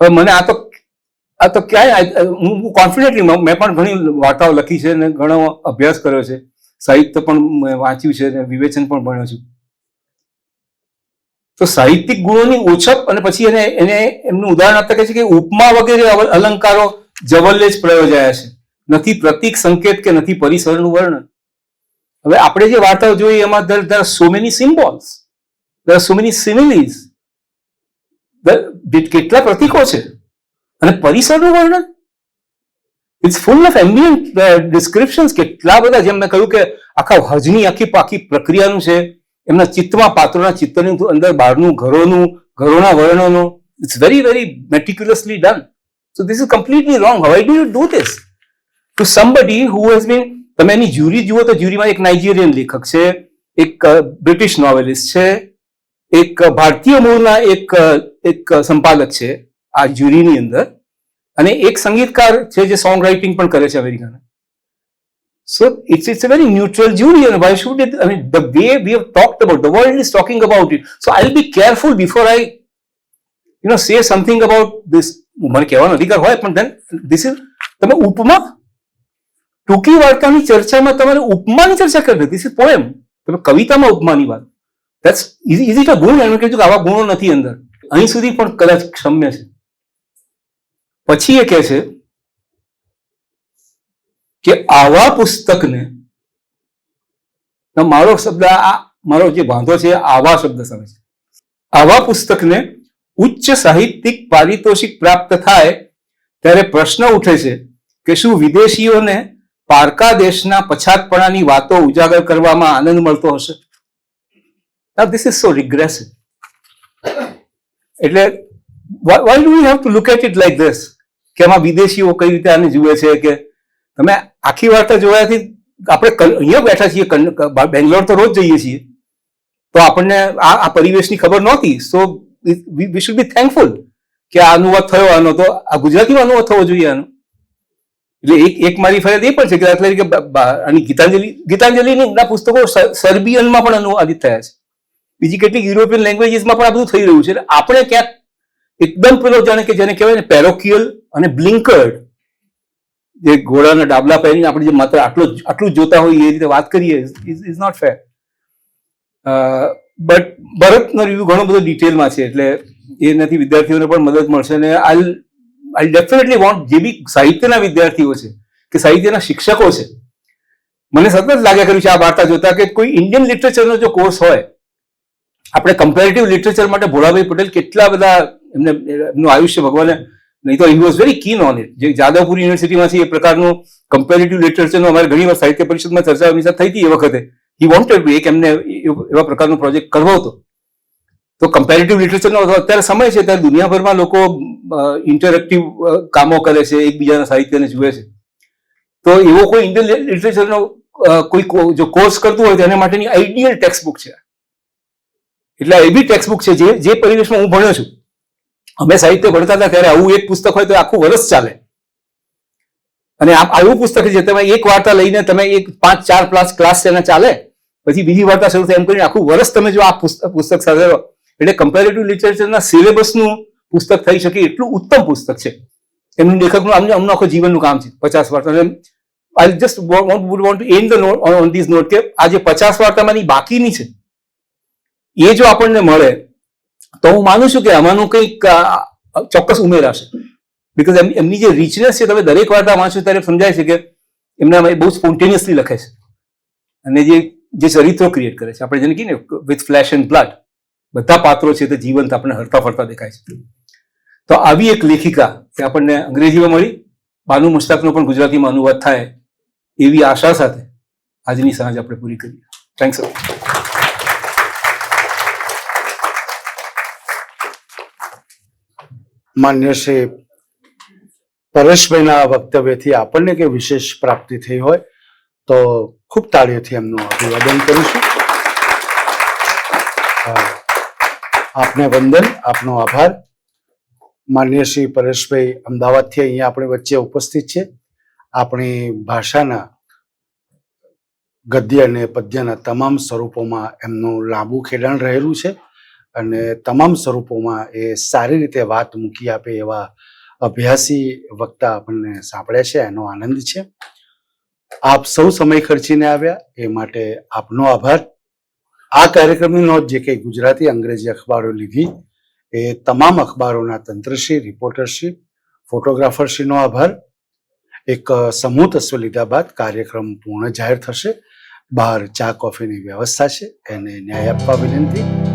હવે મને આ તો ક્યાંય હું કોન્ફિડન્ટલી મેં પણ ઘણી વાર્તાઓ લખી છે અને ઘણો અભ્યાસ કર્યો છે, સાહિત્ય પણ વાંચ્યું છે અને વિવેચન પણ ભણ્યો છું. તો સાહિત્યિક ગુણોની ઓછપ અને પછી એને એમનું ઉદાહરણ આપતા કહે છે કે ઉપમા વગેરે અલંકારો જવલ્લે જ પ્રયોજાયા છે, નથી પ્રતીક સંકેત કે નથી પરિસરનું વર્ણન. હવે આપણે જે વાર્તાઓ જોઈએ એમાં there are so many symbols, there are so many similes, કેટલા પ્રતીકો છે અને પરિસરનું વર્ણન ઇટ્સ ફુલ ઓફ એમ્બિયન્ટ ડિસ્ક્રિપ્શન્સ. કેટલા બધા, જેમ મેં કહ્યું કે આખા હજની આખી પ્રક્રિયાનું છે, એમના ચિત્તમાં પાત્રોના ચિત્તની અંદર બહારનું ઘરોના વર્ણનો, it's very very meticulously done. So this is completely wrong. How do you do this to somebody who has been, તમે એની જ્યુરી જુઓ તો જ્યુરીમાં એક નાઇજીરિયન લેખક છે, એક એક બ્રિટિશ નોવેલિસ્ટ છે, એક ભારતીય મૂળના એક સંપાદક છે આ જ્યુરીની અંદર, અને એક સંગીતકાર છે જે સોંગ રાઇટિંગ પણ કરે છે અમેરિકાના. So it's a very neutral jury, and why should it? I mean, the way we have talked about, the world is talking about it. So I'll be careful before I, say something about this. મને કહેવાનો અધિકાર હોય, પણ then this is, તમે ઉપમા, ટૂંકી વાર્તાની ચર્ચામાં તમારે ઉપમાની ચર્ચા કરવી. This is poem. તમે કવિતામાં ઉપમાની વાત. That's is it a ગુણ? એમ કહેજો કે આવા ગુણો નથી અંદર. અહીં સુધી પણ કદાચ ક્ષમ્ય છે. પછી એ કહે છે કે આવા પુસ્તકને, મારો શબ્દ, મારો જે વાંધો છે આવા શબ્દ સામે છે, આવા પુસ્તકને ઉચ્ચ સાહિત્યિક પારિતોષિક પ્રાપ્ત થાય ત્યારે પ્રશ્ન ઉઠે છે કે શું વિદેશીઓને પારકા દેશના પછાતપણાની વાતો ઉજાગર કરવામાં આનંદ મળતો હશે? Now this is so regressive. એટલે why do we have to look at it like this? કે આમાં વિદેશીઓ કઈ રીતે આને જુએ છે? કે તમે આખી વાર્તા જોવાથી, આપણે અહીંયા બેઠા છીએ, બેંગ્લોર તો રોજ જઈએ છીએ, તો આપણને આ પરિવેશની ખબર નહોતી. સો વી શુડ બી થેન્કફુલ કે આ અનુવાદ થયો આનો, તો આ ગુજરાતીમાં અનુવાદ થવો જોઈએ આનો. એટલે એક મારી ફરિયાદ એ પણ છે કે દાખલા તરીકે આની ગીતાંજલિના પુસ્તકો સર્બિયનમાં પણ અનુવાદિત થયા છે, બીજી કેટલીક યુરોપિયન લેંગ્વેજીસમાં પણ આ બધું થઈ રહ્યું છે. એટલે આપણે ક્યાંક એકદમ પેલો જાણે કે જેને કહેવાય ને પેરોકિયલ અને બ્લિંકર્ડ, જે ઘોડાના ડાબલા પહેરીને આપણે જે માત્ર આટલું જ જોતા હોઈએ એ રીતે વાત કરીએ, ઇઝ નોટ ફેર. બટ ભરતનો રિવ્યુ ઘણો બધો ડિટેલમાં છે, એટલે એનાથી વિદ્યાર્થીઓને પણ મદદ મળશે. અને આઈ ડેફિનેટલી વોન્ટ, જે બી સાહિત્યના વિદ્યાર્થીઓ છે કે સાહિત્યના શિક્ષકો છે, મને સતત લાગ્યા કર્યું છે આ વાર્તા જોતા કે કોઈ ઇન્ડિયન લિટરેચરનો જો કોર્સ હોય, આપણે કમ્પેરેટિવ લિટરેચર માટે ભોળાભાઈ પટેલ કેટલા બધા, એમનું આયુષ્ય ભગવાને, નહીં તો he was very keen on it. જે જાદવપુર યુનિવર્સિટીમાંથી એ પ્રકારનું કમ્પેરેટિવ લિટરેચરનો અમારે ઘણી વાર સાહિત્ય પરિષદમાં ચર્ચા એમની સાથે થઈ હતી. એ વખતે હી વોન્ટેડ એક એમને એવા પ્રકારનો પ્રોજેક્ટ કરવો હતો. તો કમ્પેરેટિવ લિટરેચરનો અત્યારે સમય છે, ત્યારે દુનિયાભરમાં લોકો ઇન્ટરેક્ટિવ કામો કરે છે, એકબીજાના સાહિત્યને જુએ છે. તો એવો કોઈ ઇન્ડિયન લિટરેચરનો કોઈ જો કોર્સ કરતું હોય તો એના માટેની આઈડિયલ ટેક્સ્ટ બુક છે. એટલે એવી ટેક્સ્ટ બુક છે જે પરિવેશમાં હું ભણ્યો છું. અમે સાહિત્ય ભણતા હતા ત્યારે આવું એક પુસ્તક હોય તો આખું વર્ષ ચાલે. અને આવું પુસ્તક છે તમે એક વાર્તા લઈને તમે 5-4 ક્લાસ એના ચાલે, પછી બીજી વાર્તા શરૂ થાય, એમ કરીને આખું વર્ષ તમે જો આ પુસ્તક સાથે રહો. એટલે કમ્પેરેટિવ લિટરેચરના સિલેબસનું પુસ્તક થઈ શકે એટલું ઉત્તમ પુસ્તક છે. એમનું લેખકનું અમને આખું જીવનનું કામ છે 50 વાર્તા. I just want to end the note on this note કે આ જે 50 વાર્તામાંની બાકીની છે એ જો આપણને મળે તો હું માનું છું કે આમાંનું કંઈક ચોક્કસ ઉમેરાશે. બીકોઝ એમની જે રીચનેસ છે, તમે દરેક વાર્તા વાંચો ત્યારે સમજાય છે કે એમના બહુ સ્પોન્ટેનિયસલી લખે છે, અને જે ચરિત્રો ક્રિએટ કરે છે, આપણે જેને કહીએ ને વિથ ફ્લેશ એન્ડ બ્લડ, બધા પાત્રો છે તે જીવંત આપણને હરતા ફરતા દેખાય છે. તો આવી એક લેખિકા કે આપણને અંગ્રેજીમાં મળી, બાનુ મુશ્તાકનો પણ ગુજરાતીમાં અનુવાદ થાય એવી આશા સાથે આજની સાંજ આપણે પૂરી કરીએ. થેન્ક્સ. માન્ય શ્રી પરેશભાઈના વક્તવ્યથી આપણને કે વિશેષ પ્રાપ્તિ થઈ હોય તો ખૂબ તાળીઓથી એમનું અભિવાદન કરીશું. આપને વંદન, આપનો આભાર. માન્ય શ્રી પરેશભાઈ અમદાવાદથી અહીંયા આપણી વચ્ચે ઉપસ્થિત છે. આપણી ભાષાના ગદ્ય અને પદ્યના તમામ સ્વરૂપોમાં એમનું લાંબુ ખેડાણ રહેલું છે, અને તમામ સ્વરૂપોમાં એ સારી રીતે વાત મૂકી આપે એવા અભ્યાસી વક્તા આપણને સાંભળ્યા છે. એનો આનંદ છે. આપ સૌ સમય ખર્ચીને આવ્યા એ માટે આપનો આભાર. આ કાર્યક્રમની નોંધ જે કંઈ ગુજરાતી અંગ્રેજી અખબારો લીધી એ તમામ અખબારોના તંત્રશ્રી, રિપોર્ટરશ્રી, ફોટોગ્રાફરશ્રીનો આભાર. એક સમૂહ તસવીર લીધા બાદ કાર્યક્રમ પૂર્ણ જાહેર થશે. બહાર ચા કોફીની વ્યવસ્થા છે, એને ન્યાય આપવા વિનંતી.